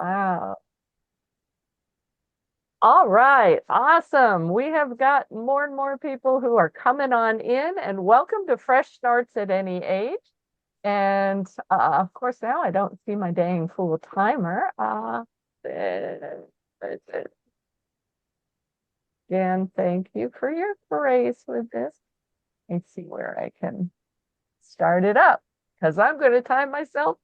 Wow. All right. Awesome. We have got more and more people who are coming on in, and welcome to Fresh Starts at Any Age. And of course, now I don't see my dang fool timer. Uh, Again, thank you for your grace with this. Let's see where I can start it up because I'm going to time myself.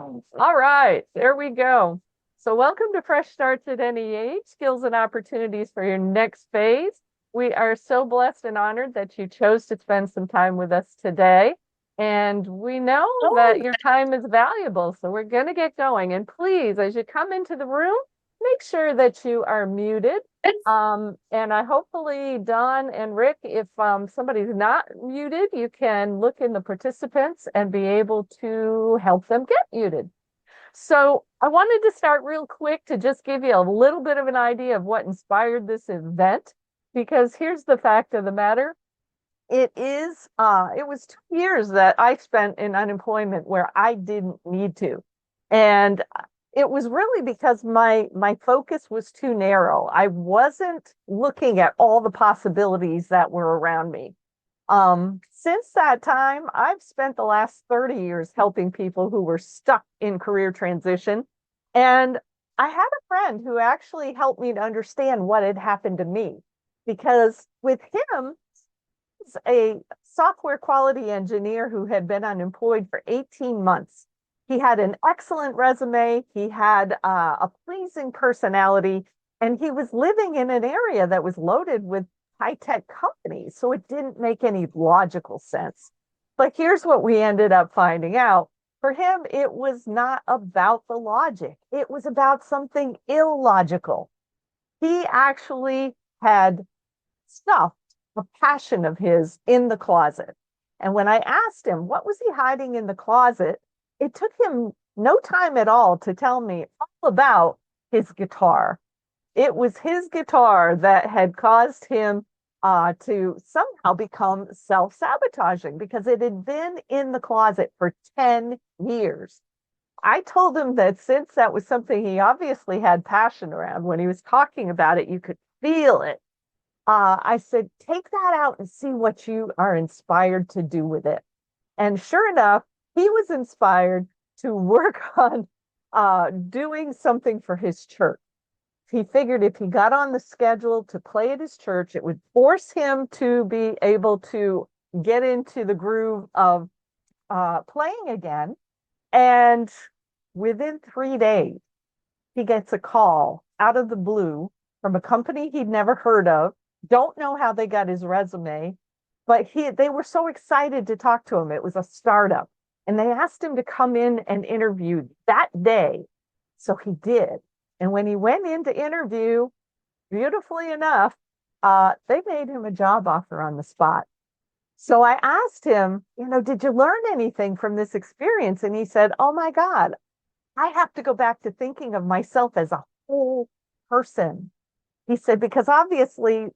All right, there we go. So, welcome to Fresh Starts at Any Age, skills and opportunities for your next phase. We are so blessed and honored that you chose to spend some time with us today. And we know that your time is valuable, so we're going to get going. And please, as you come into the room, make sure that you are muted. And I hopefully, Don and Rick, if somebody's not muted, you can look in the participants and be able to help them get muted. So I wanted to start real quick to just give you a little bit of an idea of what inspired this event, because here's the fact of the matter. It was 2 years that I spent in unemployment where I didn't need to. And it was really because my focus was too narrow. I wasn't looking at all the possibilities that were around me. Since that time, I've spent the last 30 years helping people who were stuck in career transition. And I had a friend who actually helped me to understand what had happened to me. Because with him, he's a software quality engineer who had been unemployed for 18 months. He had an excellent resume, he had a pleasing personality, and he was living in an area that was loaded with high-tech companies, so it didn't make any logical sense. But here's what we ended up finding out. For him, it was not about the logic. It was about something illogical. He actually had stuffed a passion of his in the closet. And when I asked him what was he hiding in the closet, it took him no time at all to tell me all about his guitar. It was his guitar that had caused him to somehow become self-sabotaging because it had been in the closet for 10 years. I told him that since that was something he obviously had passion around, when he was talking about it, you could feel it. I said, take that out and see what you are inspired to do with it. And sure enough, he was inspired to work on doing something for his church. He figured if he got on the schedule to play at his church, it would force him to be able to get into the groove of playing again. And within 3 days, he gets a call out of the blue from a company he'd never heard of. Don't know how they got his resume, but they were so excited to talk to him. It was a startup, and they asked him to come in and interview that day. So he did. And when he went in to interview, beautifully enough, they made him a job offer on the spot. So I asked him, did you learn anything from this experience? And he said, oh my God, I have to go back to thinking of myself as a whole person. He said, because obviously,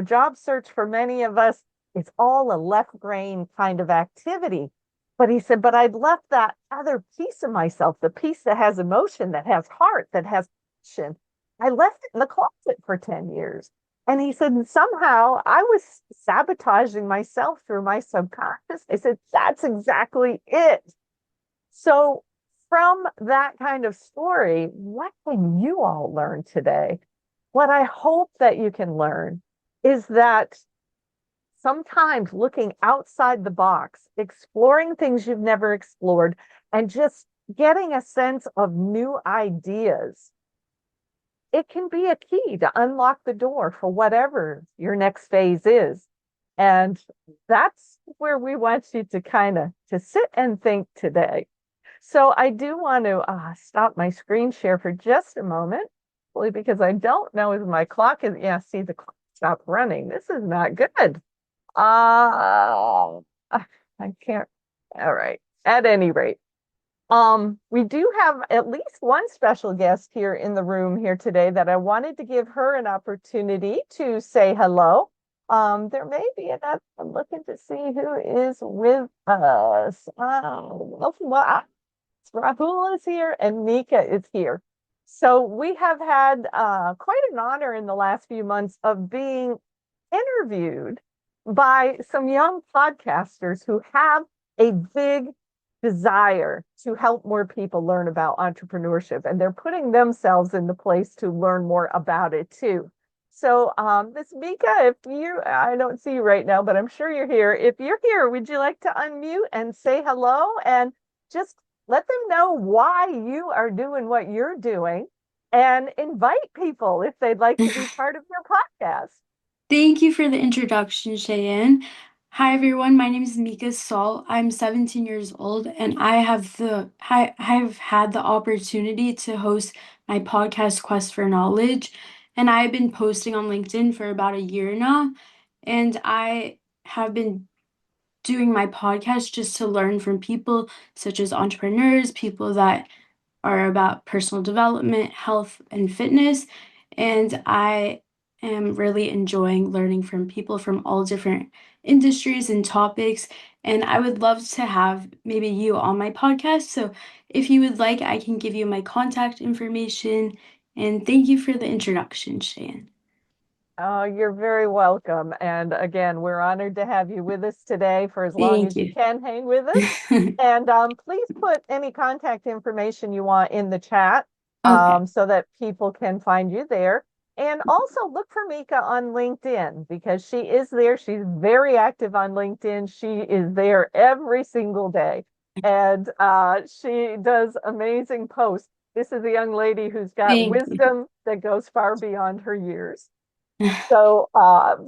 job search for many of us, it's all a left brain kind of activity. But he said, but I'd left that other piece of myself, the piece that has emotion, that has heart, that has passion. I left it in the closet for 10 years. And he said, and somehow I was sabotaging myself through my subconscious. I said, that's exactly it. So from that kind of story, what can you all learn today? What I hope that you can learn is that sometimes looking outside the box, exploring things you've never explored, and just getting a sense of new ideas, it can be a key to unlock the door for whatever your next phase is. And that's where we want you to kind of to sit and think today. So I do want to stop my screen share for just a moment, only because I don't know if my clock is, yeah, see the clock stopped running. This is not good. I can't. All right. At any rate, we do have at least one special guest here in the room here today that I wanted to give her an opportunity to say hello. There may be another. I'm looking to see who is with us. Well, Rahul is here and Mika is here. So we have had quite an honor in the last few months of being interviewed by some young podcasters who have a big desire to help more people learn about entrepreneurship, and they're putting themselves in the place to learn more about it too. So, Miss Mika, if you, I don't see you right now, but I'm sure you're here. If you're here, would you like to unmute and say hello and just let them know why you are doing what you're doing and invite people if they'd like to be part of your podcast? Thank you for the introduction, Cheyenne. Hi, everyone. My name is Mika Saul. I'm 17 years old, and I've had the opportunity to host my podcast, Quest for Knowledge, and I've been posting on LinkedIn for about a year now, and I have been doing my podcast just to learn from people such as entrepreneurs, people that are about personal development, health, and fitness. And I am really enjoying learning from people from all different industries and topics. And I would love to have maybe you on my podcast. So if you would like, I can give you my contact information. And thank you for the introduction, Cheyenne. Oh, you're very welcome. And again, we're honored to have you with us today for as long Thank as you you. can hang with us. And please put any contact information you want in the chat Okay. so that people can find you there. And also look for Mika on LinkedIn because she is there. She's very active on LinkedIn. She is there every single day. And she does amazing posts. This is a young lady who's got Thank you. wisdom that goes far beyond her years. So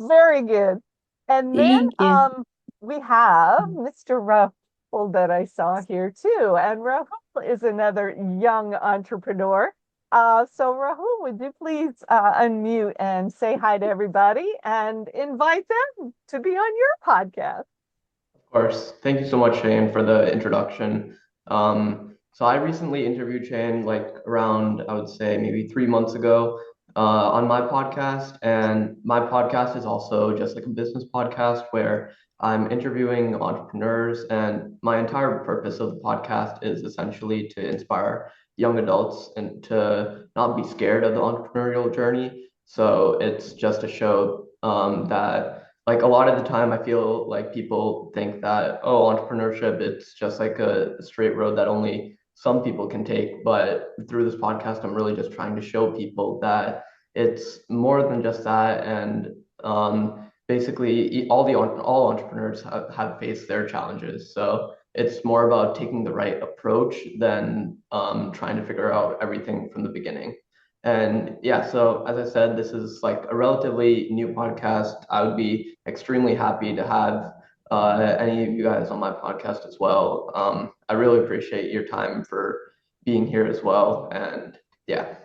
very good. And then Thank you. we have Mr. Rahul that I saw here too. And Rahul is another young entrepreneur. So Rahul, would you please unmute and say hi to everybody and invite them to be on your podcast? Of course. Thank you so much, Shane, for the introduction. So I recently interviewed Shane like around, I would say maybe 3 months ago, on my podcast. And my podcast is also just like a business podcast where I'm interviewing entrepreneurs. And my entire purpose of the podcast is essentially to inspire young adults and to not be scared of the entrepreneurial journey. So it's just a show that like a lot of the time I feel like people think that, oh, entrepreneurship, it's just like a straight road that only some people can take. But through this podcast, I'm really just trying to show people that it's more than just that. And basically all entrepreneurs have faced their challenges. So it's more about taking the right approach than trying to figure out everything from the beginning. And yeah, so as I said, this is like a relatively new podcast. I would be extremely happy to have any of you guys on my podcast as well. I really appreciate your time for being here as well. And yeah.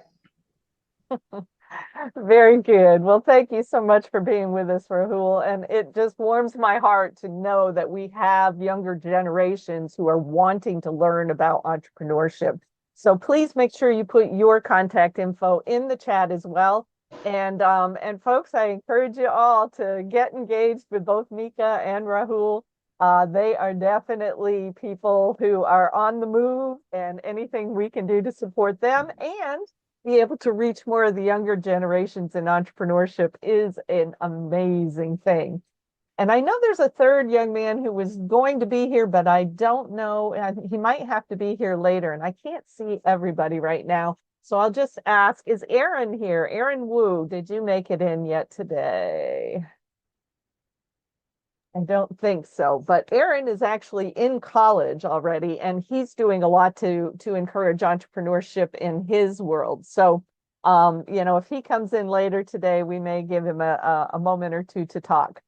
Very good. Well, thank you so much for being with us, Rahul. And it just warms my heart to know that we have younger generations who are wanting to learn about entrepreneurship. So please make sure you put your contact info in the chat as well. And folks, I encourage you all to get engaged with both Mika and Rahul. They are definitely people who are on the move, and anything we can do to support them and be able to reach more of the younger generations in entrepreneurship is an amazing thing. And I know there's a third young man who was going to be here, but I don't know. He might have to be here later, and I can't see everybody right now. So I'll just ask, is Aaron here? Aaron Wu, did you make it in yet today? I don't think so, but Aaron is actually in college already, and he's doing a lot to encourage entrepreneurship in his world. So, if he comes in later today, we may give him a moment or two to talk.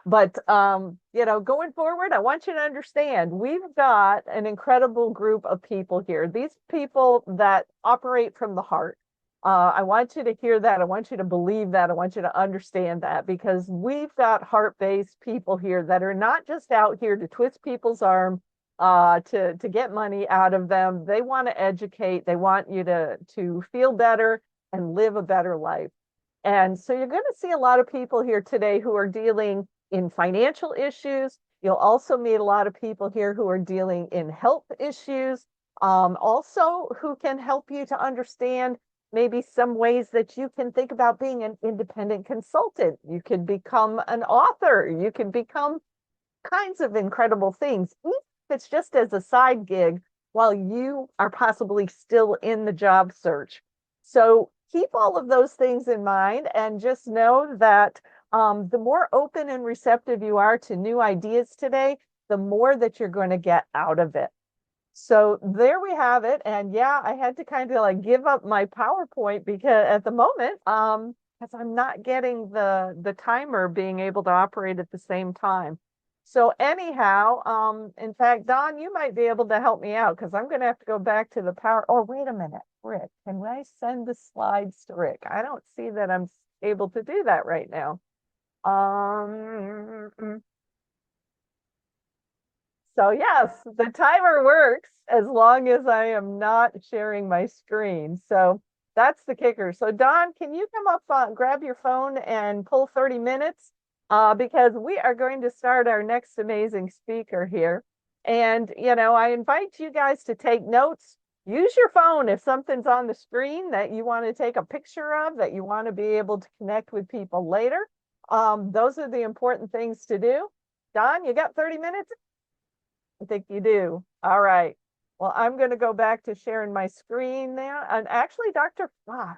But going forward, I want you to understand we've got an incredible group of people here. These people that operate from the heart. I want you to hear that. I want you to believe that. I want you to understand that because we've got heart-based people here that are not just out here to twist people's arm, to get money out of them. They want to educate. They want you to feel better and live a better life. And so you're going to see a lot of people here today who are dealing in financial issues. You'll also meet a lot of people here who are dealing in health issues. Also who can help you to understand maybe some ways that you can think about being an independent consultant. You can become an author. You can become kinds of incredible things, even if it's just as a side gig while you are possibly still in the job search. So keep all of those things in mind and just know that the more open and receptive you are to new ideas today, the more that you're going to get out of it. So there we have it. And yeah, I had to kind of like give up my PowerPoint because at the moment, because I'm not getting the timer being able to operate at the same time. So anyhow, in fact, Don, you might be able to help me out because I'm going to have to go back to the power. Oh, wait a minute, Rick, can I send the slides to Rick? I don't see that I'm able to do that right now. So yes, the timer works as long as I am not sharing my screen. So that's the kicker. So Don, can you come up, grab your phone and pull 30 minutes? Because we are going to start our next amazing speaker here. And, I invite you guys to take notes. Use your phone if something's on the screen that you want to take a picture of, that you want to be able to connect with people later. Those are the important things to do. Don, you got 30 minutes? I think you do. All right. Well, I'm going to go back to sharing my screen now. And actually, I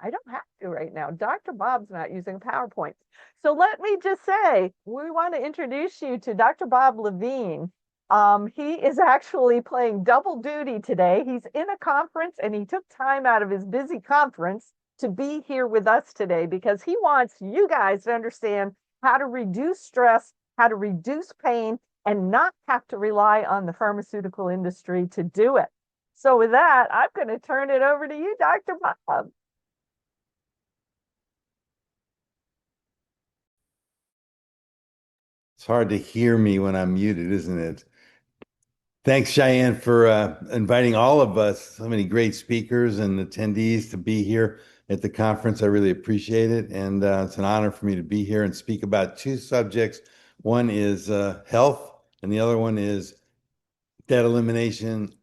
don't have to right now. Dr. Bob's not using PowerPoint. So let me just say, we want to introduce you to Dr. Bob Levine. He is actually playing double duty today. He's in a conference and he took time out of his busy conference to be here with us today because he wants you guys to understand how to reduce stress, how to reduce pain, and not have to rely on the pharmaceutical industry to do it. So with that, I'm going to turn it over to you, Dr. Bob. It's hard to hear me when I'm muted, isn't it? Thanks, Cheyenne, for inviting all of us, so many great speakers and attendees to be here at the conference. I really appreciate it. And it's an honor for me to be here and speak about two subjects. One is health, and the other one is debt elimination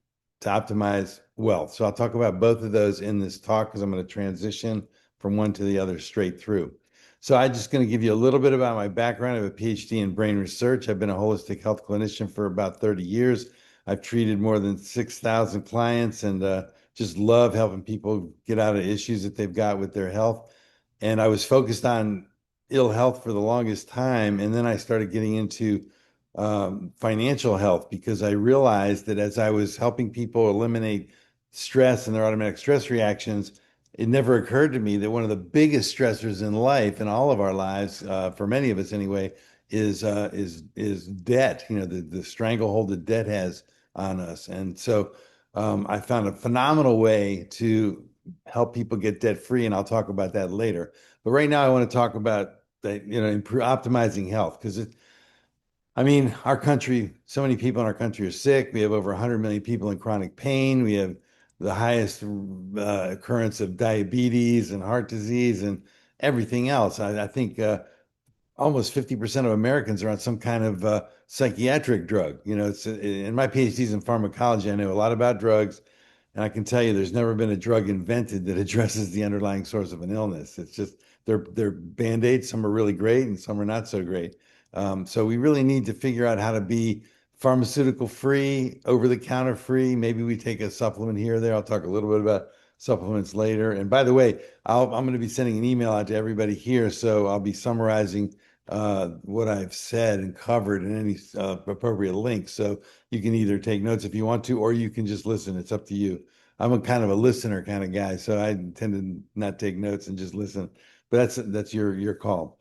to optimize wealth. So I'll talk about both of those in this talk because I'm going to transition from one to the other straight through. So I'm just going to give you a little bit about my background. I have a PhD in brain research. I've been a holistic health clinician for about 30 years. I've treated more than 6,000 clients and just love helping people get out of issues that they've got with their health. And I was focused on ill health for the longest time. And then I started getting into financial health because I realized that as I was helping people eliminate stress and their automatic stress reactions, it never occurred to me that one of the biggest stressors in life, in all of our lives, for many of us anyway, is debt. The stranglehold that debt has on us. And so I found a phenomenal way to help people get debt free, and I'll talk about that later. But right now, I want to talk about optimizing health because our country, so many people in our country are sick. We have over 100 million people in chronic pain. We have the highest occurrence of diabetes and heart disease and everything else. I think almost 50% of Americans are on some kind of psychiatric drug. In my PhDs in pharmacology, I know a lot about drugs. And I can tell you there's never been a drug invented that addresses the underlying source of an illness. It's just they're Band-Aids. Some are really great and some are not so great. So we really need to figure out how to be pharmaceutical free, over-the-counter free. Maybe we take a supplement here or there. I'll talk a little bit about supplements later. And by the way, I'm going to be sending an email out to everybody here. So I'll be summarizing what I've said and covered in any appropriate links. So you can either take notes if you want to, or you can just listen. It's up to you. I'm a kind of a listener kind of guy, so I tend to not take notes and just listen. But that's your call.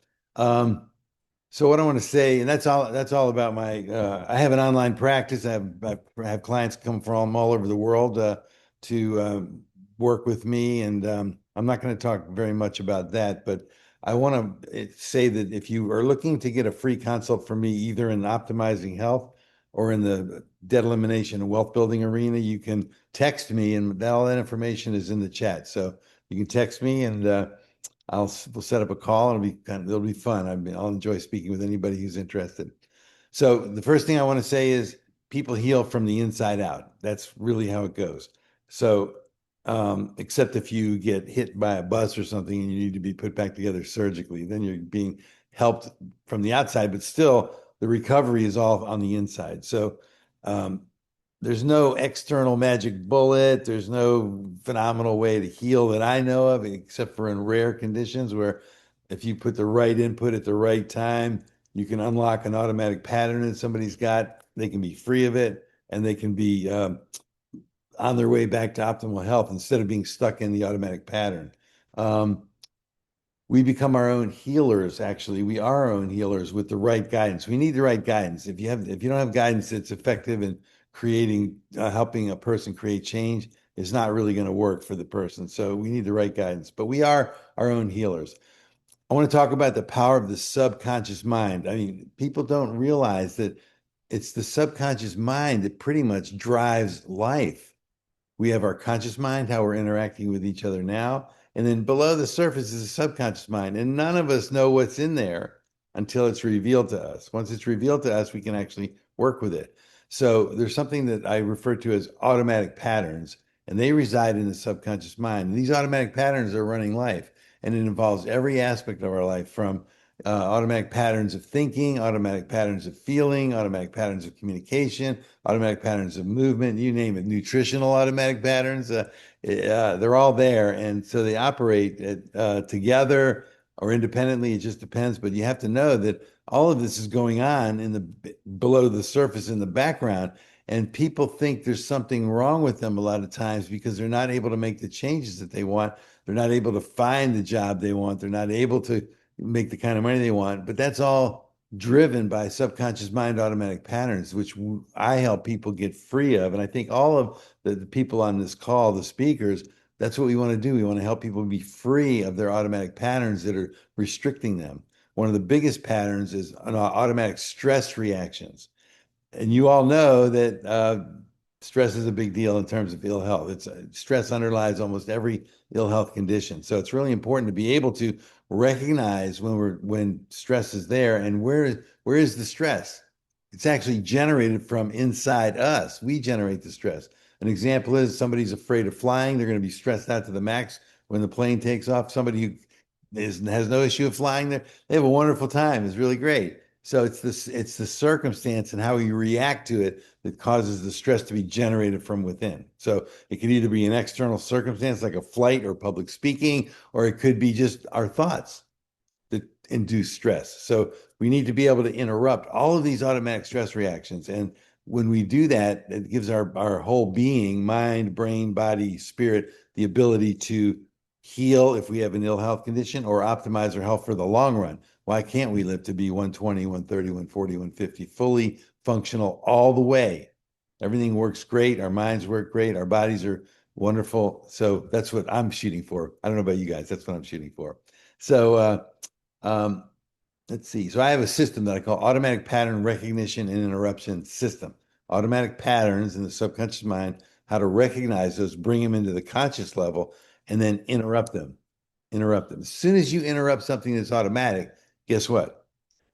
So what I want to say, and that's all about I have an online practice. I have clients come from all over the world to work with me, and I'm not going to talk very much about that, but I want to say that if you are looking to get a free consult from me, either in optimizing health or in the debt elimination and wealth building arena, you can text me, and all that information is in the chat. So you can text me, and we'll set up a call, and it'll be fun. I'll enjoy speaking with anybody who's interested. So the first thing I want to say is people heal from the inside out. That's really how it goes. So, except if you get hit by a bus or something and you need to be put back together surgically, then you're being helped from the outside, but still the recovery is all on the inside. So, um, there's no external magic bullet. There's no phenomenal way to heal that I know of, except for in rare conditions where if you put the right input at the right time, you can unlock an automatic pattern that somebody's got. They can be free of it and they can be on their way back to optimal health instead of being stuck in the automatic pattern. Um, we become our own healers, actually. We are our own healers with the right guidance. We need the right guidance. If you don't have guidance that's effective in creating, helping a person create change, it's not really going to work for the person. So we need the right guidance, but we are our own healers. I want to talk about the power of the subconscious mind. I mean, people don't realize that it's the subconscious mind that pretty much drives life. We have our conscious mind, how we're interacting with each other now. And then below the surface is the subconscious mind. And none of us know what's in there until it's revealed to us. Once it's revealed to us, we can actually work with it. So there's something that I refer to as automatic patterns, and they reside in the subconscious mind. And these automatic patterns are running life, and it involves every aspect of our life from automatic patterns of thinking, automatic patterns of feeling, automatic patterns of communication, automatic patterns of movement, you name it, nutritional automatic patterns. They're all there. And so they operate together or independently. It just depends. But you have to know that all of this is going on in the below the surface in the background. And people think there's something wrong with them a lot of times because they're not able to make the changes that they want. They're not able to find the job they want. They're not able to make the kind of money they want. But that's all driven by subconscious mind automatic patterns, which I help people get free of. And I think all of the people on this call, the speakers, that's what we want to do. We want to help people be free of their automatic patterns that are restricting them. One of the biggest patterns is automatic stress reactions. And you all know that stress is a big deal in terms of ill health. It's stress underlies almost every ill health condition. So it's really important to be able to recognize when stress is there and where is the stress? It's actually generated from inside us. We generate the stress. An example is somebody's afraid of flying. They're going to be stressed out to the max when the plane takes off. Somebody who has no issue of flying there, they have a wonderful time. It's really great. So it's the circumstance and how you react to it that causes the stress to be generated from within. So it could either be an external circumstance like a flight or public speaking, or it could be just our thoughts that induce stress. So we need to be able to interrupt all of these automatic stress reactions. And when we do that, it gives our whole being, mind, brain, body, spirit, the ability to heal if we have an ill health condition or optimize our health for the long run. Why can't we live to be 120, 130, 140, 150, fully functional all the way? Everything works great. Our minds work great. Our bodies are wonderful. So that's what I'm shooting for. I don't know about you guys. That's what I'm shooting for. So let's see. So I have a system that I call automatic pattern recognition and interruption system. Automatic patterns in the subconscious mind, how to recognize those, bring them into the conscious level, and then interrupt them. Interrupt them. As soon as you interrupt something that's automatic, guess what?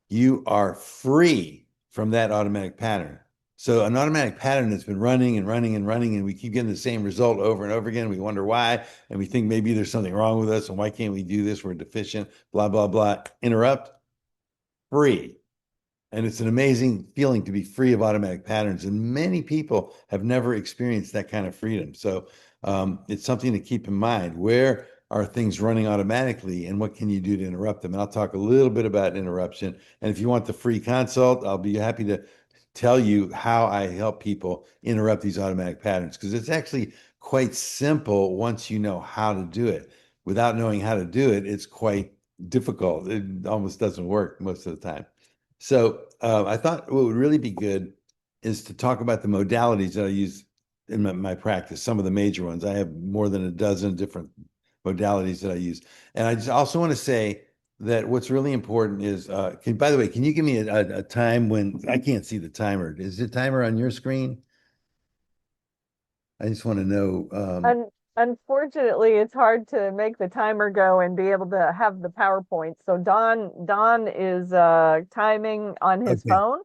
You are free from that automatic pattern. So an automatic pattern that's been running and running and running, and we keep getting the same result over and over again. We wonder why, and we think maybe there's something wrong with us, and why can't we do this? We're deficient, blah, blah, blah. Interrupt, free. And it's an amazing feeling to be free of automatic patterns. And many people have never experienced that kind of freedom. So it's something to keep in mind. Where are things running automatically and what can you do to interrupt them? And I'll talk a little bit about interruption. And if you want the free consult, I'll be happy to tell you how I help people interrupt these automatic patterns, because it's actually quite simple once you know how to do it. Without knowing how to do it, it's quite difficult. It almost doesn't work most of the time. So I thought what would really be good is to talk about the modalities that I use in my practice, some of the major ones. I have more than a dozen different modalities that I use. And I just also want to say that what's really important is, by the way, can you give me a time when I can't see the timer? Is the timer on your screen? I just want to know. Unfortunately, it's hard to make the timer go and be able to have the PowerPoint. So Don is timing on his Okay. phone.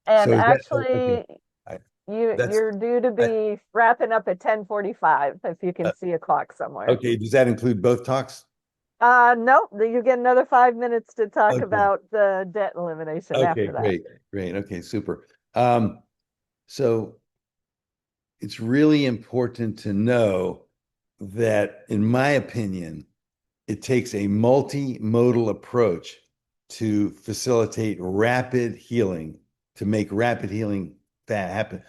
And So is that actually, okay? That's you're due to I- be wrapping up at 10:45 if you uh, can see a clock somewhere. okay. Does that include both talks? Nope, you get another 5 minutes to talk Okay. about the debt elimination Okay, after that. great. Okay, super. Um, so it's really important to know that, in my opinion, it takes a multimodal approach to facilitate rapid healing, to make rapid healing to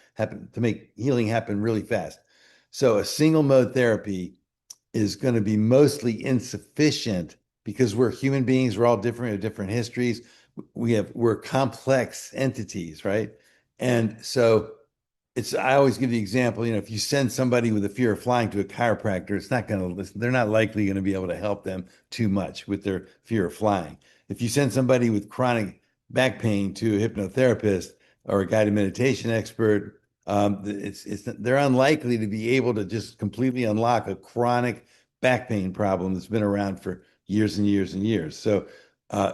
make healing happen really fast. So a single mode therapy is going to be mostly insufficient because we're human beings, we're all different, we have different histories. We're complex entities, right? And so I always give the example, if you send somebody with a fear of flying to a chiropractor, it's not going to listen. They're not likely going to be able to help them too much with their fear of flying. If you send somebody with chronic back pain to a hypnotherapist or a guided meditation expert, they're unlikely to be able to just completely unlock a chronic back pain problem that's been around for years and years and years. So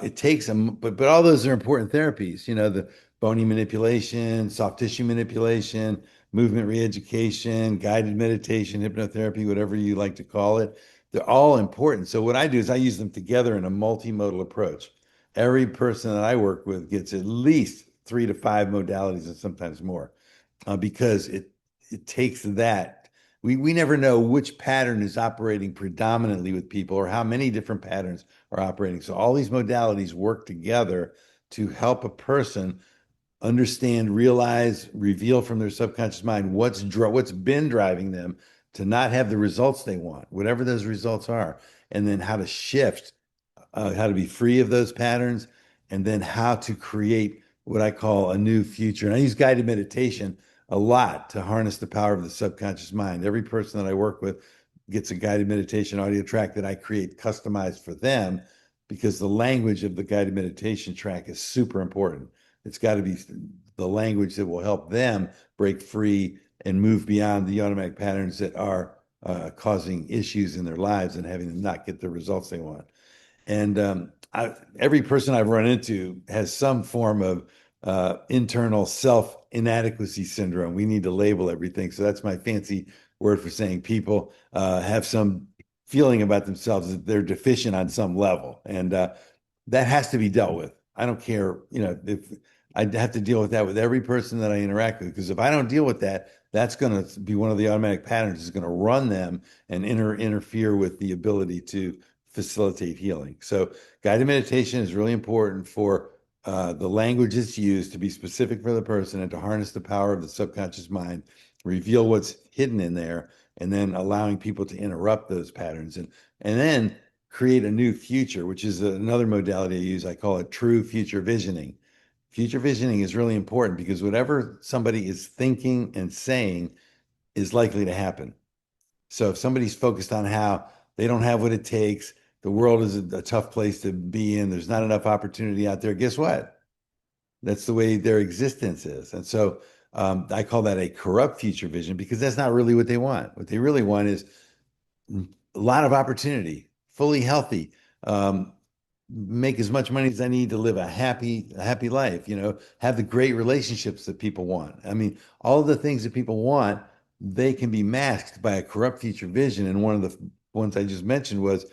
it takes them, but all those are important therapies. The bony manipulation, soft tissue manipulation, movement reeducation, guided meditation, hypnotherapy, whatever you like to call it. They're all important. So what I do is I use them together in a multimodal approach. Every person that I work with gets at least 3 to 5 modalities and sometimes more, because it takes that. We never know which pattern is operating predominantly with people or how many different patterns are operating. So all these modalities work together to help a person understand, realize, reveal from their subconscious mind what's been driving them to not have the results they want, whatever those results are, and then how to shift, how to be free of those patterns, and then how to create what I call a new future. And I use guided meditation a lot to harness the power of the subconscious mind. Every person that I work with gets a guided meditation audio track that I create customized for them because the language of the guided meditation track is super important. It's got to be the language that will help them break free and move beyond the automatic patterns that are causing issues in their lives and having them not get the results they want. And every person I've run into has some form of internal self inadequacy syndrome. We need to label everything. So that's my fancy word for saying people have some feeling about themselves that they're deficient on some level. And that has to be dealt with. I don't care, if I have to deal with that with every person that I interact with, because if I don't deal with that, that's going to be one of the automatic patterns is going to run them and interfere with the ability to facilitate healing. So guided meditation is really important for the language it's used to be specific for the person and to harness the power of the subconscious mind, reveal what's hidden in there, and then allowing people to interrupt those patterns and then create a new future, which is another modality I use. I call it true future visioning. Future visioning is really important because whatever somebody is thinking and saying is likely to happen. So if somebody's focused on how they don't have what it takes, the world is a tough place to be in, there's not enough opportunity out there, guess what? That's the way their existence is. And so I call that a corrupt future vision because that's not really what they want. What they really want is a lot of opportunity, fully healthy, um, make as much money as I need to live a happy life, have the great relationships that people want. I mean, all of the things that people want, they can be masked by a corrupt future vision. And one of the ones I just mentioned was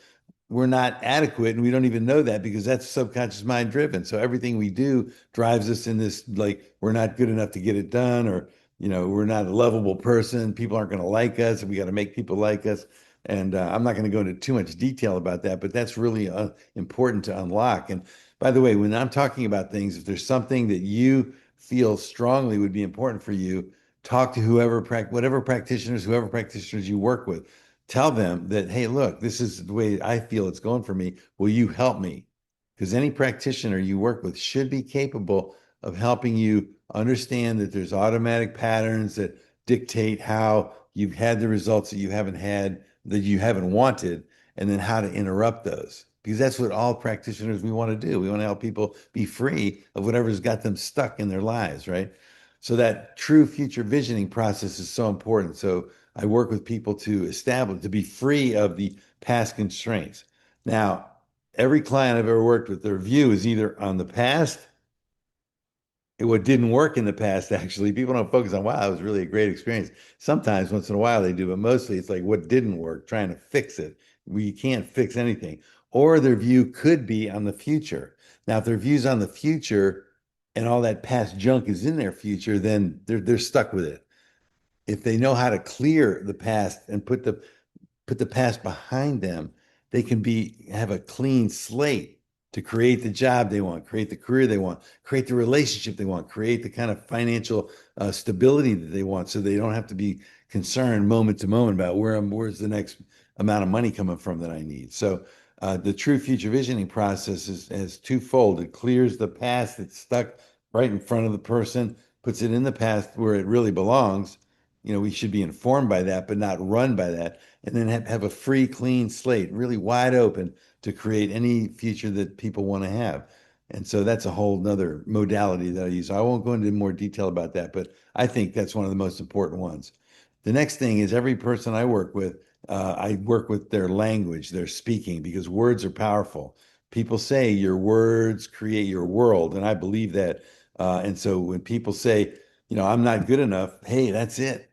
we're not adequate and we don't even know that because that's subconscious mind driven. So everything we do drives us in this like we're not good enough to get it done, or we're not a lovable person, people aren't going to like us and we got to make people like us. And I'm not going to go into too much detail about that, but that's really important to unlock. And by the way, when I'm talking about things, if there's something that you feel strongly would be important for you, talk to whoever whoever practitioners you work with. Tell them that, hey, look, this is the way I feel it's going for me. Will you help me? Because any practitioner you work with should be capable of helping you understand that there's automatic patterns that dictate how you've had the results that you haven't wanted, and then how to interrupt those. Because that's what all practitioners we want to do. We want to help people be free of whatever's got them stuck in their lives, right? So that true future visioning process is so important. So I work with people to be free of the past constraints. Now, every client I've ever worked with, their view is either on the past what didn't work in the past, actually. People don't focus on, wow, it was really a great experience. Sometimes, once in a while, they do, but mostly it's like what didn't work, trying to fix it. We can't fix anything. Or their view could be on the future. Now, if their view's on the future and all that past junk is in their future, then they're stuck with it. If they know how to clear the past and put the past behind them, they can have a clean slate to create the job they want, create the career they want, create the relationship they want, create the kind of financial stability that they want, so they don't have to be concerned moment to moment about where's the next amount of money coming from that I need. So the true future visioning process is twofold. It clears the past that's stuck right in front of the person, puts it in the past where it really belongs. We should be informed by that, but not run by that, and then have a free, clean slate, really wide open to create any future that people want to have. And so that's a whole nother modality that I use. I won't go into more detail about that, but I think that's one of the most important ones. The next thing is every person I work with their language, their speaking, because words are powerful. People say your words create your world, and I believe that. And so when people say, I'm not good enough, hey, that's it.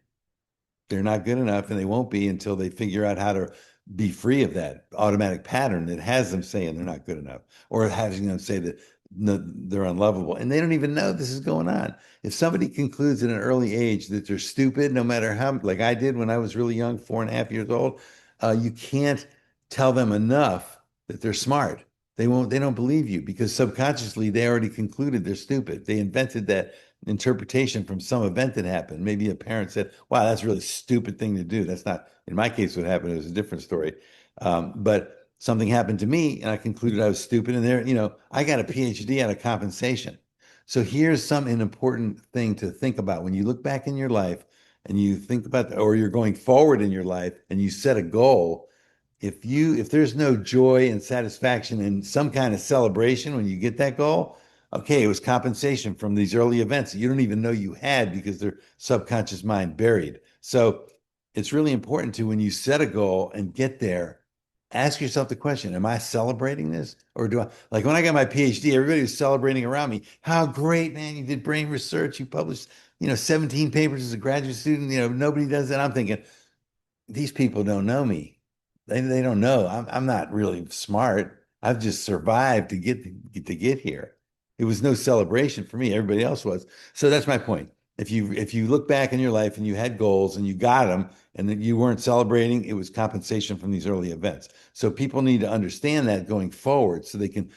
They're not good enough, and they won't be until they figure out how to be free of that automatic pattern that has them saying they're not good enough, or having them say that no, they're unlovable, and they don't even know this is going on. If somebody concludes at an early age that they're stupid, no matter how, like I did when I was really young, 4.5 years old, you can't tell them enough that they're smart. They don't believe you because subconsciously they already concluded they're stupid. They invented that interpretation from some event that happened. Maybe a parent said, wow, that's a really stupid thing to do. That's not, in my case, what happened. It was a different story. But something happened to me and I concluded I was stupid. And I got a PhD out of compensation. So here's an important thing to think about when you look back in your life and you think about, or you're going forward in your life and you set a goal. If there's no joy and satisfaction and some kind of celebration when you get that goal, okay, it was compensation from these early events that you don't even know you had because their subconscious mind buried. So it's really important to, when you set a goal and get there, ask yourself the question, am I celebrating this? Or like when I got my PhD, everybody was celebrating around me. How great, man, you did brain research, you published, 17 papers as a graduate student, nobody does that. I'm thinking, these people don't know me. They don't know. I'm not really smart. I've just survived to get here. It was no celebration for me. Everybody else was. So that's my point. If you look back in your life and you had goals and you got them and that you weren't celebrating, it was compensation from these early events. So people need to understand that going forward so they can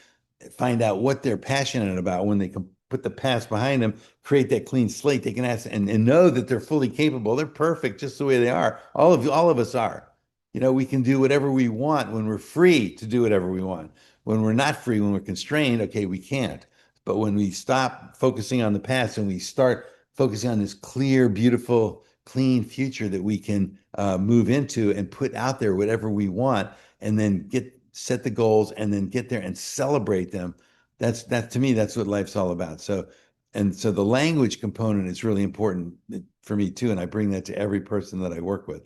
find out what they're passionate about when they can put the past behind them, create that clean slate. They can ask and know that they're fully capable. They're perfect just the way they are. All of us are. We can do whatever we want when we're free to do whatever we want. When we're not free, when we're constrained, okay, we can't. But when we stop focusing on the past and we start focusing on this clear, beautiful, clean future that we can move into and put out there whatever we want, and then set the goals and then get there and celebrate them. That to me, that's what life's all about. So the language component is really important for me too, and I bring that to every person that I work with.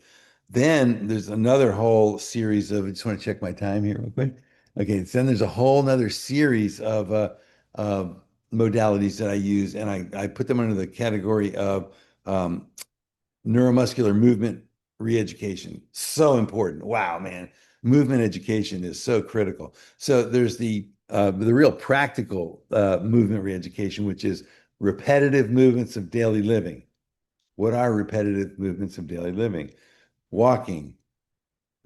Then there's another whole series of, I just want to check my time here real quick. Okay, so then there's a whole nother series of modalities that I use, and I put them under the category of neuromuscular movement reeducation. So important. Wow, man. Movement education is so critical. So there's the real practical movement reeducation, which is repetitive movements of daily living. What are repetitive movements of daily living? Walking.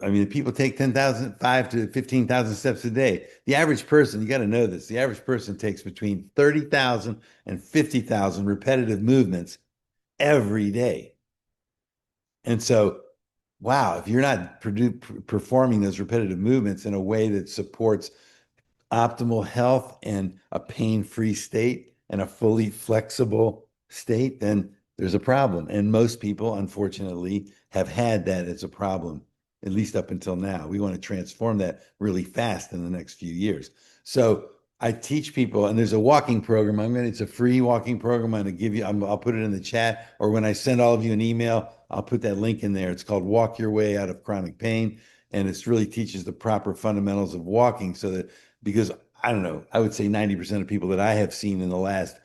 I mean, people take 5 to 15,000 steps a day. The average person, you got to know this, the average person takes between 30,000 and 50,000 repetitive movements every day. And so, wow, if you're not performing those repetitive movements in a way that supports optimal health and a pain-free state and a fully flexible state, then there's a problem. And most people, unfortunately, have had that as a problem, at least up until now. We want to transform that really fast in the next few years. So I teach people, and there's a walking program. It's a free walking program. I'm going to give you, I'll put it in the chat, or when I send all of you an email, I'll put that link in there. It's called Walk Your Way Out of Chronic Pain. And it really teaches the proper fundamentals of walking so that, because I don't know, I would say 90% of people that I have seen in the last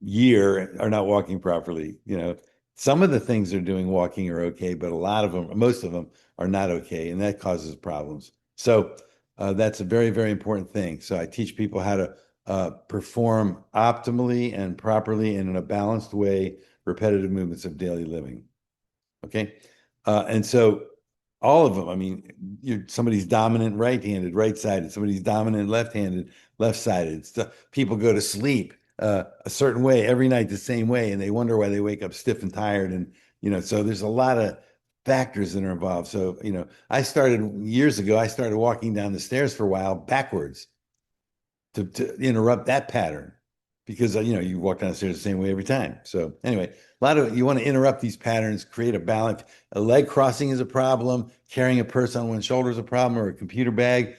year are not walking properly. Some of the things they're doing walking are okay, but a lot of them, most of them are not okay, and that causes problems. So that's a very, very important thing. So I teach people how to perform optimally and properly and in a balanced way repetitive movements of daily living. Okay. And so all of them, I mean, somebody's dominant right-handed, right-sided, somebody's dominant left-handed, left-sided. People go to sleep a certain way every night the same way, and they wonder why they wake up stiff and tired. And, so there's a lot of factors that are involved. So, I started years ago, I started walking down the stairs for a while backwards to interrupt that pattern because you walk downstairs the same way every time. So anyway, you want to interrupt these patterns, create a balance. A leg crossing is a problem. Carrying a purse on one shoulder is a problem, or a computer bag.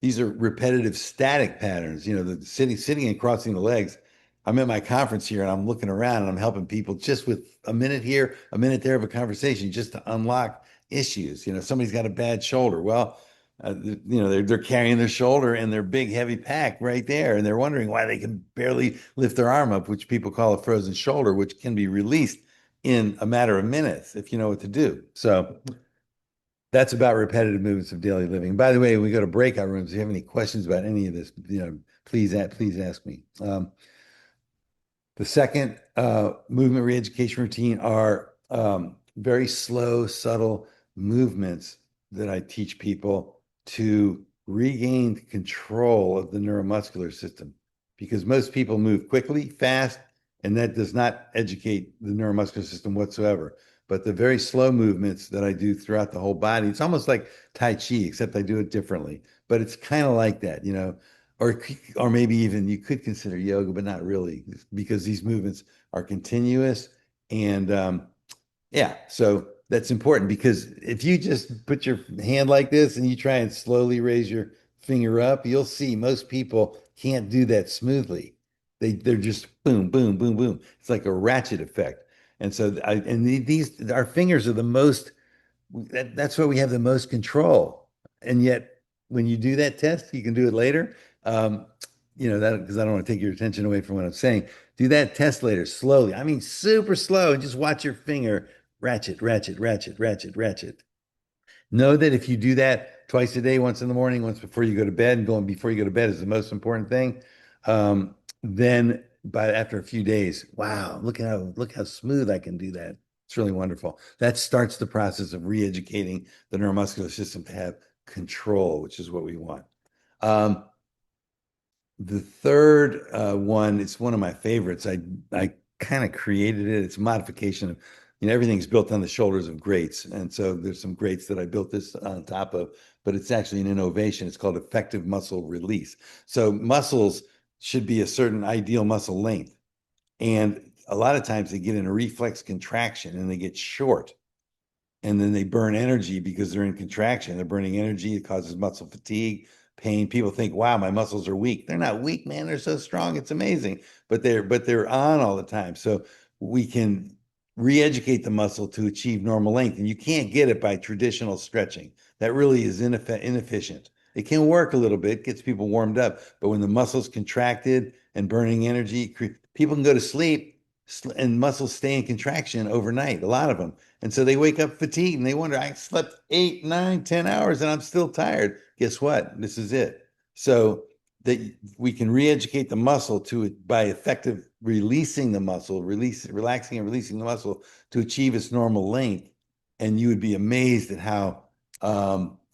These are repetitive static patterns. The sitting and crossing the legs. I'm at my conference here and I'm looking around and I'm helping people just with a minute here, a minute there of a conversation, just to unlock issues. Somebody's got a bad shoulder. Well, they're carrying their shoulder and their big heavy pack right there, and they're wondering why they can barely lift their arm up, which people call a frozen shoulder, which can be released in a matter of minutes if you know what to do. So that's about repetitive movements of daily living. By the way, when we go to breakout rooms, if you have any questions about any of this, please ask me. The second movement re-education routine are very slow, subtle movements that I teach people to regain control of the neuromuscular system, because most people move quickly, fast, and that does not educate the neuromuscular system whatsoever. But the very slow movements that I do throughout the whole body, it's almost like Tai Chi, except I do it differently. But it's kind of like that, or maybe even you could consider yoga, but not really, because these movements are continuous. And yeah, so that's important, because if you just put your hand like this and you try and slowly raise your finger up, you'll see most people can't do that smoothly. They're just boom, boom, boom, boom. It's like a ratchet effect. And so these our fingers are the most, that's where we have the most control. And yet when you do that test, you can do it later. That, because I don't want to take your attention away from what I'm saying. Do that test later, slowly. I mean, super slow, and just watch your finger ratchet, ratchet, ratchet, ratchet, ratchet. Know that if you do that twice a day, once in the morning, once before you go to bed, and going before you go to bed is the most important thing. Then after a few days, wow, look how smooth I can do that. It's really wonderful. That starts the process of re-educating the neuromuscular system to have control, which is what we want. The third one, it's one of my favorites. I kind of created it. It's a modification of, everything's built on the shoulders of greats. And so there's some greats that I built this on top of, but it's actually an innovation. It's called effective muscle release. So muscles should be a certain ideal muscle length. And a lot of times they get in a reflex contraction and they get short. And then they burn energy because they're in contraction. They're burning energy. It causes muscle fatigue, pain. People think, wow, my muscles are weak. They're not weak, man. They're so strong. It's amazing. But they're on all the time. So we can re-educate the muscle to achieve normal length. And you can't get it by traditional stretching. That really is inefficient. It can work a little bit, gets people warmed up. But when the muscle's contracted and burning energy, people can go to sleep and muscles stay in contraction overnight, a lot of them. And so they wake up fatigued and they wonder, I slept 8, 9, 10 hours and I'm still tired. Guess what? This is it. So that we can re-educate the muscle by effective releasing the muscle, relaxing and releasing the muscle to achieve its normal length. And you would be amazed at how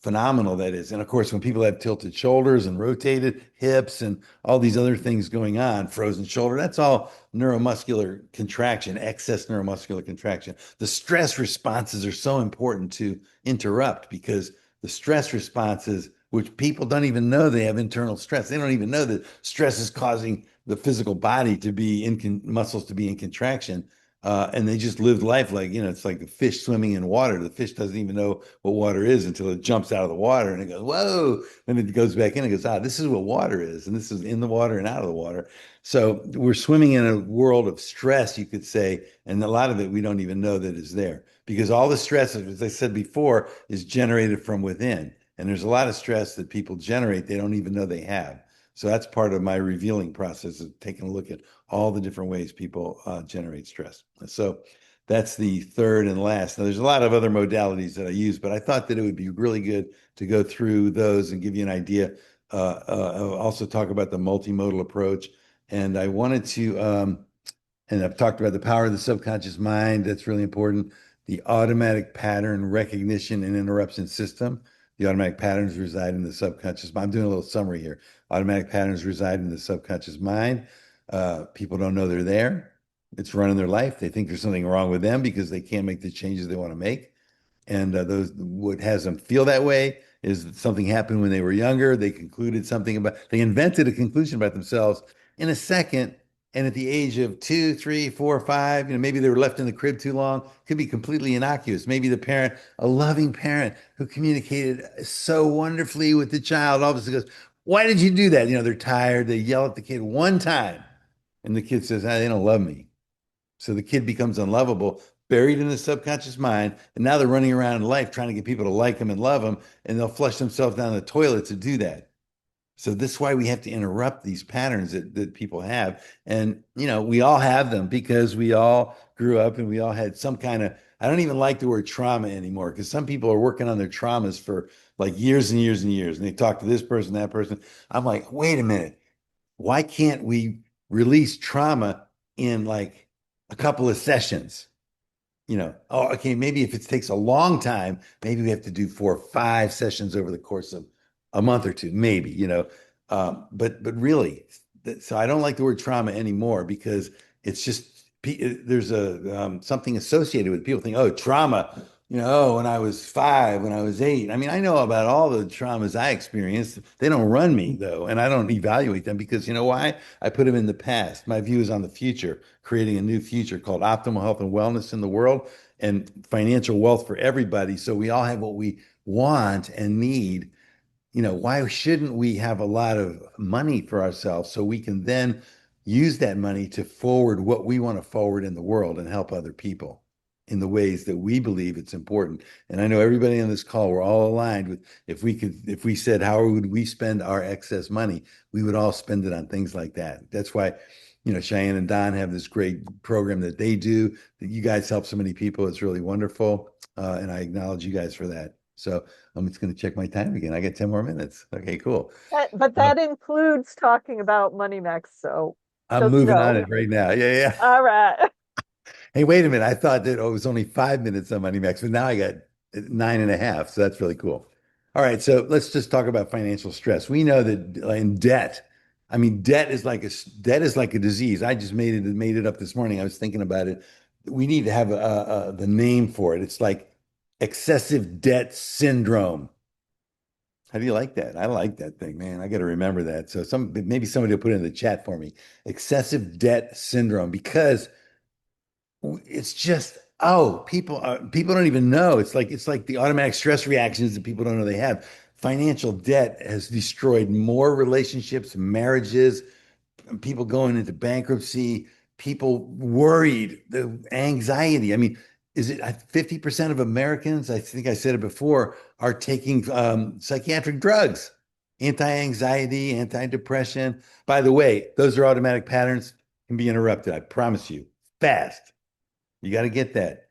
phenomenal that is. And of course, when people have tilted shoulders and rotated hips and all these other things going on, frozen shoulder, that's all neuromuscular contraction, excess neuromuscular contraction. The stress responses are so important to interrupt, because the stress responses, which people don't even know they have internal stress. They don't even know that stress is causing the physical body to be muscles to be in contraction. And they just lived life like, it's like a fish swimming in water. The fish doesn't even know what water is until it jumps out of the water and it goes, whoa. Then it goes back in and goes, this is what water is. And this is in the water and out of the water. So we're swimming in a world of stress, you could say. And a lot of it, we don't even know that is there, because all the stress, as I said before, is generated from within. And there's a lot of stress that people generate they don't even know they have. So that's part of my revealing process of taking a look at all the different ways people generate stress. So that's the third and last. Now, there's a lot of other modalities that I use, but I thought that it would be really good to go through those and give you an idea. Also talk about the multimodal approach. And I wanted to, and I've talked about the power of the subconscious mind. That's really important. The automatic pattern recognition and interruption system. The automatic patterns reside in the subconscious mind. I'm doing a little summary here. Automatic patterns reside in the subconscious mind. People don't know they're there. It's running their life. They think there's something wrong with them because they can't make the changes they want to make. And those what has them feel that way is that something happened when they were younger. They invented a conclusion about themselves in a second. And at the age of 2, 3, 4, 5, maybe they were left in the crib too long. Could be completely innocuous. Maybe the parent, a loving parent who communicated so wonderfully with the child, all of a sudden goes, "Why did you do that?" They're tired. They yell at the kid one time, and the kid says, "Ah, they don't love me." So the kid becomes unlovable, buried in the subconscious mind, and now they're running around in life trying to get people to like them and love them, and they'll flush themselves down the toilet to do that. So this is why we have to interrupt these patterns that people have. And, we all have them because we all grew up and we all had some kind of, I don't even like the word trauma anymore because some people are working on their traumas for like years and years and years. And they talk to this person, that person. I'm like, wait a minute. Why can't we release trauma in like a couple of sessions? Oh, okay, maybe if it takes a long time, maybe we have to do 4 or 5 sessions over the course of a month or two, maybe, but really, so I don't like the word trauma anymore because it's just there's a something associated with it. People think, oh, trauma, oh, when I was 5, when I was 8. I mean, I know about all the traumas I experienced. They don't run me though, and I don't evaluate them because you know why? I put them in the past. My view is on the future, creating a new future called optimal health and wellness in the world and financial wealth for everybody. So we all have what we want and need. Why shouldn't we have a lot of money for ourselves so we can then use that money to forward what we want to forward in the world and help other people in the ways that we believe it's important? And I know everybody on this call, we're all aligned with if we said, how would we spend our excess money? We would all spend it on things like that. That's why, Cheyenne and Don have this great program that they do, that you guys help so many people. It's really wonderful. And I acknowledge you guys for that. So I'm just going to check my time again. I got 10 more minutes. Okay, cool. But that includes talking about Money Max. So I'm just moving know. on it right now. Yeah, yeah. All right. Hey, wait a minute. I thought that it was only 5 minutes on Money Max, but now I got 9.5. So that's really cool. All right. So let's just talk about financial stress. We know that in debt, I mean, debt is like a disease. I just made it up this morning. I was thinking about it. We need to have the name for it. It's like excessive debt syndrome. How do you like that? I like that thing, man. I got to remember that. So maybe somebody will put it in the chat for me. Excessive debt syndrome, because it's just, oh, people don't even know. It's like the automatic stress reactions that people don't know they have. Financial debt has destroyed more relationships, marriages, people going into bankruptcy, people worried, the anxiety. I mean, is it 50% of Americans, I think I said it before, are taking psychiatric drugs, anti-anxiety, anti-depression. By the way, those are automatic patterns, can be interrupted, I promise you, fast. You got to get that.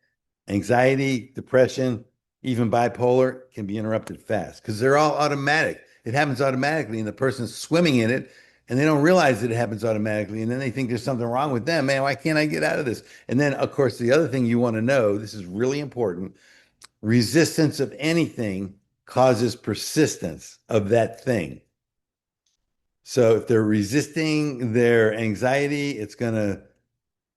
Anxiety, depression, even bipolar can be interrupted fast because they're all automatic. It happens automatically, and the person's swimming in it, and they don't realize that it happens automatically. And then they think there's something wrong with them. Man, why can't I get out of this? And then, of course, the other thing you want to know, this is really important, resistance of anything causes persistence of that thing. So if they're resisting their anxiety, it's going to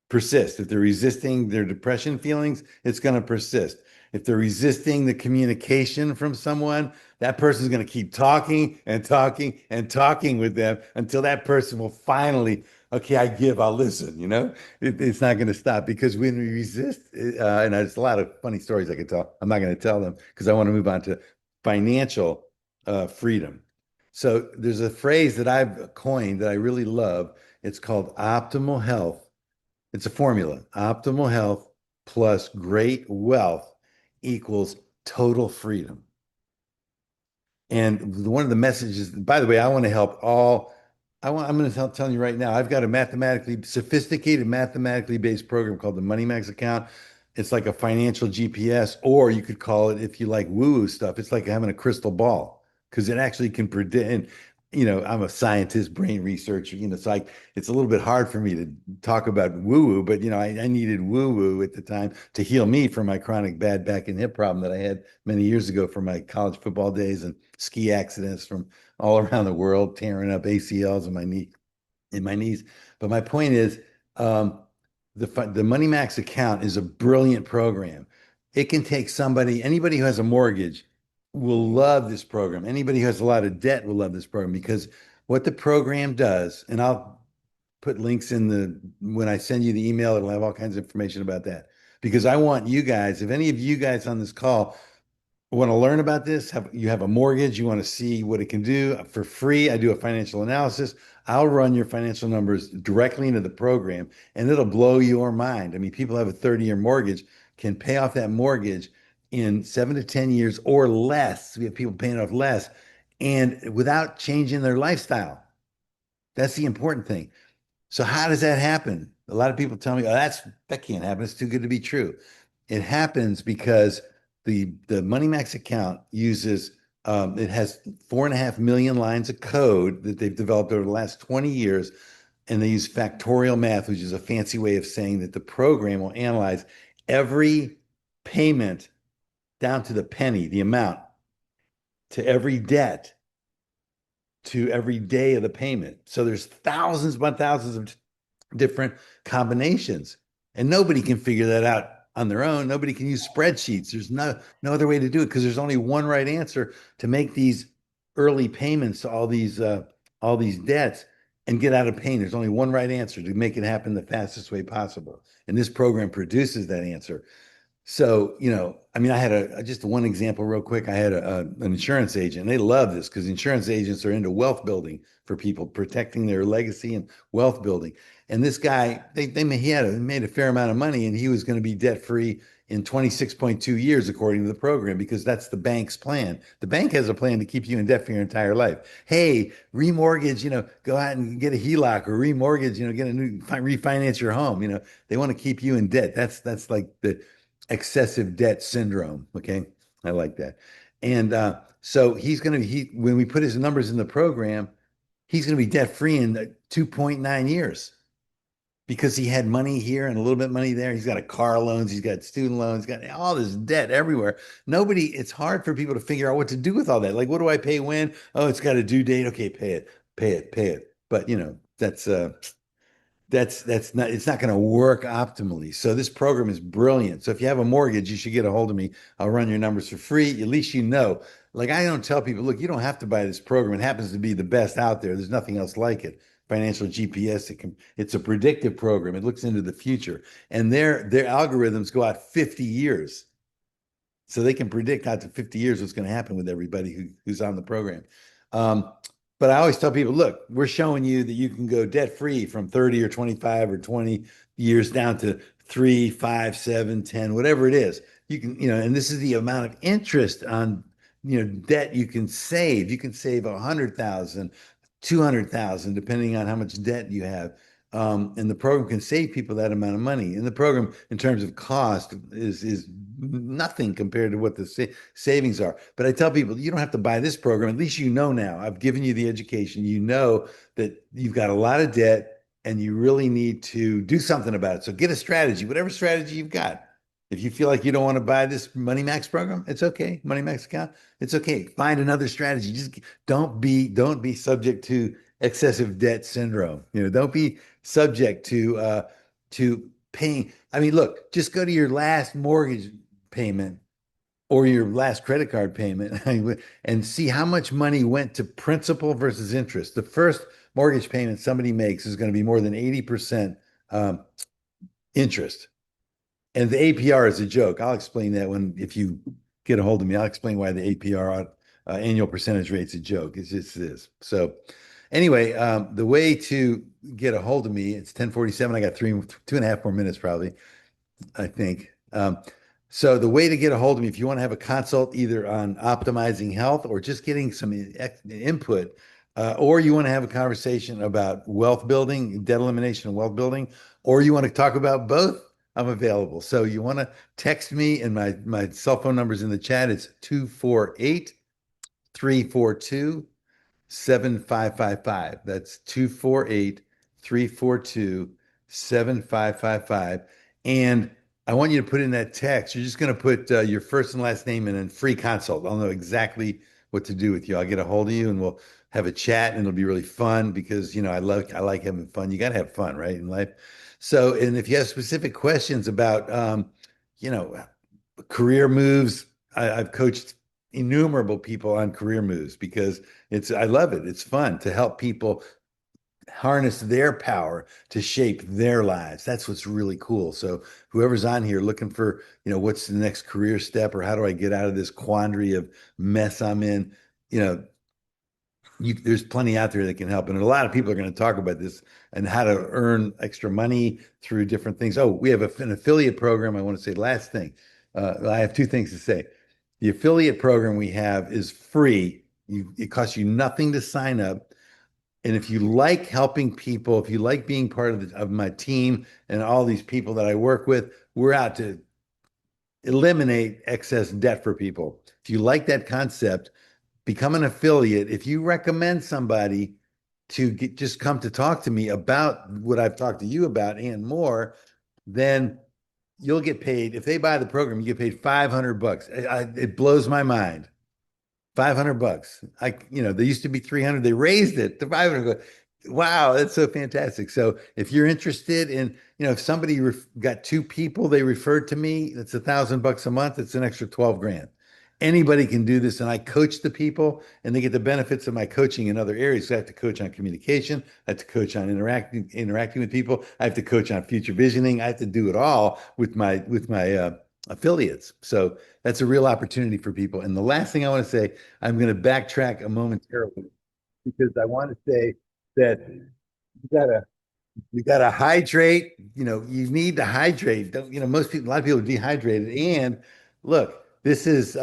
persist. If they're resisting their depression feelings, it's going to persist. If they're resisting the communication from someone, that person's going to keep talking and talking and talking with them until that person will finally, okay, I give, I'll listen. It's not going to stop, because when we resist, and there's a lot of funny stories I could tell. I'm not going to tell them because I want to move on to financial freedom. So there's a phrase that I've coined that I really love. It's called optimal health. It's a formula. Optimal health plus great wealth equals total freedom. And one of the messages, by the way, I want to help all I'm going to tell you right now, I've got a sophisticated mathematically based program called the Money Max account. It's like a financial GPS, or you could call it, if you like woo-woo stuff, it's like having a crystal ball because it actually can predict. And, I'm a scientist, brain researcher, so it's a little bit hard for me to talk about woo-woo, but, I needed woo-woo at the time to heal me from my chronic bad back and hip problem that I had many years ago from my college football days and ski accidents from all around the world, tearing up ACLs in my knees. But my point is, the Money Max account is a brilliant program. It can take anybody who has a mortgage will love this program. Anybody who has a lot of debt will love this program because what the program does, and I'll put links when I send you the email, it'll have all kinds of information about that. Because I want you guys, if any of you guys on this call want to learn about this, you have a mortgage, you want to see what it can do for free, I do a financial analysis. I'll run your financial numbers directly into the program and it'll blow your mind. I mean, people have a 30-year mortgage, can pay off that mortgage in 7 to 10 years or less. We have people paying off less and without changing their lifestyle. That's the important thing. So how does that happen? A lot of people tell me, oh, that can't happen. It's too good to be true. It happens because the Money Max account uses it has 4.5 million lines of code that they've developed over the last 20 years, and they use factorial math, which is a fancy way of saying that the program will analyze every payment down to the penny, the amount, to every debt, to every day of the payment. So there's thousands upon thousands of different combinations, and nobody can figure that out on their own. Nobody can use spreadsheets. There's no other way to do it because there's only one right answer to make these early payments to all these debts and get out of pain. There's only one right answer to make it happen the fastest way possible. And this program produces that answer. So, I mean, I had just one example real quick. I had an insurance agent, and they love this because insurance agents are into wealth building for people, protecting their legacy and wealth building. And this guy, he made a fair amount of money, and he was going to be debt free in 26.2 years, according to the program, because that's the bank's plan. The bank has a plan to keep you in debt for your entire life. Hey, remortgage, go out and get a HELOC, or remortgage, refinance your home. They want to keep you in debt. That's like the excessive debt syndrome. Okay. I like that. And so when we put his numbers in the program, he's going to be debt free in 2.9 years because he had money here and a little bit of money there. He's got car loans, he's got student loans, he's got all this debt everywhere. It's hard for people to figure out what to do with all that. Like, what do I pay when? Oh, it's got a due date. Okay, pay it. But that's not, it's not going to work optimally. So this program is brilliant. So if you have a mortgage, you should get a hold of me. I'll run your numbers for free. At least like, I don't tell people, look, you don't have to buy this program. It happens to be the best out there. There's nothing else like it. Financial GPS, it's a predictive program. It looks into the future, and their algorithms go out 50 years. So they can predict out to 50 years what's going to happen with everybody who's on the program. But I always tell people, look, we're showing you that you can go debt free from 30 or 25 or 20 years down to 3, 5, 7, 10, whatever it is. You can, and this is the amount of interest on, debt you can save. You can save 100,000, 200,000, depending on how much debt you have. And the program can save people that amount of money. And the program, in terms of cost, is nothing compared to what the savings are. But I tell people, you don't have to buy this program. At least now. I've given you the education. You know that you've got a lot of debt and you really need to do something about it. So get a strategy, whatever strategy you've got. If you feel like you don't want to buy this Money Max program, it's okay. Money Max account, it's okay. Find another strategy. Just don't be subject to excessive debt syndrome. Don't be subject to paying. I mean, look, just go to your last mortgage payment or your last credit card payment and see how much money went to principal versus interest. The first mortgage payment somebody makes is going to be more than 80% interest. And the APR is a joke. I'll explain that if you get a hold of me, I'll explain why the APR annual percentage rate's a joke. It's just this. So anyway, the way to get a hold of me, it's 10:47. I got 2.5 more minutes probably, I think. So the way to get a hold of me, if you want to have a consult either on optimizing health or just getting some input or you want to have a conversation about wealth building, debt elimination and wealth building, or you want to talk about both, I'm available. So you want to text me, and my cell phone number is in the chat. It's 248-342-7555. That's 248-342-7555. And I want you to put in that text. You're just going to put your first and last name in and free consult. I'll know exactly what to do with you. I'll get a hold of you and we'll have a chat, and it'll be really fun because, I like having fun. You got to have fun, right, in life. So, and if you have specific questions about, you know, career moves, I've coached innumerable people on career moves because I love it. It's fun to help people harness their power to shape their lives. That's what's really cool. So whoever's on here looking for, what's the next career step, or how do I get out of this quandary of mess I'm in, you know, there's plenty out there that can help. And a lot of people are going to talk about this and how to earn extra money through different things. Oh, we have an affiliate program. I want to say last thing. I have two things to say. The affiliate program we have is free. It costs you nothing to sign up. And if you like helping people, if you like being part of my team and all these people that I work with, we're out to eliminate excess debt for people. If you like that concept, become an affiliate. If you recommend somebody to just come to talk to me about what I've talked to you about and more, then you'll get paid. If they buy the program, you get paid $500. It blows my mind. $500. They used to be 300. They raised it to 500. Wow, that's so fantastic. So if you're interested in, if somebody got two people they referred to me, that's $1,000 a month. It's an extra 12 grand. Anybody can do this, and I coach the people, and they get the benefits of my coaching in other areas. So I have to coach on communication. I have to coach on interacting with people. I have to coach on future visioning. I have to do it all with my affiliates. So that's a real opportunity for people. And the last thing I want to say, I'm going to backtrack a momentarily because I want to say that you gotta hydrate. You need to hydrate. Don't, a lot of people are dehydrated. And look, this is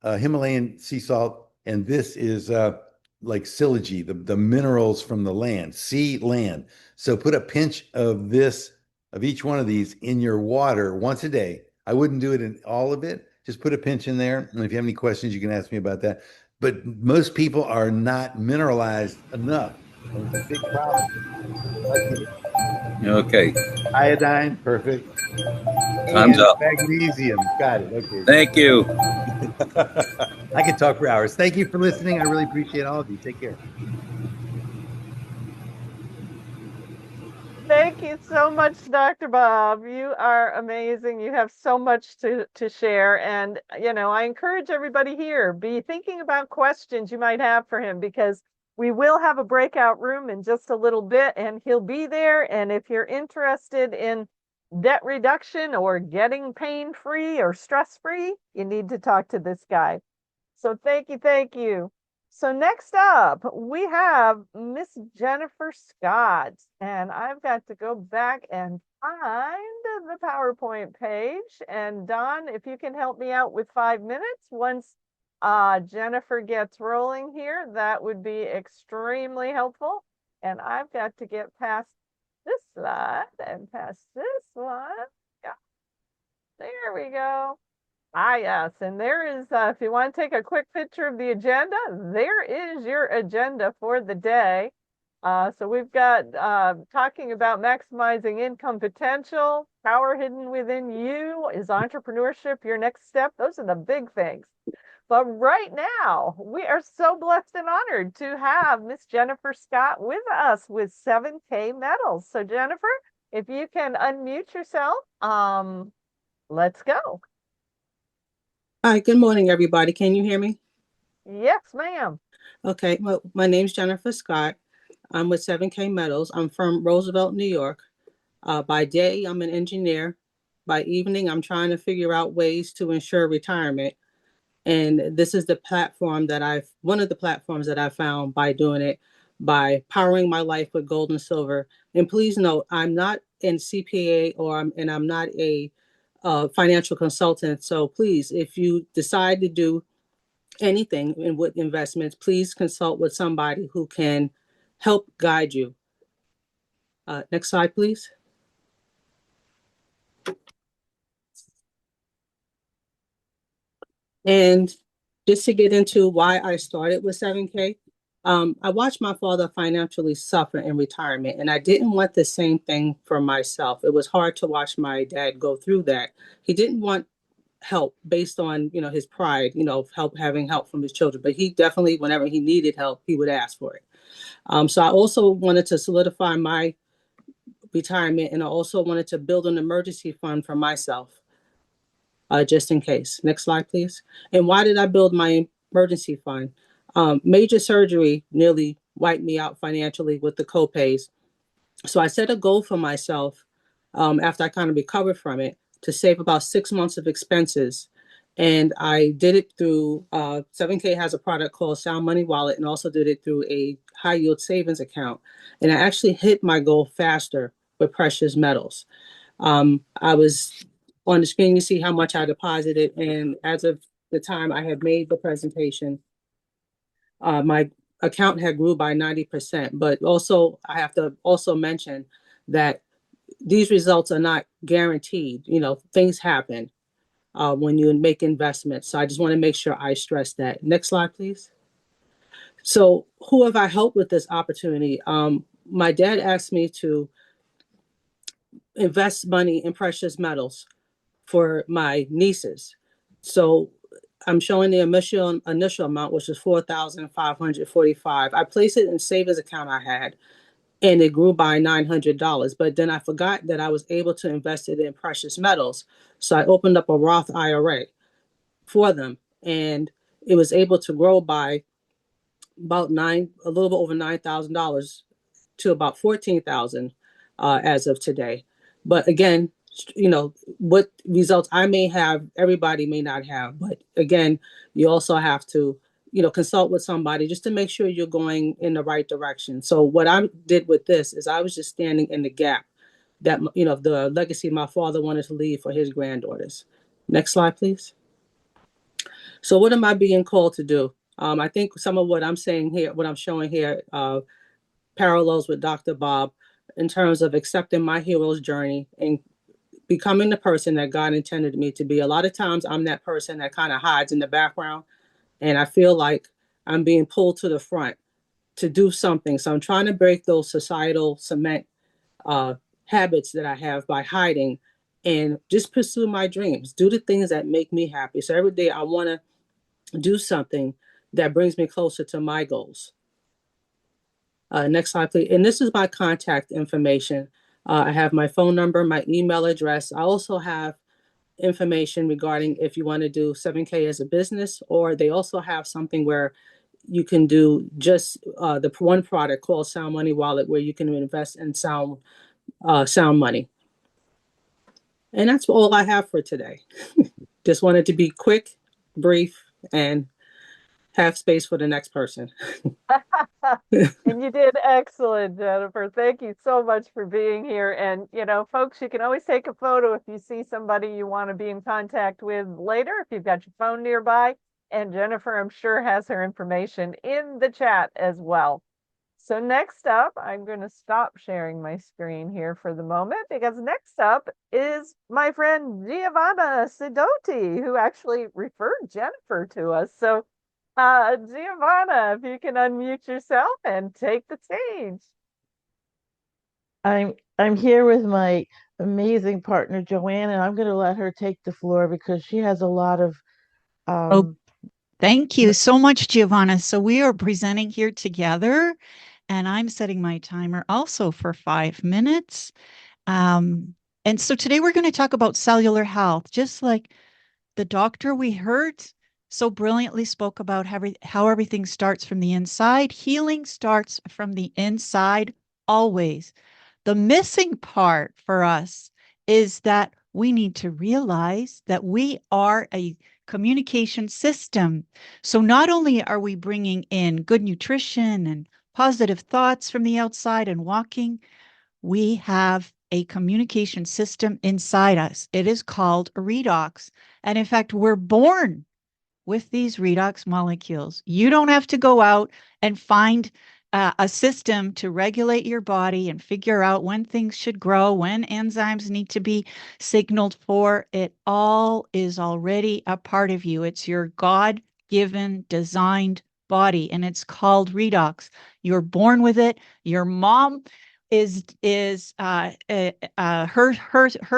Himalayan sea salt, and this is like Silagy, the minerals from the land, sea, land. So put a pinch of each one of these in your water once a day. I wouldn't do it in all of it. Just put a pinch in there. And if you have any questions, you can ask me about that. But most people are not mineralized enough. And it's a big problem. Okay, Iodine, perfect. time's And up. magnesium, got it. Okay. Thank you. I can talk for hours. Thank you for listening. I really appreciate all of you. Take care. Thank you so much, Dr. Bob. You are amazing. You have so much to share. And, I encourage everybody here, be thinking about questions you might have for him, because we will have a breakout room in just a little bit and he'll be there. And if you're interested in debt reduction or getting pain-free or stress-free, you need to talk to this guy. So thank you. Thank you. So next up, we have Miss Jennifer Scott, and I've got to go back and find the PowerPoint page. And Don, if you can help me out with 5 minutes once Jennifer gets rolling here, that would be extremely helpful. And I've got to get past this slide and past this one. Yeah, there we go. Ah, yes. And there is, if you want to take a quick picture of the agenda, there is your agenda for the day. So we've got talking about maximizing income potential, power hidden within you. Is entrepreneurship your next step? Those are the big things. But right now, we are so blessed and honored to have Miss Jennifer Scott with us with 7K Metals. So Jennifer, if you can unmute yourself, let's go. Hi, good morning, everybody. Can you hear me? Yes, ma'am. Okay, well, my name's Jennifer Scott. I'm with 7K Metals. I'm from Roosevelt, New York. By day, I'm an engineer. By evening, I'm trying to figure out ways to ensure retirement. And this is one of the platforms that I found by doing it, by powering my life with gold and silver. And please note, I'm not in CPA and I'm not a financial consultant. So please, if you decide to do anything in with investments, please consult with somebody who can help guide you. Next slide, please. And just to get into why I started with 7K, I watched my father financially suffer in retirement, and I didn't want the same thing for myself. It was hard to watch my dad go through that. He didn't want help based on, his pride, having help from his children, but he definitely, whenever he needed help, he would ask for it. So I also wanted to solidify my retirement, and I also wanted to build an emergency fund for myself, just in case. Next slide, please. And why did I build my emergency fund? Major surgery nearly wiped me out financially with the copays. So I set a goal for myself, after I kind of recovered from it, to save about 6 months of expenses. And I did it through 7K has a product called Sound Money Wallet, and also did it through a high yield savings account. And I actually hit my goal faster with precious metals. I was on the screen, you see how much I deposited. And as of the time I had made the presentation, my account had grew by 90%. But also, I have to also mention that these results are not guaranteed. Things happen when you make investments. So I just want to make sure I stress that. Next slide, please. So who have I helped with this opportunity? My dad asked me to invest money in precious metals for my nieces. So I'm showing the initial amount, which is $4,545. I placed it in savings account I had, and it grew by $900. But then I forgot that I was able to invest it in precious metals. So I opened up a Roth IRA for them, and it was able to grow by a little bit over $9,000 to about $14,000 as of today. But again, what results I may have, everybody may not have. But again, you also have to, consult with somebody just to make sure you're going in the right direction. So what I did with this is I was just standing in the gap that, the legacy my father wanted to leave for his granddaughters. Next slide, please. So what am I being called to do? I think some of what I'm saying here, what I'm showing here, parallels with Dr. Bob in terms of accepting my hero's journey and becoming the person that God intended me to be. A lot of times I'm that person that kind of hides in the background, and I feel like I'm being pulled to the front to do something. So I'm trying to break those societal cement habits that I have by hiding, and just pursue my dreams, do the things that make me happy. So every day I want to do something that brings me closer to my goals. Next slide, please. And this is my contact information. I have my phone number, my email address. I also have information regarding if you want to do 7K as a business, or they also have something where you can do just the one product called Sound Money Wallet, where you can invest in sound money. And that's all I have for today. Just wanted to be quick, brief, and have space for the next person. And you did excellent, Jennifer. Thank you so much for being here. And, folks, you can always take a photo if you see somebody you want to be in contact with later, if you've got your phone nearby. And Jennifer, I'm sure, has her information in the chat as well. So next up, I'm going to stop sharing my screen here for the moment, because next up is my friend Giovanna Sidoti, who actually referred Jennifer to us. So Giovanna, if you can unmute yourself and take the stage. I'm here with my amazing partner Joanne, and I'm going to let her take the floor because she has a lot of Thank you so much, Giovanna. So we are presenting here together, and I'm setting my timer also for 5 minutes. And so today we're going to talk about cellular health, just like the doctor we heard so brilliantly spoke about how everything starts from the inside. Healing starts from the inside always. The missing part for us is that we need to realize that we are a communication system. So not only are we bringing in good nutrition and positive thoughts from the outside and walking, we have a communication system inside us. It is called a redox. And in fact, we're born with these redox molecules. You don't have to go out and find a system to regulate your body and figure out when things should grow, when enzymes need to be signaled for. It all is already a part of you. It's your God-given, designed body, and it's called redox. You're born with it. Your mom her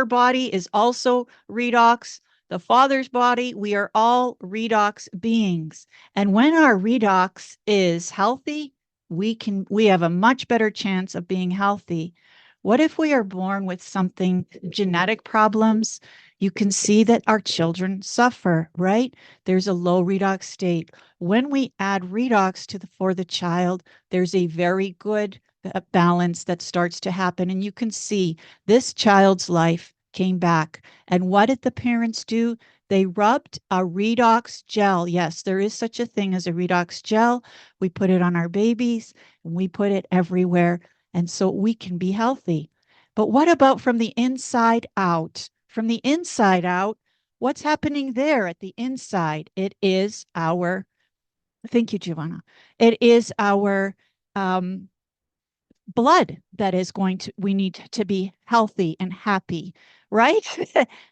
body is also redox. The father's body, we are all redox beings. And when our redox is healthy, we have a much better chance of being healthy. What if we are born with something, genetic problems? You can see that our children suffer, right? There's a low redox state. When we add redox for the child, there's a very good balance that starts to happen. And you can see this child's life came back. And what did the parents do? They rubbed a redox gel. Yes, there is such a thing as a redox gel. We put it on our babies and we put it everywhere. And so we can be healthy. But what about from the inside out? From the inside out, what's happening there at the inside? It is our, thank you, Giovanna. It is our blood that is we need to be healthy and happy, right?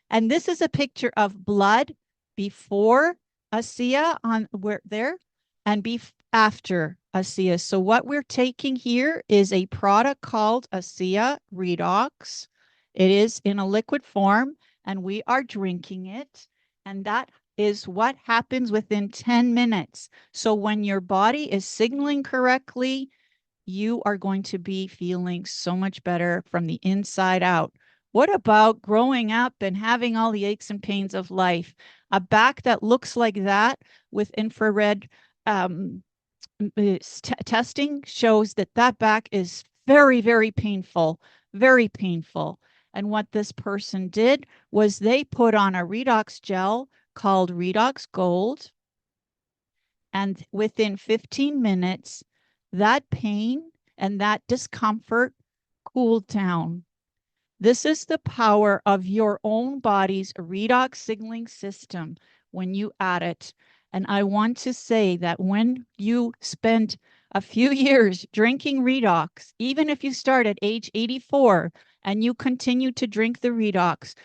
And this is a picture of blood before ASEA on where there and after ASEA. So what we're taking here is a product called ASEA Redox. It is in a liquid form and we are drinking it. And that is what happens within 10 minutes. So when your body is signaling correctly, you are going to be feeling so much better from the inside out. What about growing up and having all the aches and pains of life? A back that looks like that with infrared testing shows that back is very, very painful, very painful. And what this person did was they put on a redox gel called Redox Gold. And within 15 minutes, that pain and that discomfort cooled down. This is the power of your own body's redox signaling system when you add it. And I want to say that when you spend a few years drinking redox, even if you start at age 84 and you continue to drink the redox,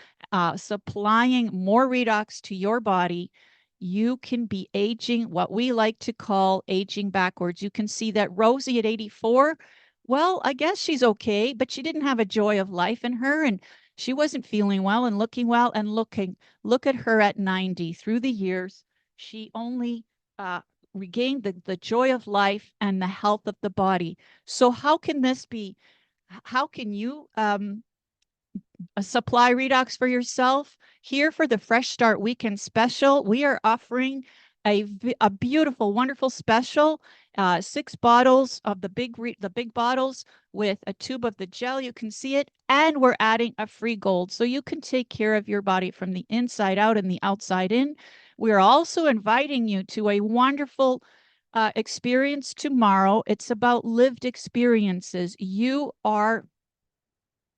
supplying more redox to your body, you can be aging what we like to call aging backwards. You can see that Rosie at 84, well, I guess she's okay, but she didn't have a joy of life in her and she wasn't feeling well and looking well and look at her at 90. Through the years, she only regained the joy of life and the health of the body. So how can this be? How can you supply redox for yourself? Here for the Fresh Start Weekend Special, we are offering a beautiful, wonderful special, 6 bottles of the big bottles with a tube of the gel. You can see it, and we're adding a free gold, so you can take care of your body from the inside out and the outside in. We're also inviting you to a wonderful experience tomorrow. It's about lived experiences. You are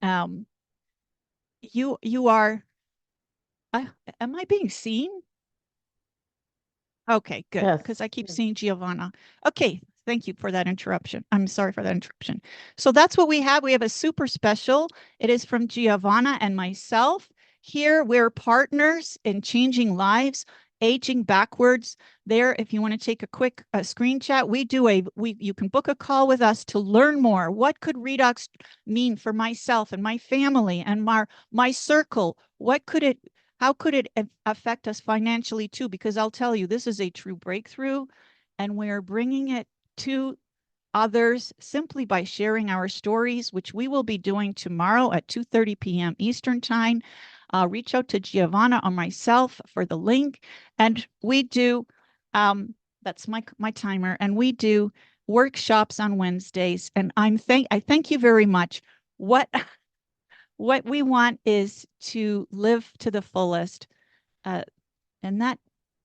am I being seen? Okay, good, Yes. because I keep seeing Giovanna. Okay, thank you for that interruption. I'm sorry for that interruption. So that's what we have. We have a super special. It is from Giovanna and myself. Here, we're partners in changing lives, aging backwards. There, if you want to take a quick screen chat, you can book a call with us to learn more. What could redox mean for myself and my family and my circle? How could it affect us financially too? Because I'll tell you, this is a true breakthrough, and we're bringing it to others simply by sharing our stories, which we will be doing tomorrow at 2:30 p.m. Eastern Time. Reach out to Giovanna or myself for the link, and we do. That's my timer, and we do workshops on Wednesdays. And I thank you very much. What we want is to live to the fullest, and that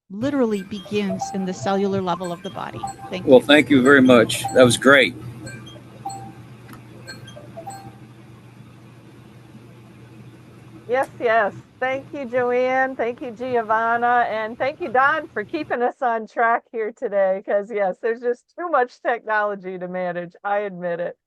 literally begins in the cellular level of the body. Thank you. Well, thank you very much. That was great. Yes, yes. Thank you, Joanne. Thank you, Giovanna. And thank you, Don, for keeping us on track here today. Because, yes, there's just too much technology to manage. I admit it.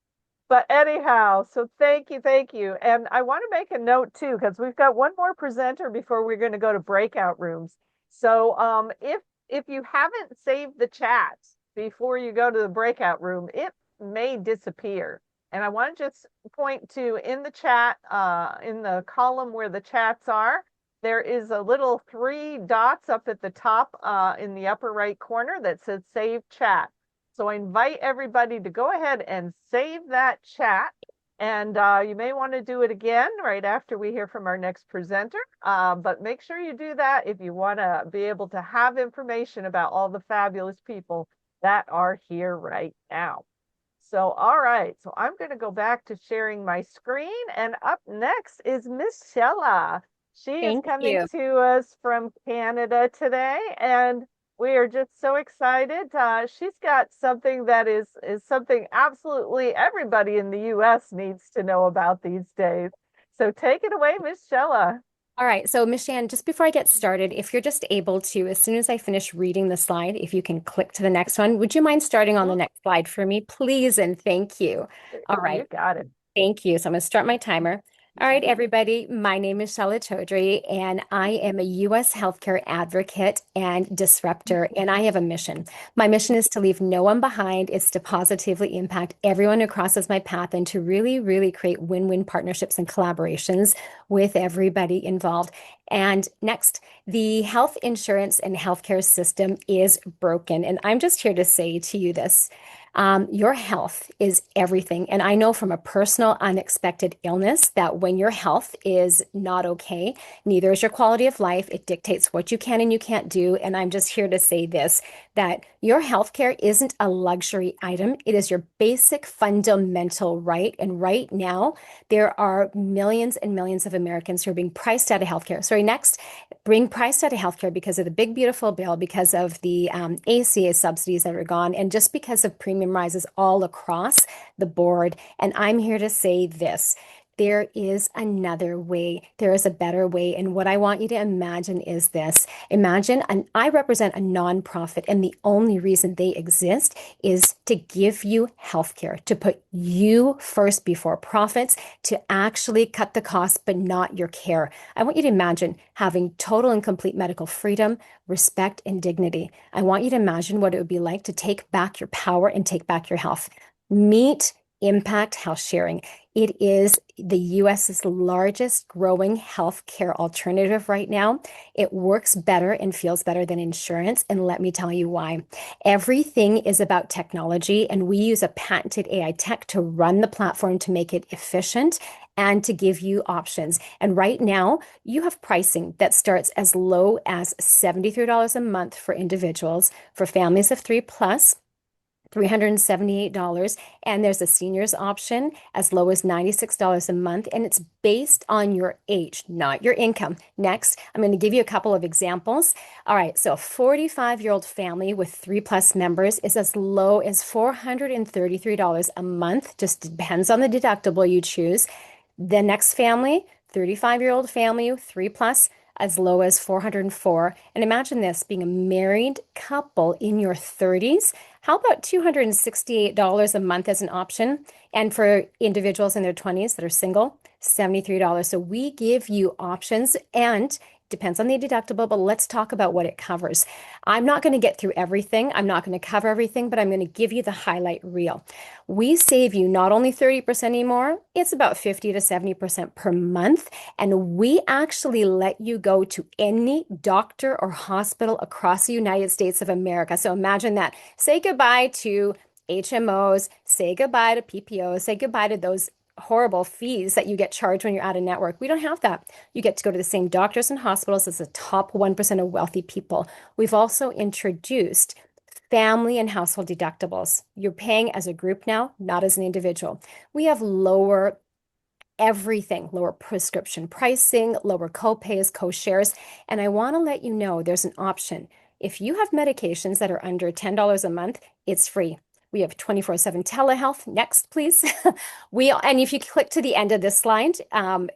But anyhow, so thank you, thank you. And I want to make a note too, because we've got one more presenter before we're going to go to breakout rooms. So if you haven't saved the chat before you go to the breakout room, it may disappear. And I want to just point to in the chat, in the column where the chats are, there is a little 3 dots up at the top in the upper right corner that says save chat. So I invite everybody to go ahead and save that chat. And you may want to do it again right after we hear from our next presenter. But make sure you do that if you want to be able to have information about all the fabulous people that are here right now. So, all right. So I'm going to go back to sharing my screen. And up next is Miss Shella. She is Thank coming you. to us from Canada today. And we are just so excited. She's got something that is something absolutely everybody in the US needs to know about these days. So take it away, Miss Shella. All right, so Miss Shan, just before I get started, if you're just able to, as soon as I finish reading the slide, if you can click to the next one, would you mind starting on the next slide for me, please? And thank you. All right. You got it. Thank you. So I'm going to start my timer. All right, everybody. My name is Shella Chaudhry, and I am a U.S. healthcare advocate and disruptor, and I have a mission. My mission is to leave no one behind. It's to positively impact everyone who crosses my path and to really, really create win-win partnerships and collaborations with everybody involved. And next, the health insurance and healthcare system is broken. And I'm just here to say to you this. Your health is everything. And I know from a personal unexpected illness that when your health is not okay, neither is your quality of life. It dictates what you can and you can't do. And I'm just here to say this, that your healthcare isn't a luxury item. It is your basic fundamental right. And right now, there are millions and millions of Americans who are being priced out of healthcare. Sorry, next, being priced out of healthcare because of the big, beautiful bill, because of the ACA subsidies that are gone, and just because of premium rises all across the board. And I'm here to say this. There is another way. There is a better way. And what I want you to imagine is this. Imagine, I represent a nonprofit, and the only reason they exist is to give you healthcare, to put you first before profits, to actually cut the cost, but not your care. I want you to imagine having total and complete medical freedom, respect, and dignity. I want you to imagine what it would be like to take back your power and take back your health. Meet Impact Health Sharing. It is the US's largest growing healthcare alternative right now. It works better and feels better than insurance. And let me tell you why. Everything is about technology, and we use a patented AI tech to run the platform to make it efficient and to give you options. And right now, you have pricing that starts as low as $73 a month for individuals, for families of 3 plus. $378, and there's a seniors option as low as $96 a month, and it's based on your age, not your income. Next, I'm going to give you a couple of examples. All right, so a 45-year-old family with 3 plus members is as low as $433 a month, just depends on the deductible you choose. The next family, 35-year-old family, 3 plus, as low as $404. And imagine this, being a married couple in your 30s. How about $268 a month as an option? And for individuals in their 20s that are single, $73. So we give you options, and depends on the deductible, but let's talk about what it covers. I'm not going to get through everything. I'm not going to cover everything, but I'm going to give you the highlight reel. We save you not only 30% anymore, it's about 50 to 70% per month. And we actually let you go to any doctor or hospital across the United States of America. So imagine that. Say goodbye to HMOs, say goodbye to PPOs, say goodbye to those horrible fees that you get charged when you're out of network. We don't have that. You get to go to the same doctors and hospitals as the top 1% of wealthy people. We've also introduced family and household deductibles. You're paying as a group now, not as an individual. We have lower everything, lower prescription pricing, lower co-pays, co-shares. And I want to let you know there's an option. If you have medications that are under $10 a month, it's free. We have 24/7 telehealth. Next, please. And if you click to the end of this slide,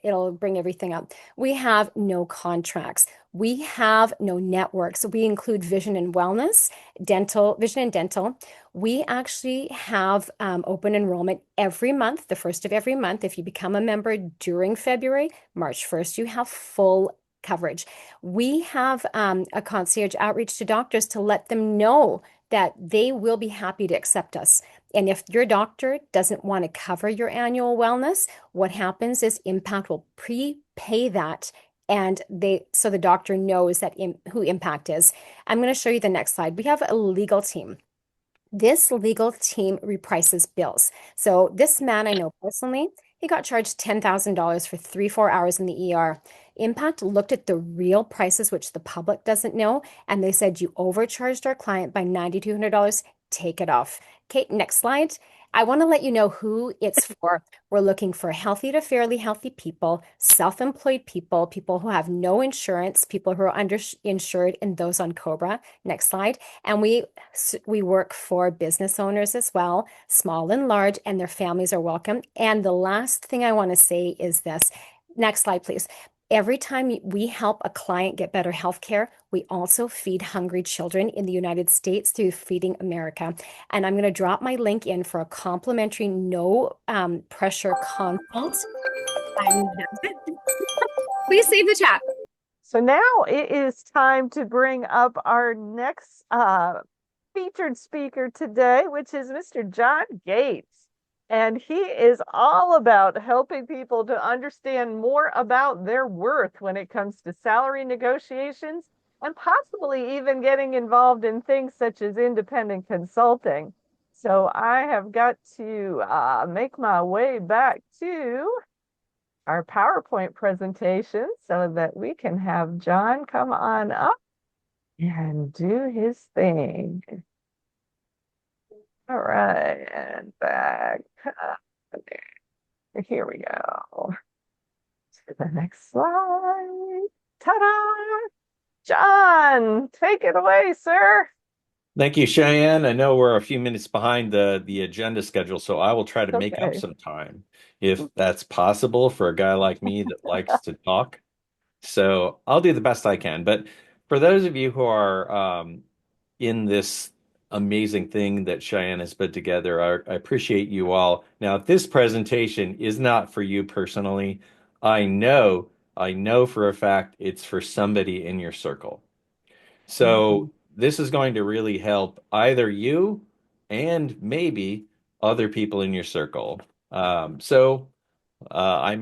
it'll bring everything up. We have no contracts. We have no networks. We include vision and wellness, vision and dental. We actually have open enrollment every month, the first of every month. If you become a member during February, March 1st, you have full coverage. We have a concierge outreach to doctors to let them know that they will be happy to accept us. And if your doctor doesn't want to cover your annual wellness, what happens is Impact will prepay that, and so the doctor knows that who Impact is. I'm going to show you the next slide. We have a legal team. This legal team reprices bills. So this man I know personally, he got charged $10,000 for 3-4 hours in the ER. Impact looked at the real prices, which the public doesn't know, and they said, you overcharged our client by $9,200. Take it off. Okay, next slide. I want to let you know who it's for. We're looking for healthy to fairly healthy people, self-employed people, people who have no insurance, people who are underinsured, and those on COBRA. Next slide. And we work for business owners as well, small and large, and their families are welcome. And the last thing I want to say is this. Next slide, please. Every time we help a client get better health care, we also feed hungry children in the United States through Feeding America. And I'm going to drop my link in for a complimentary, no pressure consult. Please save the chat. So now it is time to bring up our next featured speaker today, which is Mr. John Gates. And he is all about helping people to understand more about their worth when it comes to salary negotiations and possibly even getting involved in things such as independent consulting. So I have got to make my way back to our PowerPoint presentation so that we can have John come on up and do his thing. All right, and back. Here we go. To the next slide. Ta-da! John, take it away, sir. Thank you, Cheyenne. I know we're a few minutes behind the agenda schedule, so I will try to make up Okay. some time if that's possible for a guy like me that likes to talk. So I'll do the best I can. But for those of you who are in this amazing thing that Cheyenne has put together, I appreciate you all. Now, this presentation is not for you personally. I know for a fact it's for somebody in your circle. So this is going to really help either you and maybe other people in your circle. I'm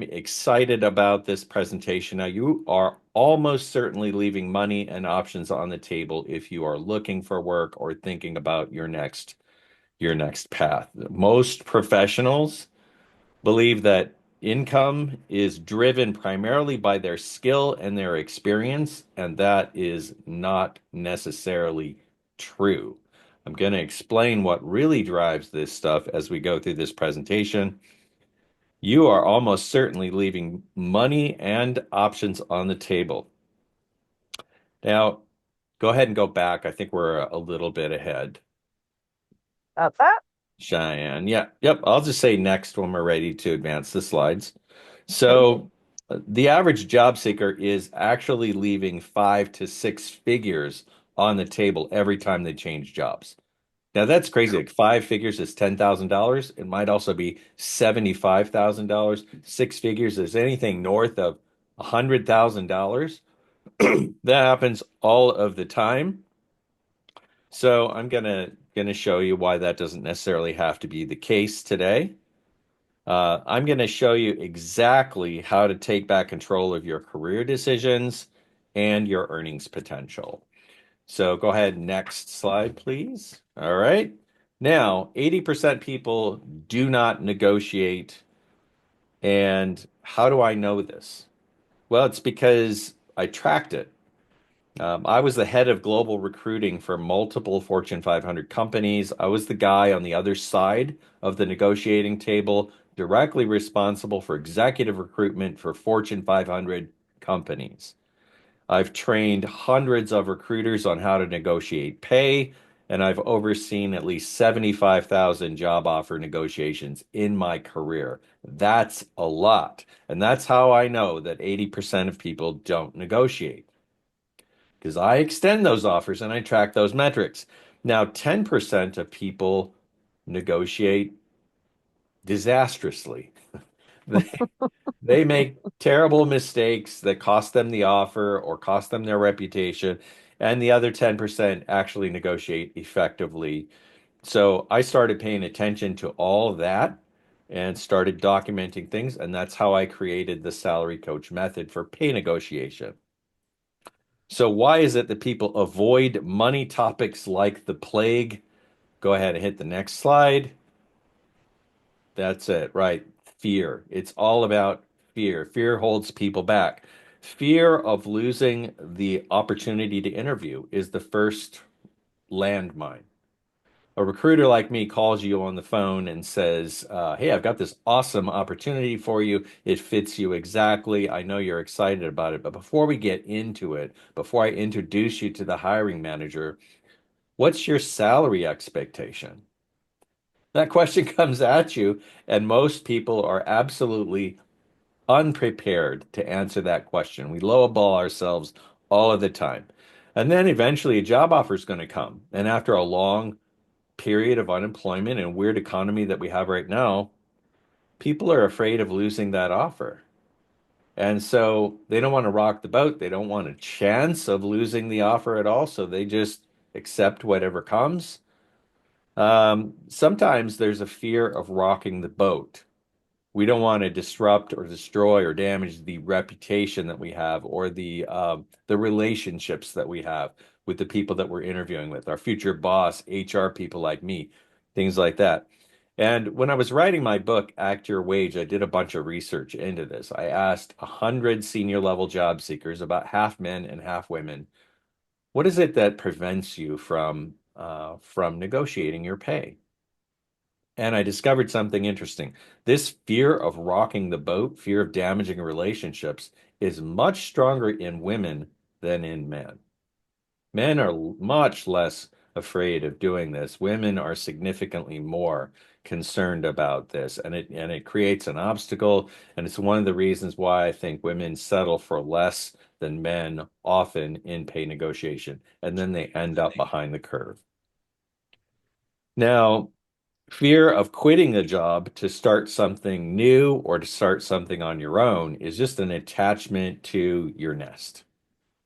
excited about this presentation. Now, you are almost certainly leaving money and options on the table if you are looking for work or thinking about your next path. Most professionals believe that income is driven primarily by their skill and their experience, and that is not necessarily true. I'm going to explain what really drives this stuff as we go through this presentation. You are almost certainly leaving money and options on the table. Now, go ahead and go back. I think we're a little bit ahead. About that. Cheyenne. Yeah. Yep. I'll just say next when we're ready to advance the slides. So the average job seeker is actually leaving 5 to 6 figures on the table every time they change jobs. Now that's crazy. Like 5 figures is $10,000. It might also be $75,000. 6 figures is anything north of $100,000. That happens all of the time. So I'm gonna show you why that doesn't necessarily have to be the case today. I'm gonna show you exactly how to take back control of your career decisions and your earnings potential. So go ahead, next slide, please. All right. Now, 80% people do not negotiate. And how do I know this? Well, it's because I tracked it. I was the head of global recruiting for multiple Fortune 500 companies. I was the guy on the other side of the negotiating table, directly responsible for executive recruitment for Fortune 500 companies. I've trained hundreds of recruiters on how to negotiate pay, and I've overseen at least 75,000 job offer negotiations in my career. That's a lot. And that's how I know that 80% of people don't negotiate, because I extend those offers and I track those metrics. Now, 10% of people negotiate disastrously. They make terrible mistakes that cost them the offer or cost them their reputation, and the other 10% actually negotiate effectively. So I started paying attention to all of that and started documenting things, and that's how I created the salary coach method for pay negotiation. So why is it that people avoid money topics like the plague? Go ahead and hit the next slide. That's it, right? Fear. It's all about fear. Fear holds people back. Fear of losing the opportunity to interview is the first landmine. A recruiter like me calls you on the phone and says, hey, I've got this awesome opportunity for you. It fits you exactly. I know you're excited about it. But before we get into it, before I introduce you to the hiring manager, what's your salary expectation? That question comes at you, and most people are absolutely unprepared to answer that question. We lowball ourselves all of the time. And then eventually a job offer is going to come. And after a long period of unemployment and weird economy that we have right now, people are afraid of losing that offer. And so they don't want to rock the boat. They don't want a chance of losing the offer at all. So they just accept whatever comes. Sometimes there's a fear of rocking the boat. We don't want to disrupt or destroy or damage the reputation that we have, or the relationships that we have with the people that we're interviewing with, our future boss, HR people like me, things like that. And when I was writing my book, Act Your Wage, I did a bunch of research into this. I asked 100 senior level job seekers, about half men and half women, what is it that prevents you from negotiating your pay? And I discovered something interesting. This fear of rocking the boat, fear of damaging relationships, is much stronger in women than in men. Men are much less afraid of doing this. Women are significantly more concerned about this, and it creates an obstacle. And it's one of the reasons why I think women settle for less than men often in pay negotiation, and then they end up behind the curve. Now, fear of quitting a job to start something new or to start something on your own is just an attachment to your nest.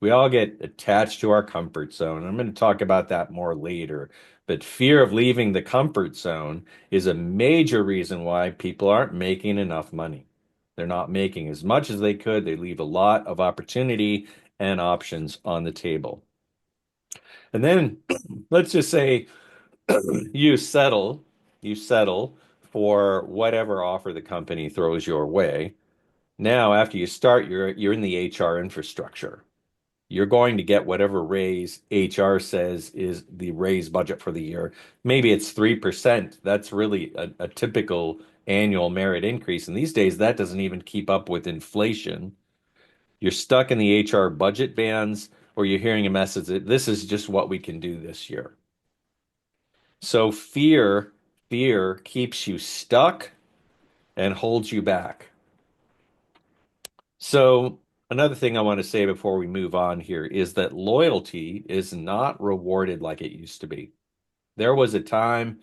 We all get attached to our comfort zone. I'm going to talk about that more later. But fear of leaving the comfort zone is a major reason why people aren't making enough money. They're not making as much as they could. They leave a lot of opportunity and options on the table. And then let's just say you settle for whatever offer the company throws your way. Now, after you start, you're in the HR infrastructure. You're going to get whatever raise HR says is the raise budget for the year. Maybe it's 3%. That's really a typical annual merit increase. And these days, that doesn't even keep up with inflation. You're stuck in the HR budget bands, or you're hearing a message that this is just what we can do this year. So fear keeps you stuck and holds you back. So another thing I want to say before we move on here is that loyalty is not rewarded like it used to be. There was a time,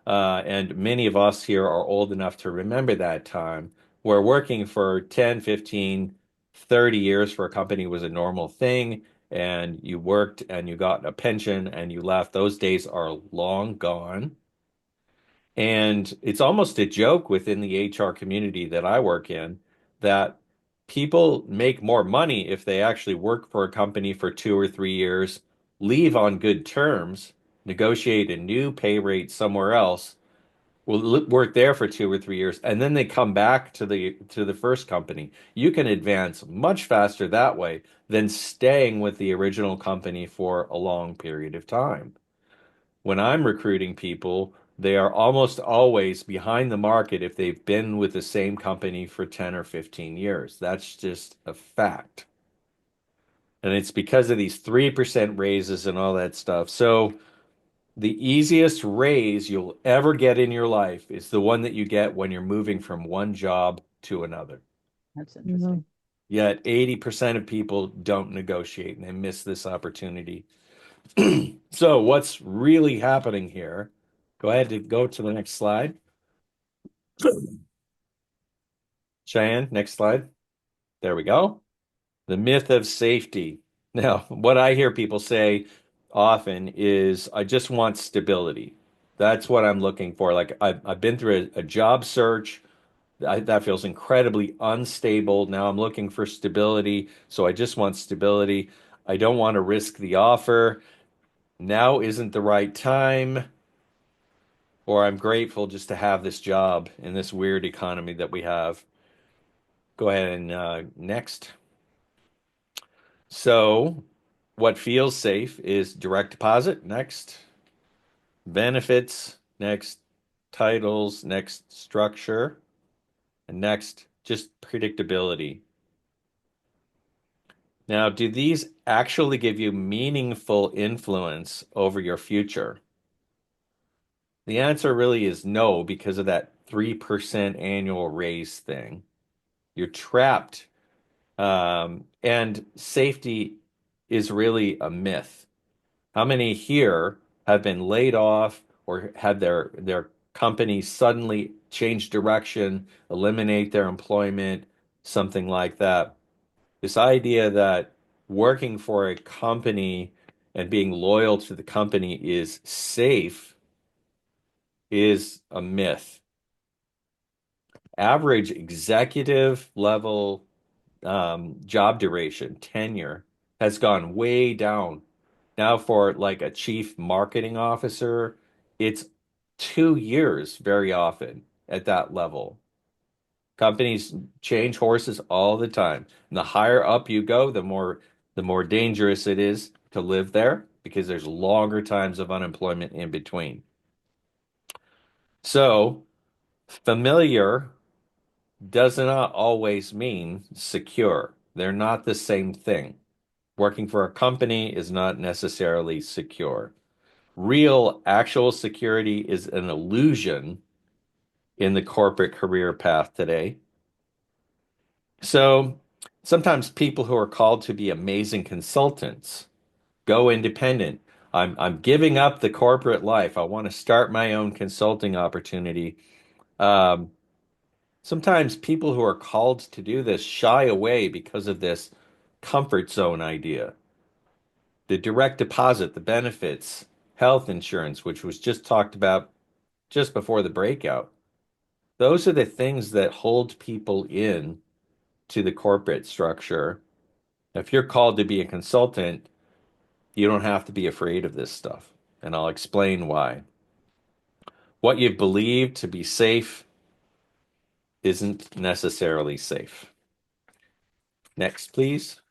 and many of us here are old enough to remember that time, where working for 10, 15, 30 years for a company was a normal thing, and you worked and you got a pension and you left. Those days are long gone. And it's almost a joke within the HR community that I work in that people make more money if they actually work for a company for 2 or 3 years, leave on good terms, negotiate a new pay rate somewhere else, will work there for 2 or 3 years, and then they come back to the first company. You can advance much faster that way than staying with the original company for a long period of time. When I'm recruiting people, they are almost always behind the market if they've been with the same company for 10 or 15 years. That's just a fact. And it's because of these 3% raises and all that stuff. So The easiest raise you'll ever get in your life is the one that you get when you're moving from one job to another. That's interesting. Yet 80% of people don't negotiate and they miss this opportunity. So what's really happening here? Go ahead to go to the next slide. Cheyenne, next slide. There we go. The myth of safety. Now, what I hear people say often is, I just want stability. That's what I'm looking for. Like I've been through a job search. That feels incredibly unstable. Now I'm looking for stability. So I just want stability. I don't want to risk the offer. Now isn't the right time. Or I'm grateful just to have this job in this weird economy that we have. Go ahead and next. So what feels safe is direct deposit. Next. Benefits. Next. Titles. Next. Structure. And next, just predictability. Now, do these actually give you meaningful influence over your future? The answer really is no, because of that 3% annual raise thing. You're trapped. And safety is really a myth. How many here have been laid off or had their company suddenly change direction, eliminate their employment, something like that? This idea that working for a company and being loyal to the company is safe is a myth. Average executive level job duration, tenure, has gone way down. Now for like a chief marketing officer, it's 2 years very often at that level. Companies change horses all the time. And the higher up you go, the more dangerous it is to live there because there's longer times of unemployment in between. So familiar does not always mean secure. They're not the same thing. Working for a company is not necessarily secure. Real, actual security is an illusion in the corporate career path today. So sometimes people who are called to be amazing consultants go independent. I'm giving up the corporate life. I want to start my own consulting opportunity. Sometimes people who are called to do this shy away because of this comfort zone idea. The direct deposit, the benefits, health insurance, which was just talked about just before the breakout. Those are the things that hold people in to the corporate structure. If you're called to be a consultant, you don't have to be afraid of this stuff. And I'll explain why. What you've believed to be safe isn't necessarily safe. Next, please.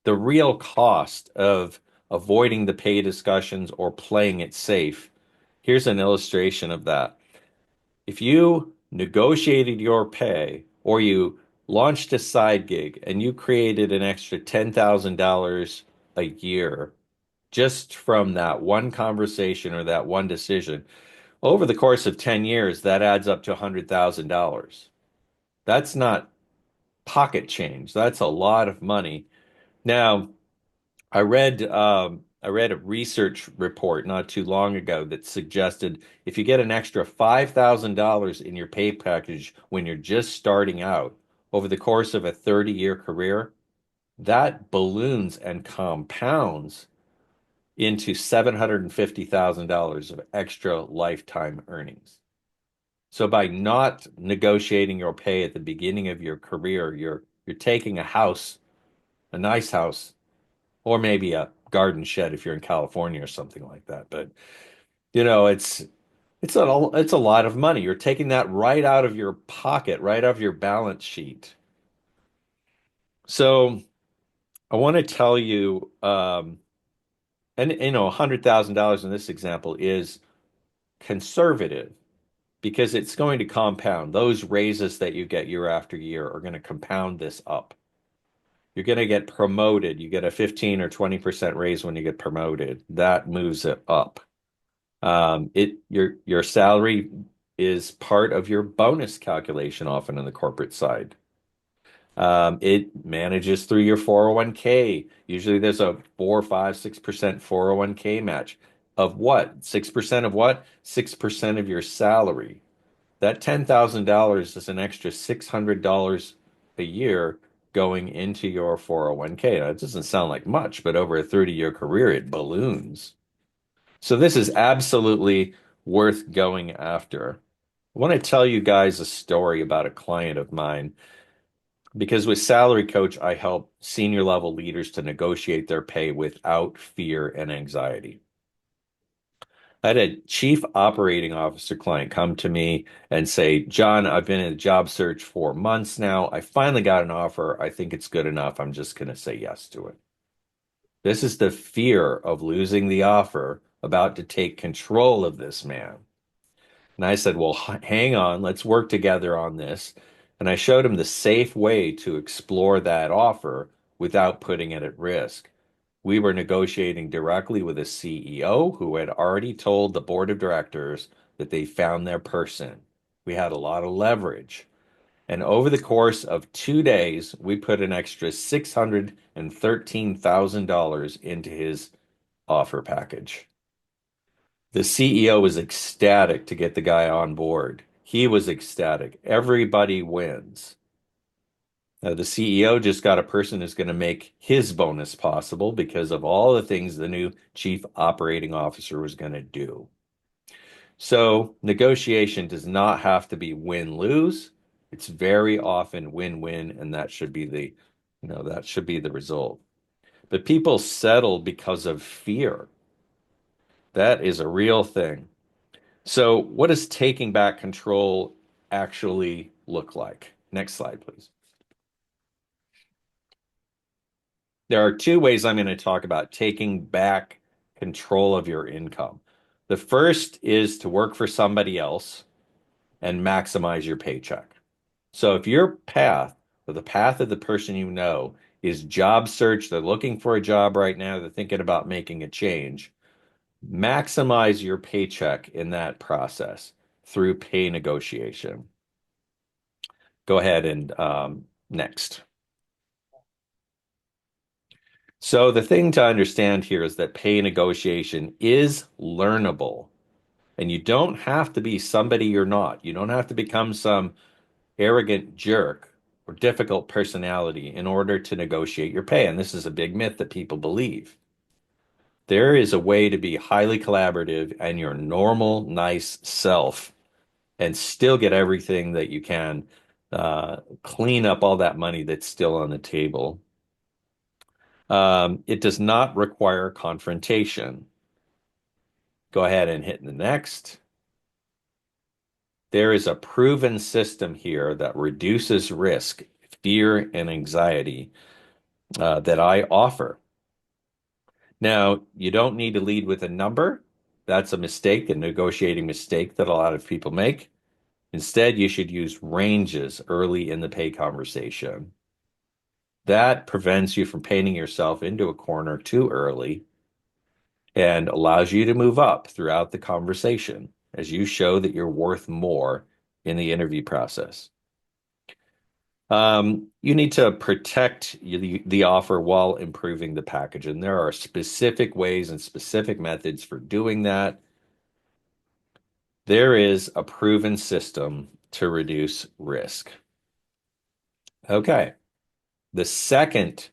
The real cost of avoiding the pay discussions or playing it safe. Here's an illustration of that. If you negotiated your pay or you launched a side gig and you created an extra $10,000 a year just from that one conversation or that one decision, over the course of 10 years, that adds up to $100,000. That's not pocket change. That's a lot of money. Now, I read a research report not too long ago that suggested if you get an extra $5,000 in your pay package when you're just starting out over the course of a 30-year career, that balloons and compounds into $750,000 of extra lifetime earnings. So by not negotiating your pay at the beginning of your career, you're taking a house, a nice house, or maybe a garden shed if you're in California or something like that. But it's a lot of money. You're taking that right out of your pocket, right off your balance sheet. So I want to tell you, and $100,000 in this example is conservative because it's going to compound. Those raises that you get year after year are going to compound this up. You're going to get promoted. You get a 15 or 20% raise when you get promoted. That moves it up. Your salary is part of your bonus calculation often on the corporate side. It manages through your 401k. Usually there's a 4, 5, 6% 401k match of what? 6% of what? 6% of your salary. That $10,000 is an extra $600 a year going into your 401k. Now, it doesn't sound like much, but over a 30-year career, it balloons. So this is absolutely worth going after. I want to tell you guys a story about a client of mine because with Salary Coach, I help senior level leaders to negotiate their pay without fear and anxiety. I had a chief operating officer client come to me and say, John, I've been in a job search for months now. I finally got an offer. I think it's good enough. I'm just going to say yes to it. This is the fear of losing the offer about to take control of this man. And I said, well, hang on, let's work together on this. And I showed him the safe way to explore that offer without putting it at risk. We were negotiating directly with a CEO who had already told the board of directors that they found their person. We had a lot of leverage. And over the course of 2 days, we put an extra $613,000 into his offer package. The CEO was ecstatic to get the guy on board. He was ecstatic. Everybody wins. The CEO just got a person who's going to make his bonus possible because of all the things the new chief operating officer was going to do. So negotiation does not have to be win-lose. It's very often win-win, and that should be the result. But people settle because of fear. That is a real thing. So what does taking back control actually look like? Next slide, please. There are 2 ways I'm going to talk about taking back control of your income. The first is to work for somebody else and maximize your paycheck. So if your path, or the path of the person you know, is job search, they're looking for a job right now, they're thinking about making a change, maximize your paycheck in that process through pay negotiation. Go ahead and next. So the thing to understand here is that pay negotiation is learnable. And you don't have to be somebody you're not. You don't have to become some arrogant jerk or difficult personality in order to negotiate your pay. And this is a big myth that people believe. There is a way to be highly collaborative and your normal, nice self and still get everything that you can, clean up all that money that's still on the table. It does not require confrontation. Go ahead and hit the next. There is a proven system here that reduces risk, fear, and anxiety that I offer. Now, you don't need to lead with a number. That's a mistake, a negotiating mistake that a lot of people make. Instead, you should use ranges early in the pay conversation. That prevents you from painting yourself into a corner too early and allows you to move up throughout the conversation as you show that you're worth more in the interview process. You need to protect the offer while improving the package, and there are specific ways and specific methods for doing that. There is a proven system to reduce risk. Okay. The second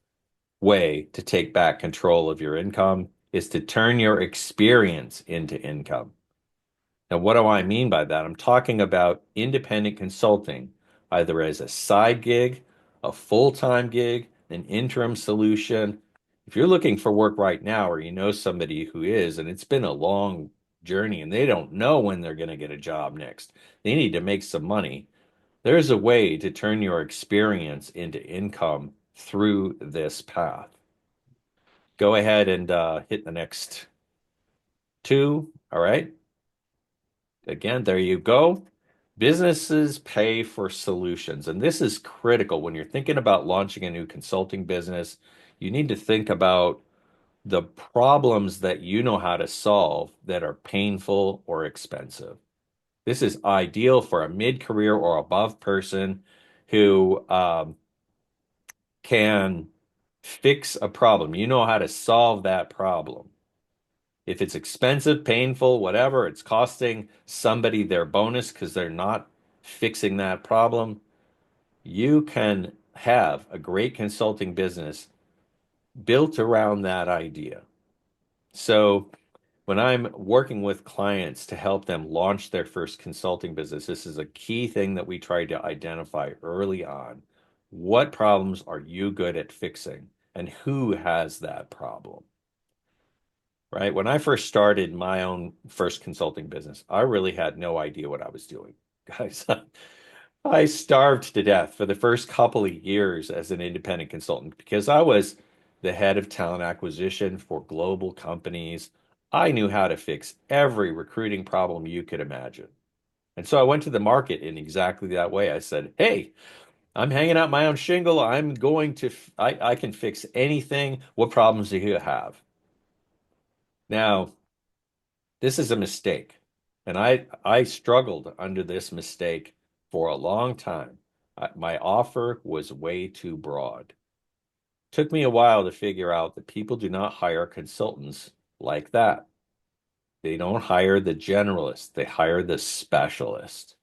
way to take back control of your income is to turn your experience into income. Now, what do I mean by that? I'm talking about independent consulting, either as a side gig, a full-time gig, an interim solution. If you're looking for work right now, or you know somebody who is, and it's been a long journey and they don't know when they're going to get a job next, they need to make some money. There's a way to turn your experience into income through this path. Go ahead and hit the next 2. All right. Again, there you go. Businesses pay for solutions, and this is critical when you're thinking about launching a new consulting business. You need to think about the problems that you know how to solve that are painful or expensive. This is ideal for a mid-career or above person who can fix a problem. You know how to solve that problem. If it's expensive, painful, whatever, it's costing somebody their bonus because they're not fixing that problem, you can have a great consulting business built around that idea. So when I'm working with clients to help them launch their first consulting business, this is a key thing that we try to identify early on. What problems are you good at fixing, and who has that problem? Right? When I first started my own first consulting business, I really had no idea what I was doing. Guys, I starved to death for the first couple of years as an independent consultant because I was the head of talent acquisition for global companies. I knew how to fix every recruiting problem you could imagine. And so I went to the market in exactly that way. I said, hey, I'm hanging out my own shingle. I can fix anything. What problems do you have? Now, this is a mistake. And I struggled under this mistake for a long time. My offer was way too broad. Took me a while to figure out that people do not hire consultants like that. They don't hire the generalist, they hire the specialist.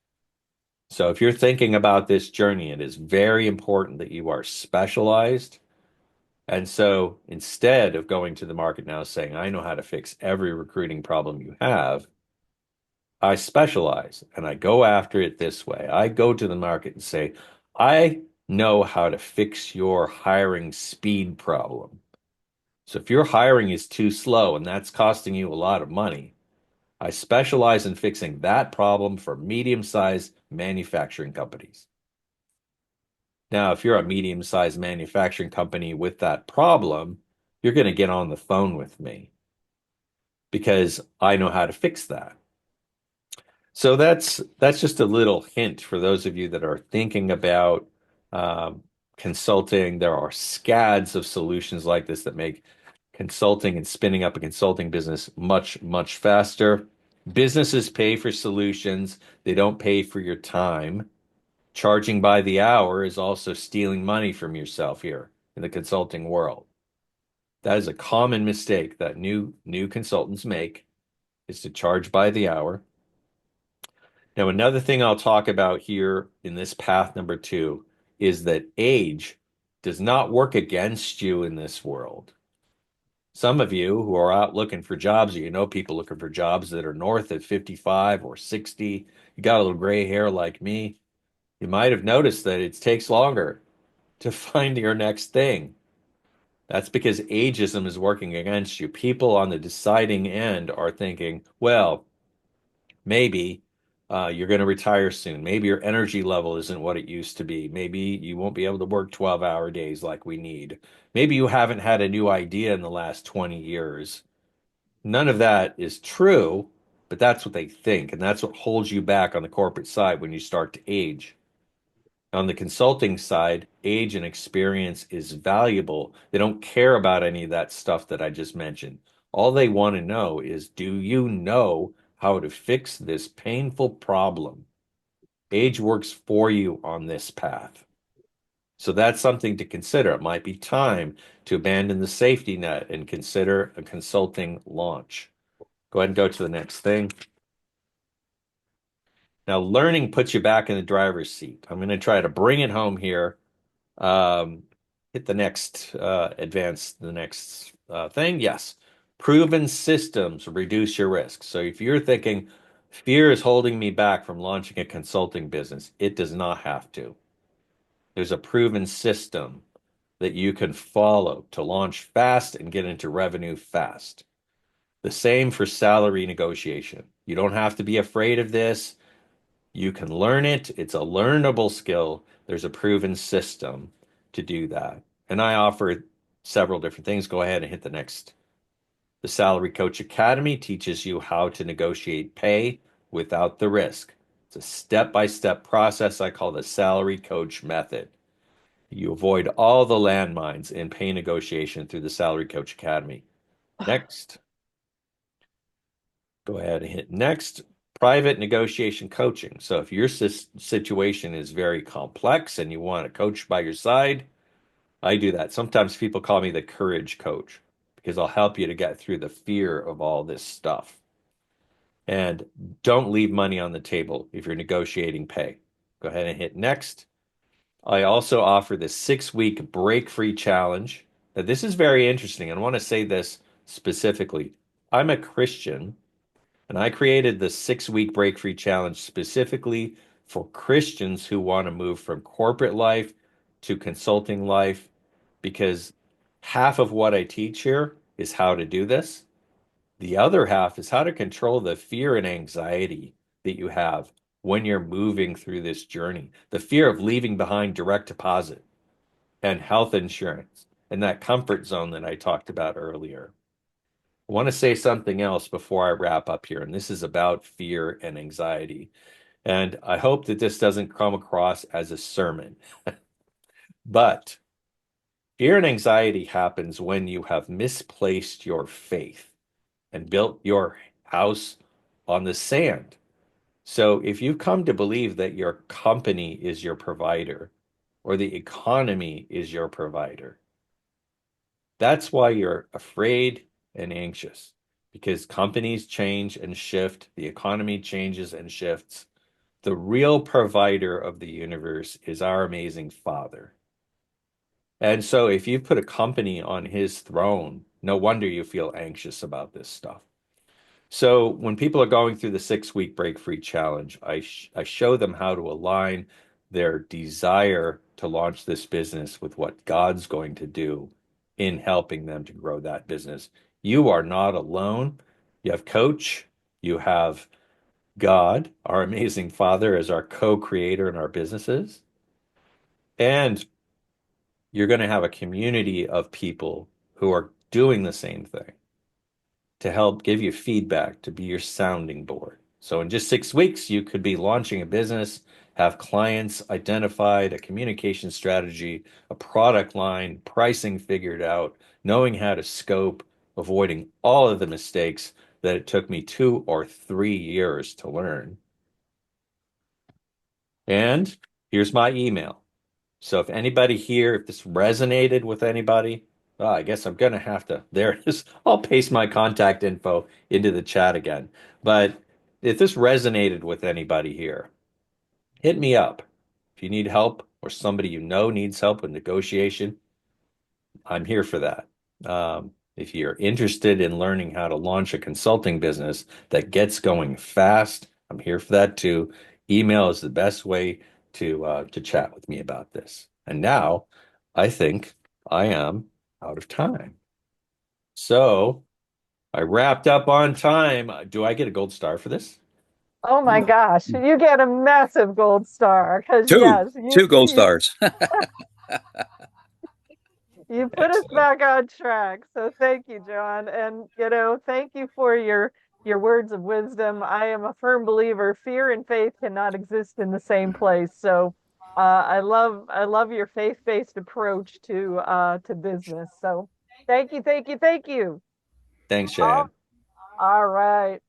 So if you're thinking about this journey, it is very important that you are specialized. And so instead of going to the market now saying, I know how to fix every recruiting problem you have, I specialize and I go after it this way. I go to the market and say, I know how to fix your hiring speed problem. So if your hiring is too slow and that's costing you a lot of money, I specialize in fixing that problem for medium-sized manufacturing companies. Now, if you're a medium-sized manufacturing company with that problem, you're going to get on the phone with me because I know how to fix that. So that's just a little hint for those of you that are thinking about consulting. There are scads of solutions like this that make consulting and spinning up a consulting business much, much faster. Businesses pay for solutions. They don't pay for your time. Charging by the hour is also stealing money from yourself here in the consulting world. That is a common mistake that new consultants make, is to charge by the hour. Now, another thing I'll talk about here in this path number 2 is that age does not work against you in this world. Some of you who are out looking for jobs, or you know people looking for jobs that are north of 55 or 60, you got a little gray hair like me, you might have noticed that it takes longer to find your next thing. That's because ageism is working against you. People on the deciding end are thinking, well, maybe you're going to retire soon. Maybe your energy level isn't what it used to be. Maybe you won't be able to work 12-hour days like we need. Maybe you haven't had a new idea in the last 20 years. None of that is true, but that's what they think. And that's what holds you back on the corporate side when you start to age. On the consulting side, age and experience is valuable. They don't care about any of that stuff that I just mentioned. All they want to know is, do you know how to fix this painful problem? Age works for you on this path. So that's something to consider. It might be time to abandon the safety net and consider a consulting launch. Go ahead and go to the next thing. Now, learning puts you back in the driver's seat. I'm going to try to bring it home here. Hit the next thing. Yes. Proven systems reduce your risk. So if you're thinking fear is holding me back from launching a consulting business, it does not have to. There's a proven system that you can follow to launch fast and get into revenue fast. The same for salary negotiation. You don't have to be afraid of this. You can learn it. It's a learnable skill. There's a proven system to do that. And I offer several different things. Go ahead and hit the next. The Salary Coach Academy teaches you how to negotiate pay without the risk. It's a step-by-step process I call the salary coach method. You avoid all the landmines in pay negotiation through the Salary Coach Academy. Next. Go ahead and hit next. Private negotiation coaching. So if your situation is very complex and you want a coach by your side, I do that. Sometimes people call me the courage coach because I'll help you to get through the fear of all this stuff. And don't leave money on the table if you're negotiating pay. Go ahead and hit next. I also offer the 6-week break-free challenge. Now, this is very interesting. And I want to say this specifically. I'm a Christian, and I created the 6-week break-free challenge specifically for Christians who want to move from corporate life to consulting life, because half of what I teach here is how to do this. The other half is how to control the fear and anxiety that you have when you're moving through this journey. The fear of leaving behind direct deposit and health insurance and that comfort zone that I talked about earlier. I want to say something else before I wrap up here, and this is about fear and anxiety. And I hope that this doesn't come across as a sermon. But fear and anxiety happens when you have misplaced your faith and built your house on the sand. So if you come to believe that your company is your provider or the economy is your provider, that's why you're afraid and anxious, because companies change and shift, the economy changes and shifts. The real provider of the universe is our amazing Father. And so if you put a company on his throne, no wonder you feel anxious about this stuff. So when people are going through the 6-week break-free challenge, I show them how to align their desire to launch this business with what God's going to do in helping them to grow that business. You are not alone. You have Coach, you have God, our amazing Father, as our co-creator in our businesses. And you're going to have a community of people who are doing the same thing to help give you feedback, to be your sounding board. So in just 6 weeks, you could be launching a business, have clients identified, a communication strategy, a product line, pricing figured out, knowing how to scope, avoiding all of the mistakes that it took me 2 or 3 years to learn. And here's my email. So if anybody here, if this resonated with anybody, I guess I'm going to have to, there it is. I'll paste my contact info into the chat again. But if this resonated with anybody here, hit me up. If you need help or somebody you know needs help with negotiation, I'm here for that. If you're interested in learning how to launch a consulting business that gets going fast, I'm here for that too. Email is the best way to chat with me about this. And now I think I am out of time. So I wrapped up on time. Do I get a gold star for this? Oh my gosh, you get a massive gold star because yes, two gold stars. You put us back on track. So thank you, John. And, thank you for your words of wisdom. I am a firm believer fear and faith cannot exist in the same place. So I love your faith-based approach to business. So thank you, thank you, thank you. Thanks, Cheyenne. All right.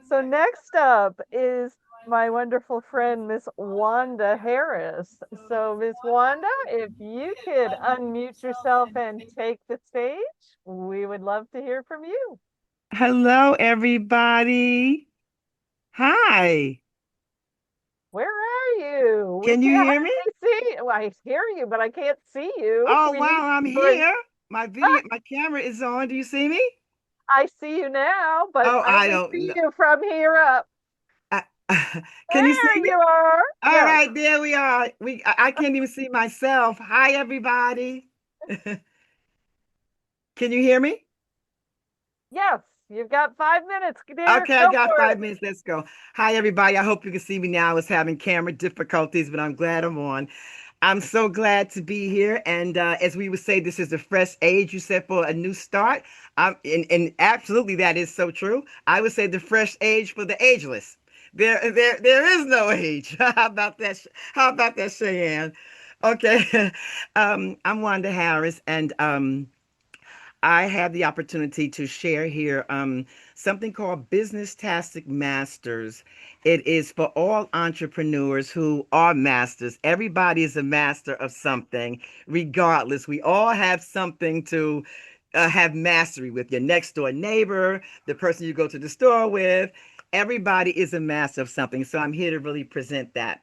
So next up is my wonderful friend, Miss Wanda Harris. So, Miss Wanda, if you could unmute yourself and take the stage, we would love to hear from you. Hello, everybody. Hi. Where are you? Can you hear me? Well, I hear you, but I can't see you. Oh, wow, I'm here. My camera is on. Do you see me? I see you now, but I don't see you from here up. Can you see me? There you are. All right, there we are. I can't even see myself. Hi, everybody. Can you hear me? Yes, you've got 5 minutes. Okay, I got 5 minutes. Let's go. Hi, everybody. I hope you can see me now. I was having camera difficulties, but I'm glad I'm on. I'm so glad to be here. And as we would say, this is a fresh age, you said, for a new start. And absolutely, that is so true. I would say the fresh age for the ageless. There is no age. How about that? How about that, Cheyenne? Okay. I'm Wanda Harris, and I have the opportunity to share here something called Business Tastic Masters. It is for all entrepreneurs who are masters. Everybody is a master of something, regardless. We all have something to have mastery with. Your next door neighbor, the person you go to the store with. Everybody is a master of something. So I'm here to really present that.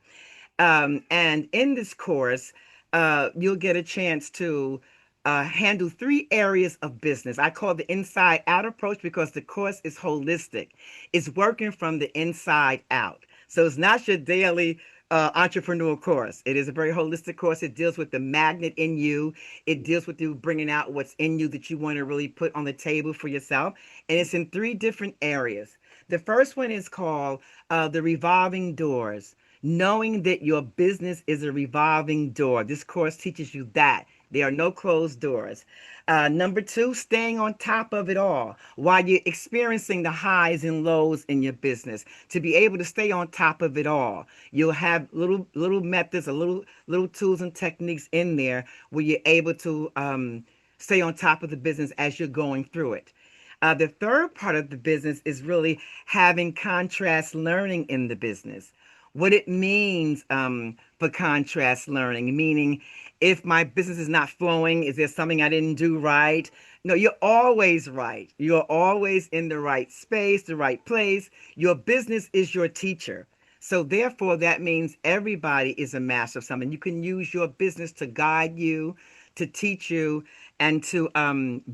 And in this course, you'll get a chance to handle 3 areas of business. I call the inside out approach because the course is holistic. It's working from the inside out. So it's not your daily entrepreneur course. It is a very holistic course. It deals with the magnet in you. It deals with you bringing out what's in you that you want to really put on the table for yourself. And it's in 3 different areas. The first one is called the revolving doors. Knowing that your business is a revolving door. This course teaches you that. There are no closed doors. Number 2, staying on top of it all while you're experiencing the highs and lows in your business. To be able to stay on top of it all, you'll have little methods, or little tools and techniques in there where you're able to stay on top of the business as you're going through it. The third part of the business is really having contrast learning in the business. What it means for contrast learning, meaning if my business is not flowing, is there something I didn't do right? No, you're always right. You're always in the right space, the right place. Your business is your teacher. So therefore, that means everybody is a master of something. You can use your business to guide you, to teach you, and to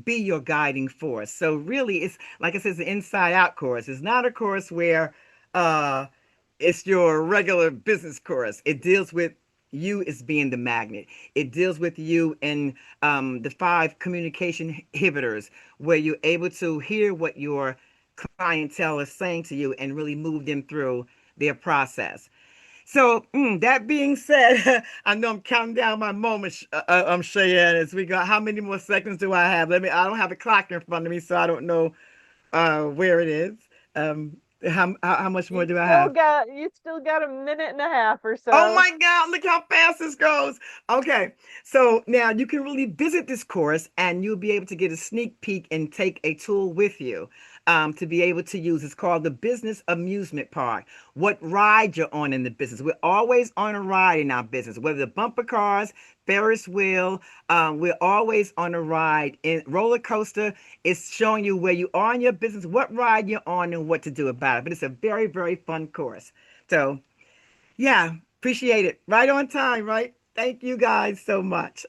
be your guiding force. So really, it's like I said, it's an inside out course. It's not a course where it's your regular business course. It deals with you as being the magnet. It deals with you in the 5 communication inhibitors, where you're able to hear what your clientele is saying to you and really move them through their process. So that being said, I know I'm counting down my moments. I'm Cheyenne, as we go. How many more seconds do I have? I don't have a clock in front of me, so I don't know where it is. How much more do I have? You still got a minute and a half or so. Oh my God, look how fast this goes. Okay, so now you can really visit this course and you'll be able to get a sneak peek and take a tool with you to be able to use. It's called the Business Amusement Park. What ride you're on in the business. We're always on a ride in our business, whether the bumper cars, Ferris wheel, we're always on a ride. In roller coaster, it's showing you where you are in your business, what ride you're on, and what to do about it. But it's a very, very fun course. So yeah, appreciate it. Right on time, right? Thank you guys so much.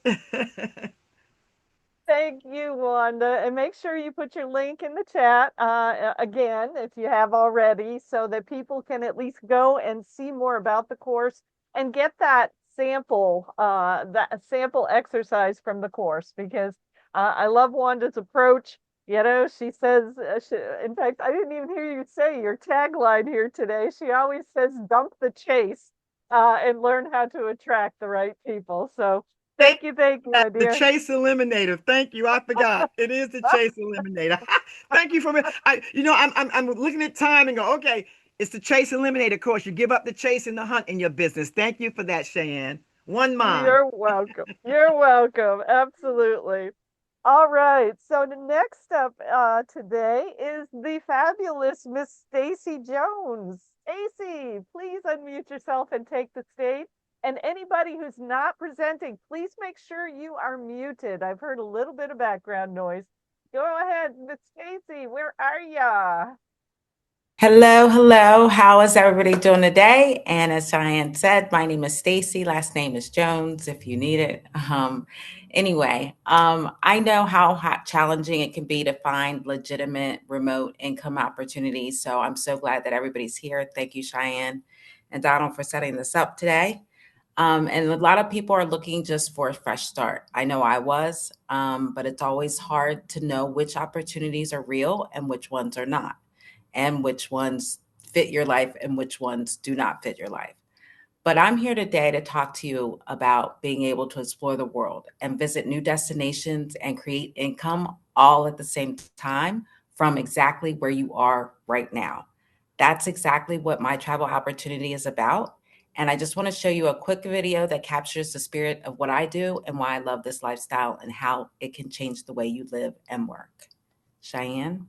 Thank you, Wanda. And make sure you put your link in the chat again, if you have already, so that people can at least go and see more about the course and get that sample exercise from the course, because I love Wanda's approach. You know, she says, in fact, I didn't even hear you say your tagline here today. She always says, dump the chase and learn how to attract the right people. So thank you, my The dear. Chase Eliminator. Thank you. I forgot. It is the Chase Eliminator. Thank you for me. I'm looking at time and go, okay, it's the Chase Eliminator course. You give up the chase and the hunt in your business. Thank you for that, Cheyenne. One mind. You're welcome. You're welcome. Absolutely. All right. So the next up today is the fabulous Miss Stacy Jones. Stacy, please unmute yourself and take the stage. And anybody who's not presenting, please make sure you are muted. I've heard a little bit of background noise. Go ahead, Miss Stacy. Where are ya? Hello, hello. How is everybody doing today? And as Cheyenne said, my name is Stacy. Last name is Jones, if you need it. I know how challenging it can be to find legitimate remote income opportunities. So I'm so glad that everybody's here. Thank you, Cheyenne and Donald, for setting this up today. And a lot of people are looking just for a fresh start. I know I was, but it's always hard to know which opportunities are real and which ones are not, and which ones fit your life and which ones do not fit your life. But I'm here today to talk to you about being able to explore the world and visit new destinations and create income all at the same time from exactly where you are right now. That's exactly what my travel opportunity is about. And I just want to show you a quick video that captures the spirit of what I do and why I love this lifestyle and how it can change the way you live and work. Cheyenne?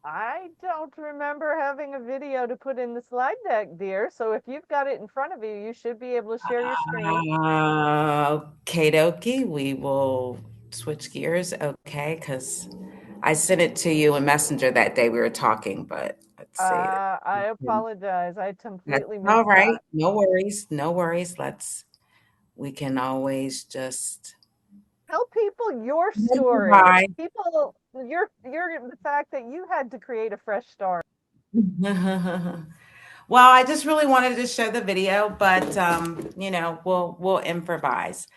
I don't remember having a video to put in the slide deck, dear. So if you've got it in front of you, you should be able to share your screen. Okay, dokie. We will switch gears, okay? Because I sent it to you in Messenger that day we were talking, but let's see. I apologize. I That's completely all missed right. that. No worries. No worries. We can always just Tell people your story. improvise. People, the fact that you had to create a fresh start. Well, I just really wanted to show the video, but we'll improvise.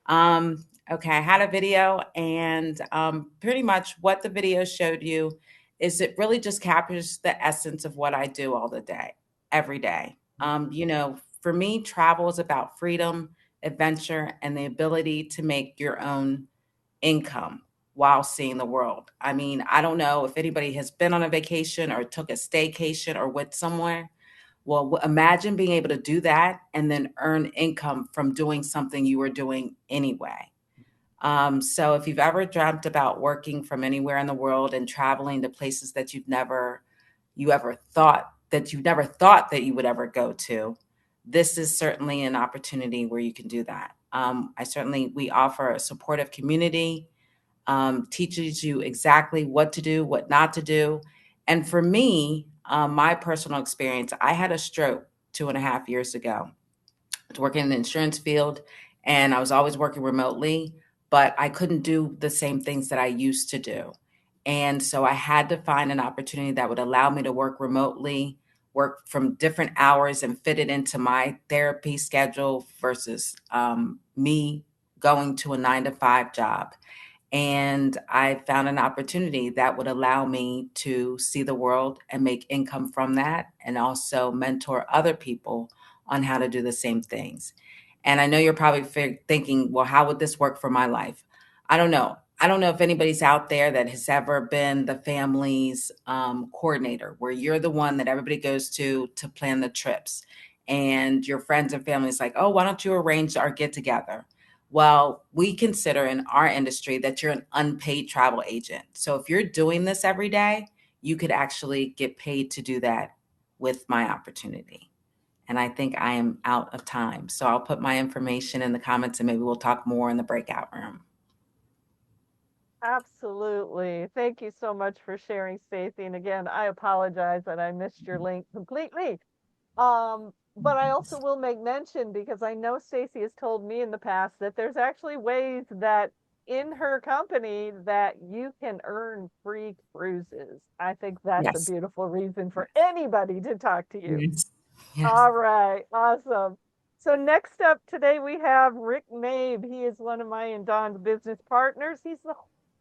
Okay, I had a video, and pretty much what the video showed you is it really just captures the essence of what I do all the day, every day. For me, travel is about freedom, adventure, and the ability to make your own income while seeing the world. I mean, I don't know if anybody has been on a vacation or took a staycation or went somewhere. Well, imagine being able to do that and then earn income from doing something you were doing anyway. So if you've ever dreamt about working from anywhere in the world and traveling to places that you ever thought that you would ever go to, this is certainly an opportunity where you can do that. We offer a supportive community, teaches you exactly what to do, what not to do. And for me, my personal experience, I had a stroke 2.5 years ago. I was working in the insurance field and I was always working remotely, but I couldn't do the same things that I used to do. And so I had to find an opportunity that would allow me to work remotely, work from different hours and fit it into my therapy schedule versus me going to a 9 to 5 job. And I found an opportunity that would allow me to see the world and make income from that, and also mentor other people on how to do the same things. And I know you're probably thinking, well, how would this work for my life? I don't know. I don't know if anybody's out there that has ever been the family's coordinator, where you're the one that everybody goes to plan the trips. And your friends and family is like, oh, why don't you arrange our get together? Well, we consider in our industry that you're an unpaid travel agent. So if you're doing this every day, you could actually get paid to do that with my opportunity. And I think I am out of time. So I'll put my information in the comments and maybe we'll talk more in the breakout room. Absolutely. Thank you so much for sharing, Stacy. And again, I apologize that I missed your link completely. But I also will make mention, because I know Stacy has told me in the past that there's actually ways that in her company that you can earn free cruises. I think that's a Yes. beautiful reason for anybody to talk to you. Yes. Yes. All right, awesome. So next up today we have Rick Mabe. He is one of my and Don's business partners. He's the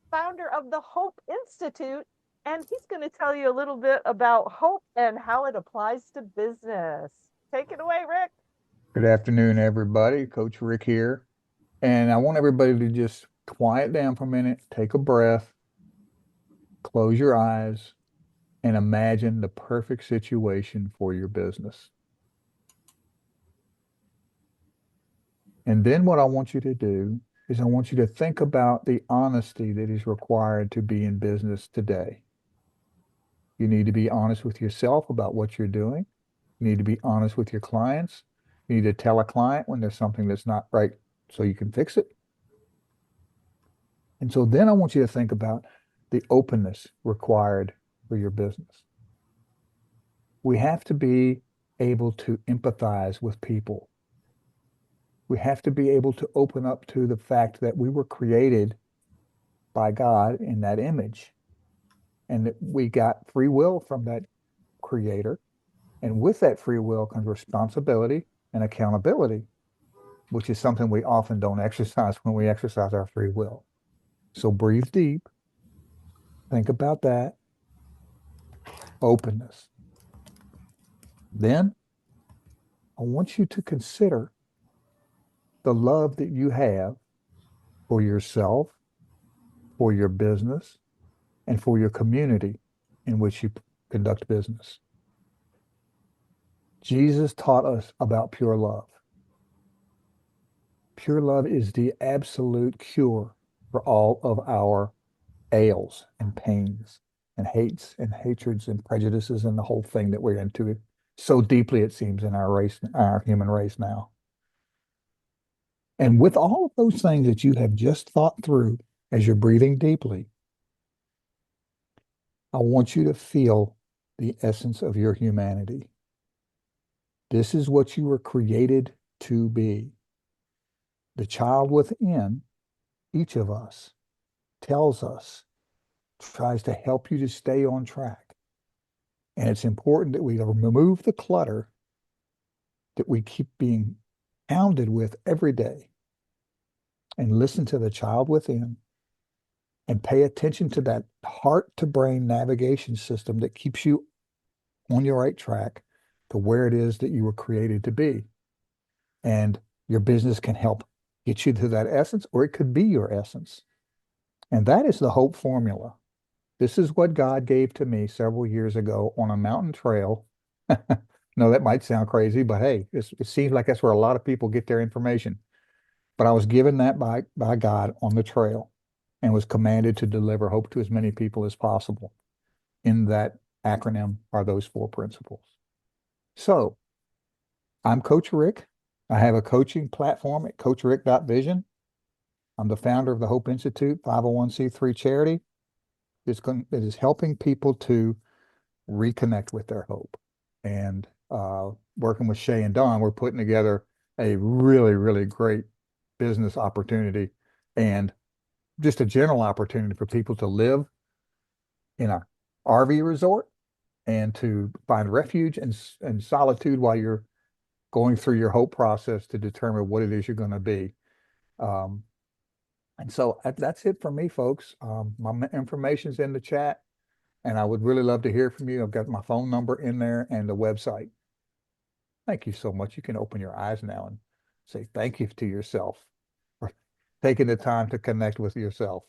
founder of the Hope Institute, and he's going to tell you a little bit about hope and how it applies to business. Take it away, Rick. Good afternoon, everybody. Coach Rick here. And I want everybody to just quiet down for a minute, take a breath, close your eyes, and imagine the perfect situation for your business. And then what I want you to do is I want you to think about the honesty that is required to be in business today. You need to be honest with yourself about what you're doing. You need to be honest with your clients. You need to tell a client when there's something that's not right so you can fix it. And so then I want you to think about the openness required for your business. We have to be able to empathize with people. We have to be able to open up to the fact that we were created by God in that image, and that we got free will from that creator. And with that free will comes responsibility and accountability, which is something we often don't exercise when we exercise our free will. So breathe deep. Think about that. Openness. Then I want you to consider the love that you have for yourself, for your business, and for your community in which you conduct business. Jesus taught us about pure love. Pure love is the absolute cure for all of our ails and pains and hates and hatreds and prejudices and the whole thing that we're into so deeply, it seems, in our race, our human race now. And with all of those things that you have just thought through as you're breathing deeply, I want you to feel the essence of your humanity. This is what you were created to be. The child within each of us tells us, tries to help you to stay on track. And it's important that we remove the clutter that we keep being pounded with every day and listen to the child within and pay attention to that heart to brain navigation system that keeps you on your right track to where it is that you were created to be. And your business can help get you to that essence, or it could be your essence. And that is the hope formula. This is what God gave to me several years ago on a mountain trail. No, that might sound crazy, but hey, it seems like that's where a lot of people get their information. But I was given that by God on the trail and was commanded to deliver hope to as many people as possible. In that acronym are those 4 principles. So I'm Coach Rick. I have a coaching platform at coachrick.vision. I'm the founder of the Hope Institute, 501c3 charity. It is helping people to reconnect with their hope. And working with Shay and Don, we're putting together a really, really great business opportunity and just a general opportunity for people to live in a RV resort and to find refuge and solitude while you're going through your hope process to determine what it is you're going to be. And so that's it for me, folks. My information's in the chat, and I would really love to hear from you. I've got my phone number in there and the website. Thank you so much. You can open your eyes now and say thank you to yourself for taking the time to connect with yourself.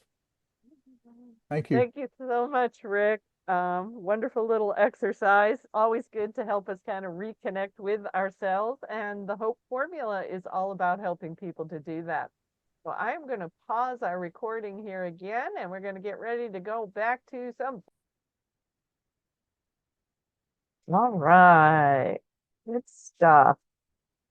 Thank you. Thank you so much, Rick. Wonderful little exercise. Always good to help us kind of reconnect with ourselves. And the Hope Formula is all about helping people to do that. So I am going to pause our recording here again, and we're going to get ready to go back to some. All right. Good stuff.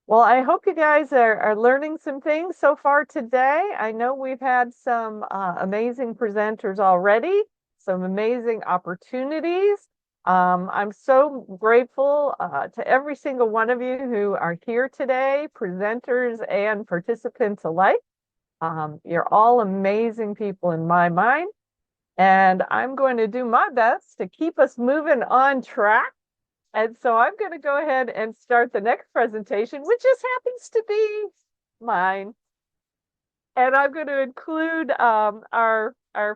Well, I hope you guys are learning some things so far today. I know we've had some amazing presenters already, some amazing opportunities. I'm so grateful to every single one of you who are here today, presenters and participants alike. You're all amazing people in my mind, and I'm going to do my best to keep us moving on track. And so I'm going to go ahead and start the next presentation, which just happens to be mine. And I'm going to include our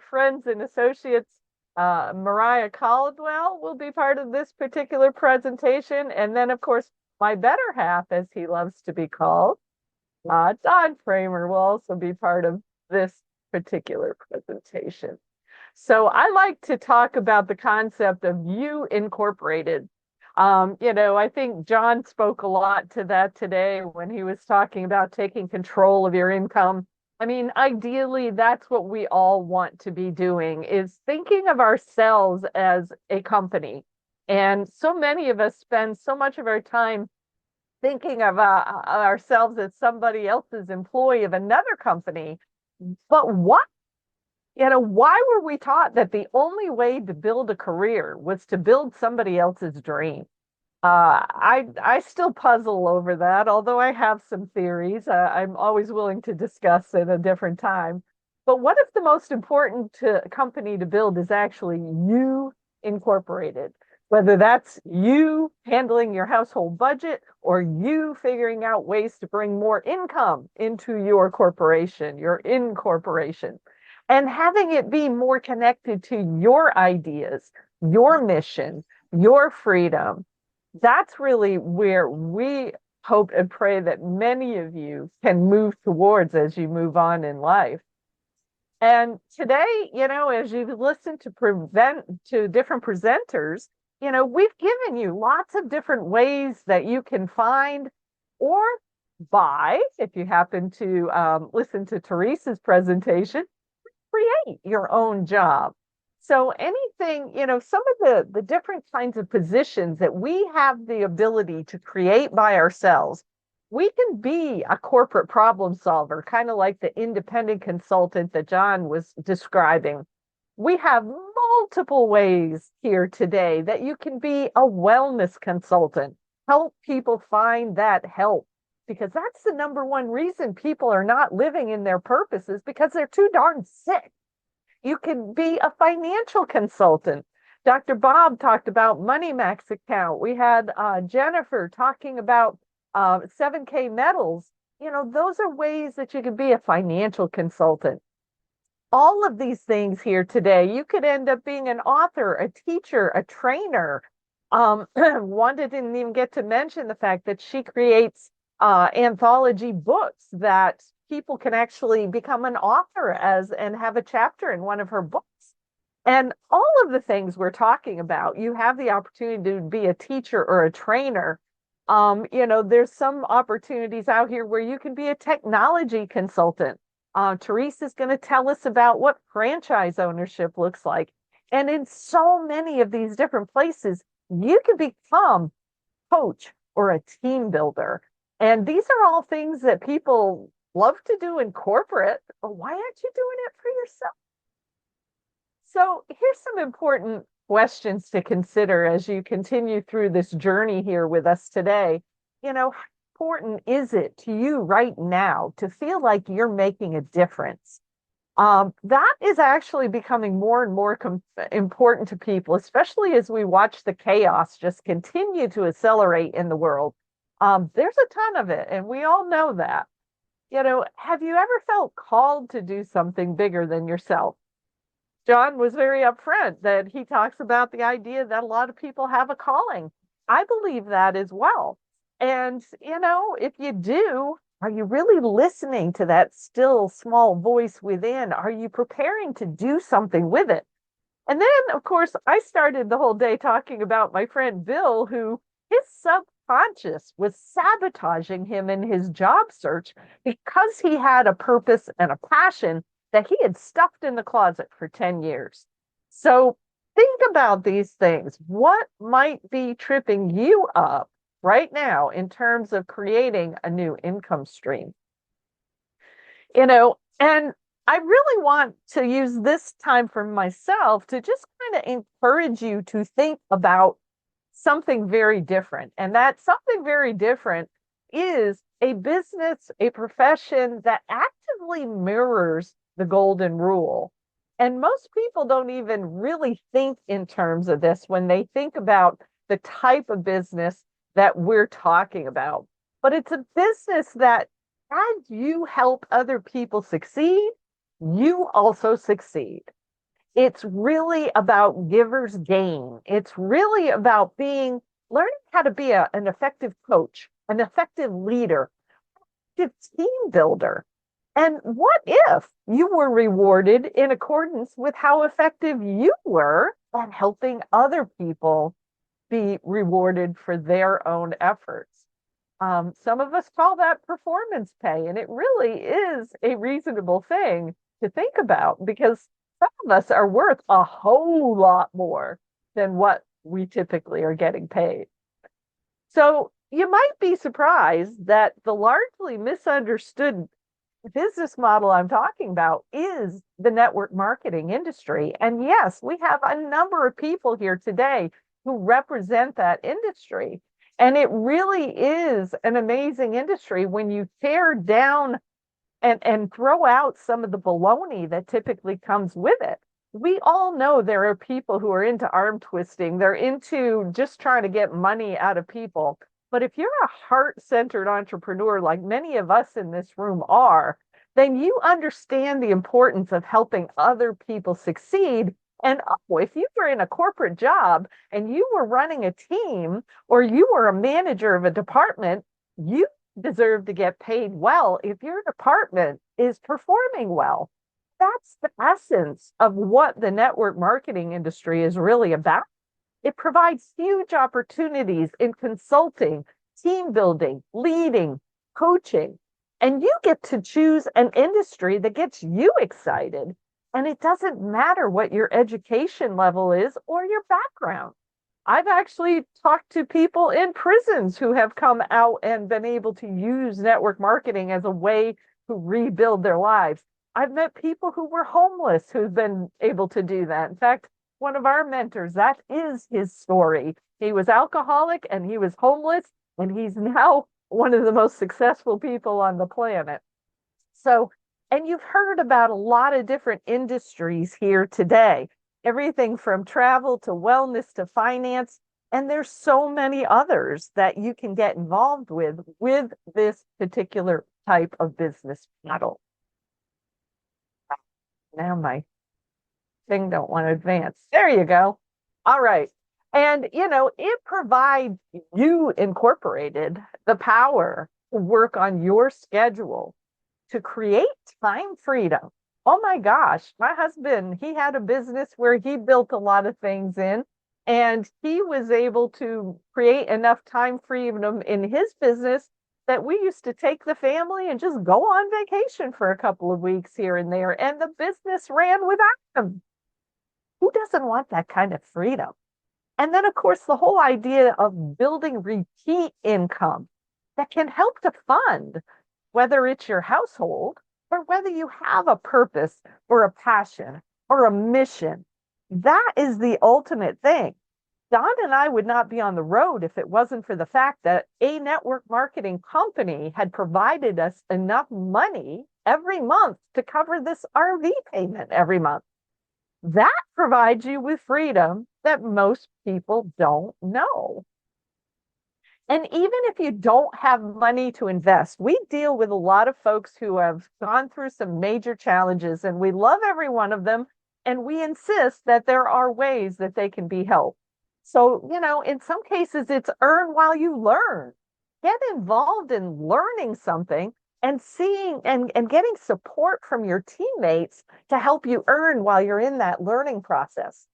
friends and associates. Mariah Caldwell will be part of this particular presentation. And then, of course, my better half, as he loves to be called, Don Kramer, will also be part of this particular presentation. So I like to talk about the concept of You Incorporated. I think John spoke a lot to that today when he was talking about taking control of your income. I mean, ideally, that's what we all want to be doing, is thinking of ourselves as a company. And so many of us spend so much of our time thinking of ourselves as somebody else's employee of another company. But why were we taught that the only way to build a career was to build somebody else's dream? I still puzzle over that, although I have some theories. I'm always willing to discuss at a different time. But what if the most important company to build is actually You Incorporated? Whether that's you handling your household budget or you figuring out ways to bring more income into your corporation, your incorporation, and having it be more connected to your ideas, your mission, your freedom. That's really where we hope and pray that many of you can move towards as you move on in life. And today, as you listen to different presenters, we've given you lots of different ways that you can find or buy, if you happen to listen to Teresa's presentation, create your own job. So anything, some of the different kinds of positions that we have the ability to create by ourselves, we can be a corporate problem solver, kind of like the independent consultant that John was describing. We have multiple ways here today that you can be a wellness consultant, help people find that help, because that's the number one reason people are not living in their purposes, because they're too darn sick. You can be a financial consultant. Dr. Bob talked about Money Max account. We had Jennifer talking about 7K Metals. Those are ways that you can be a financial consultant. All of these things here today, you could end up being an author, a teacher, a trainer. Wanda didn't even get to mention the fact that she creates anthology books that people can actually become an author and have a chapter in one of her books. And all of the things we're talking about, you have the opportunity to be a teacher or a trainer. There's some opportunities out here where you can be a technology consultant. Teresa's going to tell us about what franchise ownership looks like. And in so many of these different places, you can become a coach or a team builder. And these are all things that people love to do in corporate, but why aren't you doing it for yourself? So here's some important questions to consider as you continue through this journey here with us today. How important is it to you right now to feel like you're making a difference? That is actually becoming more and more important to people, especially as we watch the chaos just continue to accelerate in the world. There's a ton of it, and we all know that. Have you ever felt called to do something bigger than yourself? John was very upfront that he talks about the idea that a lot of people have a calling. I believe that as well. And, if you do, are you really listening to that still small voice within? Are you preparing to do something with it? And then, of course, I started the whole day talking about my friend Bill, who his subconscious was sabotaging him in his job search because he had a purpose and a passion that he had stuffed in the closet for 10 years. So think about these things. What might be tripping you up right now in terms of creating a new income stream? And I really want to use this time for myself to just kind of encourage you to think about something very different. And that something very different is a business, a profession that actively mirrors the golden rule. And most people don't even really think in terms of this when they think about the type of business that we're talking about. But it's a business that as you help other people succeed, you also succeed. It's really about giver's gain. It's really about learning how to be an effective coach, an effective leader, an effective team builder. And what if you were rewarded in accordance with how effective you were at helping other people be rewarded for their own efforts? Some of us call that performance pay, and it really is a reasonable thing to think about because some of us are worth a whole lot more than what we typically are getting paid. So you might be surprised that the largely misunderstood business model I'm talking about is the network marketing industry. And yes, we have a number of people here today who represent that industry. And it really is an amazing industry when you tear down and throw out some of the baloney that typically comes with it. We all know there are people who are into arm twisting. They're into just trying to get money out of people. But if you're a heart-centered entrepreneur, like many of us in this room are, then you understand the importance of helping other people succeed. And if you were in a corporate job and you were running a team or you were a manager of a department, you deserve to get paid well if your department is performing well. that's the essence of what the network marketing industry is really about. It provides huge opportunities in consulting, team building, leading, coaching, and you get to choose an industry that gets you excited. And it doesn't matter what your education level is or your background. I've actually talked to people in prisons who have come out and been able to use network marketing as a way to rebuild their lives. I've met people who were homeless who've been able to do that. In fact, one of our mentors, that is his story. He was alcoholic and he was homeless, and he's now one of the most successful people on the planet. So, and you've heard about a lot of different industries here today, everything from travel to wellness to finance. And there's so many others that you can get involved with this particular type of business model. Now my thing don't want to advance. There you go. All right. And, it provides you incorporated the power to work on your schedule to create time freedom. Oh my gosh, my husband, he had a business where he built a lot of things in, and he was able to create enough time freedom in his business that we used to take the family and just go on vacation for a couple of weeks here and there, and the business ran without him. Who doesn't want that kind of freedom? And then, of course, the whole idea of building repeat income that can help to fund, whether it's your household or whether you have a purpose or a passion or a mission. That is the ultimate thing. Don and I would not be on the road if it wasn't for the fact that a network marketing company had provided us enough money every month to cover this RV payment every month. That provides you with freedom that most people don't know. And even if you don't have money to invest, we deal with a lot of folks who have gone through some major challenges, and we love every one of them. And we insist that there are ways that they can be helped. So, in some cases, it's earn while you learn. Get involved in learning something and seeing and getting support from your teammates to help you earn while you're in that learning process.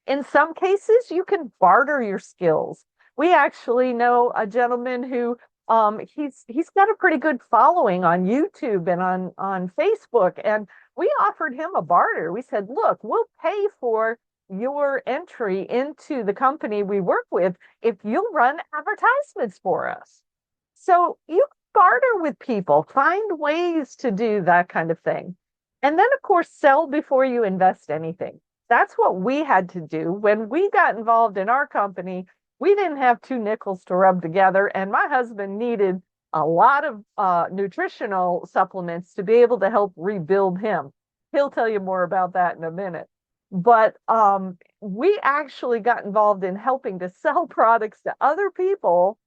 In some cases, you can barter your skills. We actually know a gentleman who he's got a pretty good following on YouTube and on Facebook, and we offered him a barter. We said, look, we'll pay for your entry into the company we work with if you'll run advertisements for us. So you barter with people, find ways to do that kind of thing. And then, of course, sell before you invest anything. That's what we had to do. When we got involved in our company, we didn't have two nickels to rub together, and my husband needed a lot of nutritional supplements to be able to help rebuild him. He'll tell you more about that in a minute. But we actually got involved in helping to sell products to other people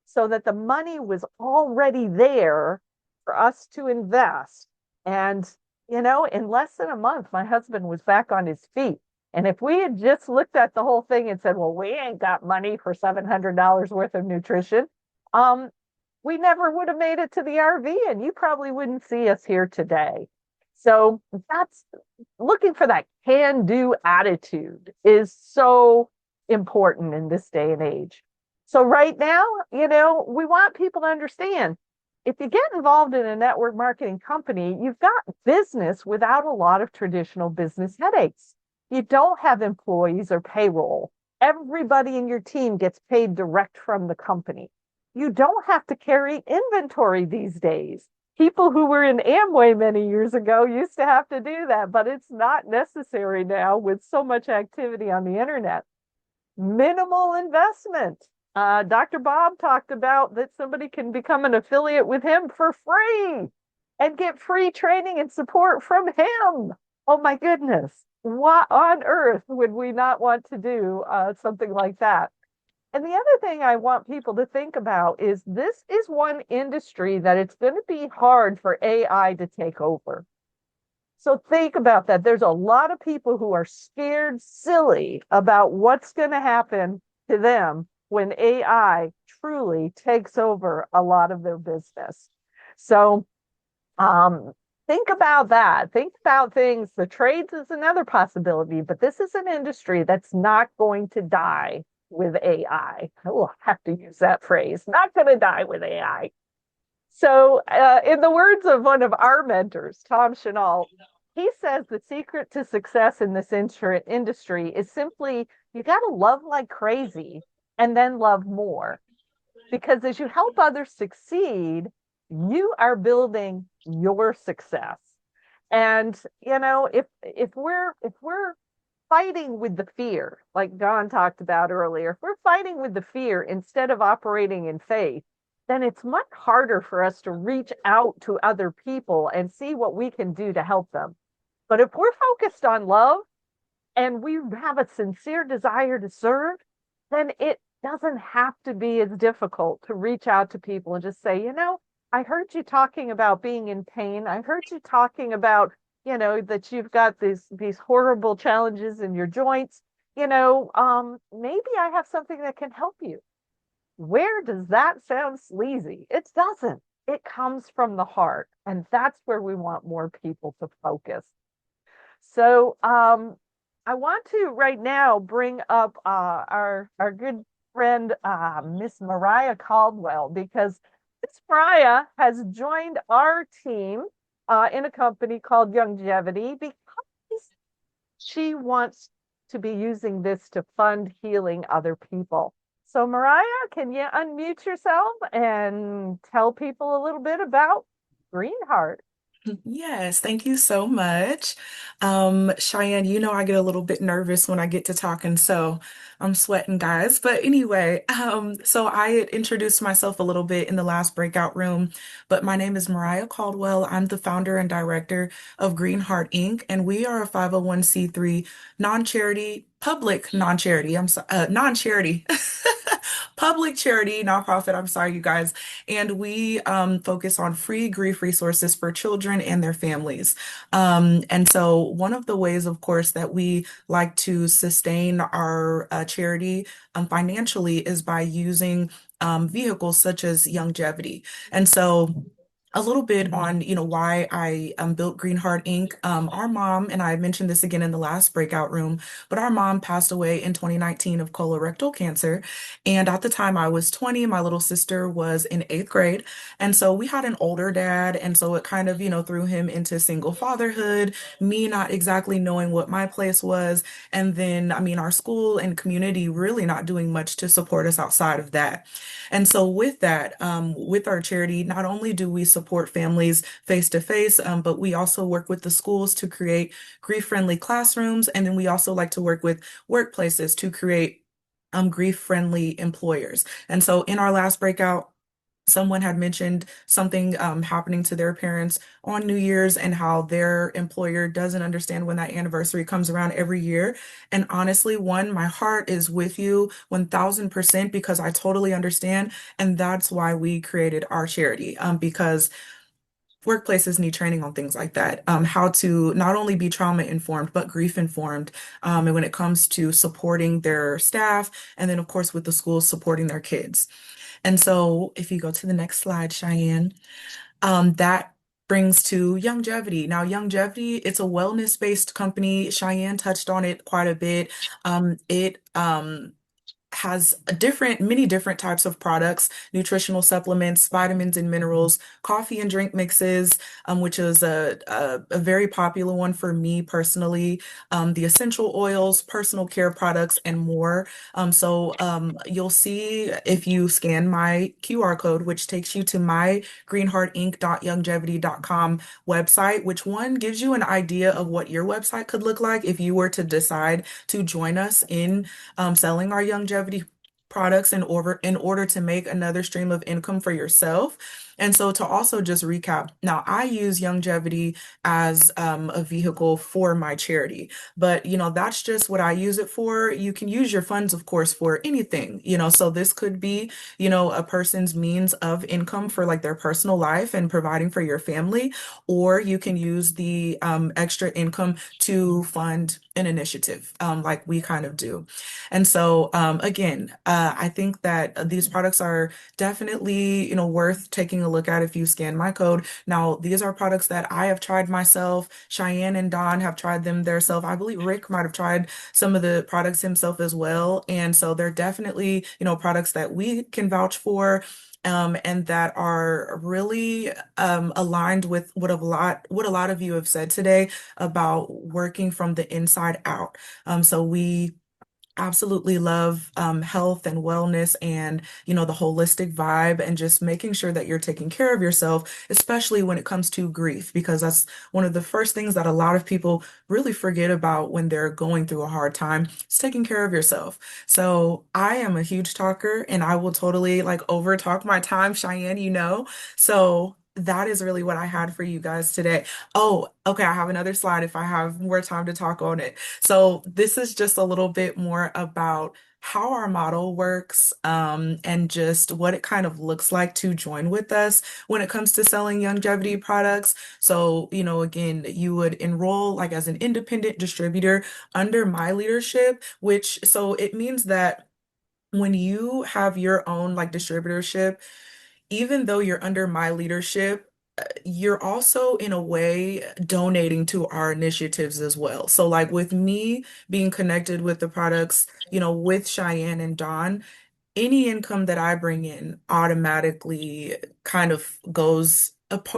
so that the money was already there for us to invest. And, in less than a month, my husband was back on his feet. And if we had just looked at the whole thing and said, well, we ain't got money for $700 worth of nutrition, we never would have made it to the RV, and you probably wouldn't see us here today. So that's looking for that can-do attitude is so important in this day and age. So right now, we want people to understand, if you get involved in a network marketing company, you've got business without a lot of traditional business headaches. You don't have employees or payroll. Everybody in your team gets paid direct from the company. You don't have to carry inventory these days. People who were in Amway many years ago used to have to do that, but it's not necessary now with so much activity on the internet. Minimal investment. Dr. Bob talked about that somebody can become an affiliate with him for free and get free training and support from him. Oh my goodness. What on earth would we not want to do something like that? And the other thing I want people to think about is this is one industry that it's going to be hard for AI to take over. So think about that. There's a lot of people who are scared silly about what's going to happen to them when AI truly takes over a lot of their business. So, think about that. Think about things. The trades is another possibility, but this is an industry that's not going to die with AI. Oh, I have to use that phrase. Not going to die with AI. So, in the words of one of our mentors, Tom Chenal, he says the secret to success in this industry is simply you got to love like crazy and then love more. Because as you help others succeed, you are building your success. And if we're fighting with the fear, like Don talked about earlier, if we're fighting with the fear instead of operating in faith, then it's much harder for us to reach out to other people and see what we can do to help them. But if we're focused on love and we have a sincere desire to serve, then it doesn't have to be as difficult to reach out to people and just say, I heard you talking about being in pain. I heard you talking about, that you've got these horrible challenges in your joints. Maybe I have something that can help you. Where does that sound sleazy? It doesn't. It comes from the heart. And that's where we want more people to focus. So I want to right now bring up our good friend, Miss Mariah Caldwell, because Miss Mariah has joined our team in a company called Youngevity because she wants to be using this to fund healing other people. So Mariah, can you unmute yourself and tell people a little bit about Greenheart? Yes, thank you so much. Cheyenne, I get a little bit nervous when I get to talking, so I'm sweating, guys. But anyway, so I had introduced myself a little bit in the last breakout room, but my name is Mariah Caldwell. I'm the founder and director of Greenheart Inc., and we are a 501c3 non-charity, public non-charity, non-charity, public charity nonprofit. I'm sorry, you guys. And we focus on free grief resources for children and their families. And so one of the ways, of course, that we like to sustain our charity financially is by using vehicles such as Youngevity. And so a little bit on, why I built Greenheart Inc. Our mom, and I mentioned this again in the last breakout room, but our mom passed away in 2019 of colorectal cancer. And at the time I was 20, my little sister was in 8th grade. And so we had an older dad. And so it kind of, threw him into single fatherhood, me not exactly knowing what my place was. And then, our school and community really not doing much to support us outside of that. And so with that, with our charity, not only do we support families face to face, but we also work with the schools to create grief-friendly classrooms. And then we also like to work with workplaces to create grief-friendly employers. And so in our last breakout, someone had mentioned something happening to their parents on New Year's and how their employer doesn't understand when that anniversary comes around every year. And honestly, my heart is with you 1000% because I totally understand. And that's why we created our charity, because workplaces need training on things like that, how to not only be trauma informed, but grief informed. And when it comes to supporting their staff, and then of course with the schools supporting their kids. And so if you go to the next slide, Cheyenne, that brings to Youngevity. Now, Youngevity, it's a wellness-based company. Cheyenne touched on it quite a bit. It has many different types of products, nutritional supplements, vitamins and minerals, coffee and drink mixes, which is a very popular one for me personally, the essential oils, personal care products, and more. So you'll see if you scan my QR code, which takes you to my greenheartinc.youngevity.com website, which one gives you an idea of what your website could look like if you were to decide to join us in selling our Youngevity products in order to make another stream of income for yourself. And so to also just recap, now I use Youngevity as a vehicle for my charity, but that's just what I use it for. You can use your funds, of course, for anything, so this could be, a person's means of income for like their personal life and providing for your family, or you can use the extra income to fund an initiative, like we kind of do. And so, again, I think that these products are definitely, worth taking a look at if you scan my code. Now, these are products that I have tried myself. Cheyenne and Don have tried them themselves. I believe Rick might have tried some of the products himself as well. And so they're definitely, products that we can vouch for. And that are really aligned with what a lot of you have said today about working from the inside out. So we absolutely love health and wellness and the holistic vibe and just making sure that you're taking care of yourself, especially when it comes to grief, because that's one of the first things that a lot of people really forget about when they're going through a hard time. It's taking care of yourself. So I am a huge talker and I will totally like over talk my time, Cheyenne, so that is really what I had for you guys today. Oh, okay. I have another slide if I have more time to talk on it. So this is just a little bit more about how our model works, and just what it kind of looks like to join with us when it comes to selling longevity products. So, again, you would enroll like as an independent distributor under my leadership, so it means that when you have your own like distributorship, even though you're under my leadership, you're also in a way donating to our initiatives as well. So like with me being connected with the products, with Cheyenne and Dawn, any income that I bring in automatically kind of goes,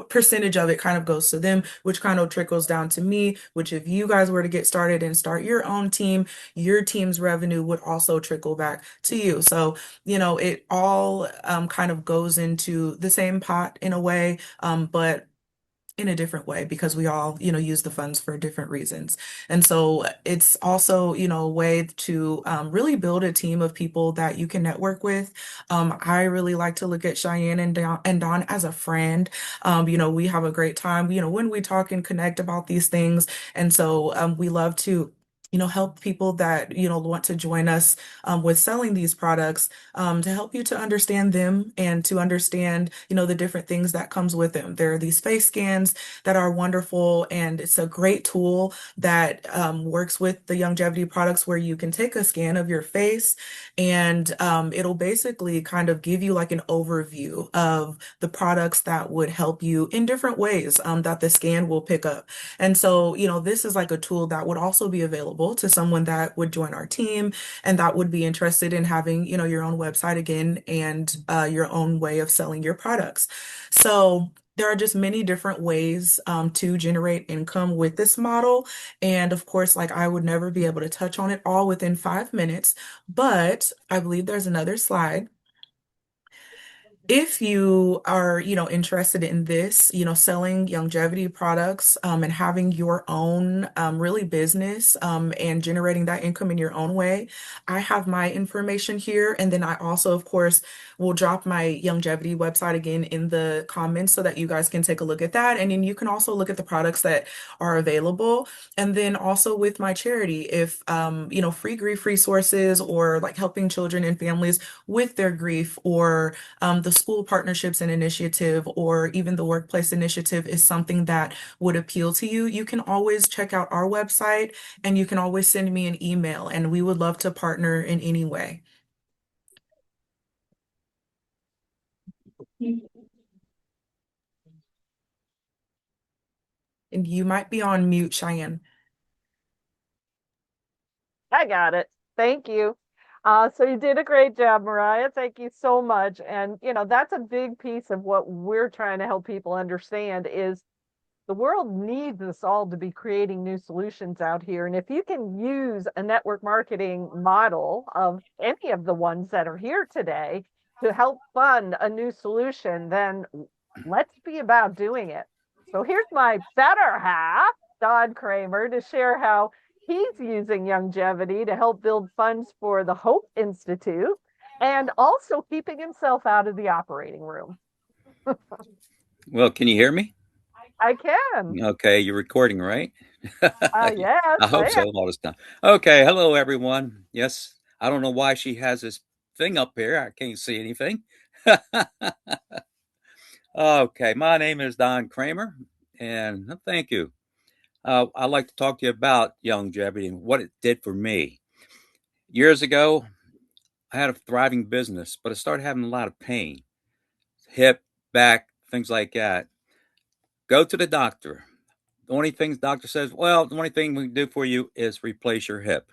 percentage of it kind of goes to them, which kind of trickles down to me, which if you guys were to get started and start your own team, your team's revenue would also trickle back to you. So, it all kind of goes into the same pot in a way, but in a different way because we all, use the funds for different reasons. And so it's also, a way to really build a team of people that you can network with. I really like to look at Cheyenne and Dawn as a friend. We have a great time, when we talk and connect about these things. And so we love to help people that, want to join us with selling these products, to help you to understand them and to understand, the different things that comes with them. There are these face scans that are wonderful, and it's a great tool that works with the longevity products where you can take a scan of your face and it'll basically kind of give you like an overview of the products that would help you in different ways that the scan will pick up. And so, this is like a tool that would also be available to someone that would join our team and that would be interested in having, your own website again and your own way of selling your products. So there are just many different ways to generate income with this model. And of course, like I would never be able to touch on it all within 5 minutes, but I believe there's another slide. If you are, interested in this, selling longevity products, and having your own really business, and generating that income in your own way, I have my information here. And then I also, of course, will drop my longevity website again in the comments so that you guys can take a look at that. And then you can also look at the products that are available. And then also with my charity, if, free grief resources or like helping children and families with their grief, or the school partnerships and initiative, or even the workplace initiative is something that would appeal to you, you can always check out our website and you can always send me an email, and we would love to partner in any way. And you might be on mute, Cheyenne. I got it. Thank you. So you did a great job, Mariah. Thank you so much. And, that's a big piece of what we're trying to help people understand is the world needs us all to be creating new solutions out here. And if you can use a network marketing model of any of the ones that are here today to help fund a new solution, then let's be about doing it. So here's my better half, Don Kramer, to share how he's using longevity to help build funds for the Hope Institute and also keeping himself out of the operating room. Well, can you hear me? I can. Okay, you're recording, right? Yes. I hope so all this time. Okay, hello everyone. Yes, I don't know why she has this thing up here. I can't see anything. Okay, my name is Don Kramer, and thank you. I'd like to talk to you about longevity and what it did for me. Years ago, I had a thriving business, but I started having a lot of pain, hip, back, things like that. Go to the doctor. The only thing the doctor says, well, the only thing we can do for you is replace your hip.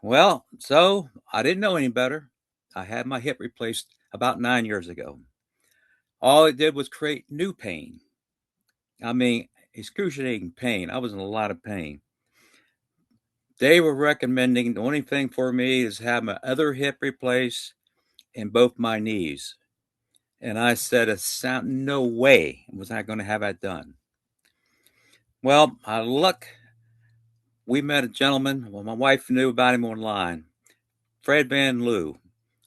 Well, so I didn't know any better. I had my hip replaced about 9 years ago. All it did was create new pain. I mean, excruciating pain. I was in a lot of pain. They were recommending the only thing for me is have my other hip replaced and both my knees. And I said, no way was I going to have that done. Well, luck, we met a gentleman. Well, my wife knew about him online, Fred Van Loo,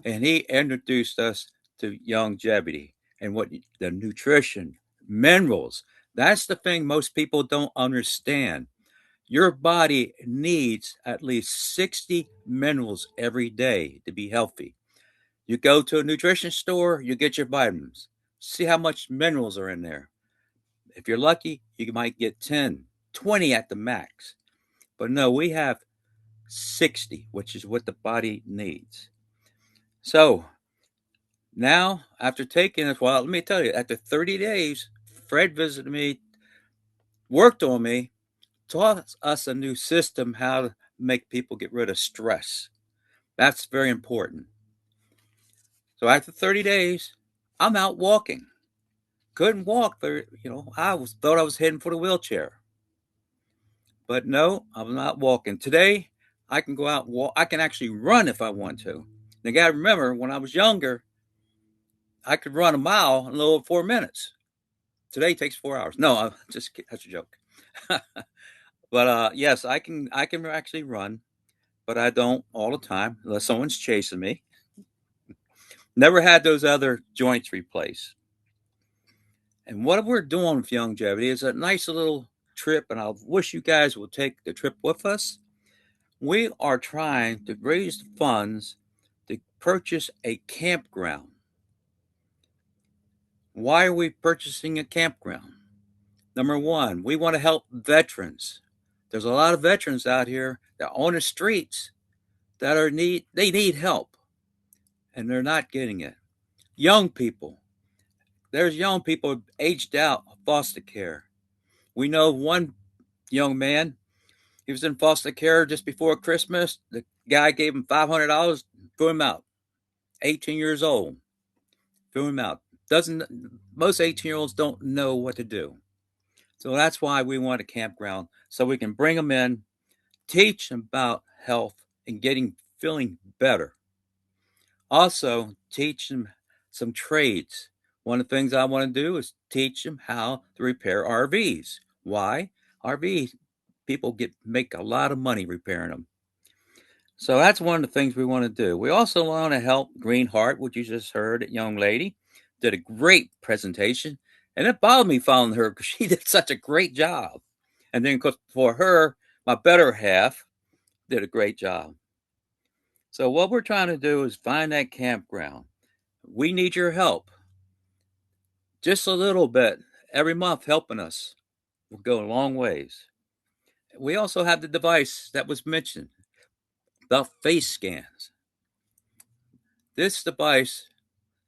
and he introduced us to longevity and what the nutrition, minerals. That's the thing most people don't understand. Your body needs at least 60 minerals every day to be healthy. You go to a nutrition store, you get your vitamins. See how much minerals are in there. If you're lucky, you might get 10, 20 at the max. But no, we have 60, which is what the body needs. So now, after taking it, well, let me tell you, after 30 days, Fred visited me, worked on me, taught us a new system how to make people get rid of stress. That's very important. So after 30 days, I'm out walking. Couldn't walk, thought I was heading for the wheelchair. But no, I'm not walking. Today, I can go out and walk. I can actually run if I want to. You got to remember, when I was younger, I could run a mile in a little over 4 minutes. Today takes 4 hours. No, I'm just kidding. That's a joke. But yes, I can actually run, but I don't all the time unless someone's chasing me. Never had those other joints replaced. And what we're doing with longevity is a nice little trip, and I wish you guys will take the trip with us. We are trying to raise funds to purchase a campground. Why are we purchasing a campground? Number one, we want to help veterans. There's a lot of veterans out here that are on the streets that they need help, and they're not getting it. Young people. There's young people aged out of foster care. We know one young man, he was in foster care just before Christmas. The guy gave him $500, threw him out. 18 years old, threw him out. Most 18-year-olds don't know what to do. So that's why we want a campground, so we can bring them in, teach them about health and feeling better. Also, teach them some trades. One of the things I want to do is teach them how to repair RVs. Why? RV people make a lot of money repairing them. So that's one of the things we want to do. We also want to help Green Heart, which you just heard, a young lady, did a great presentation. And it bothered me following her because she did such a great job. And then for her, my better half did a great job. So what we're trying to do is find that campground. We need your help. Just a little bit every month helping us will go a long ways. We also have the device that was mentioned, the face scans. This device,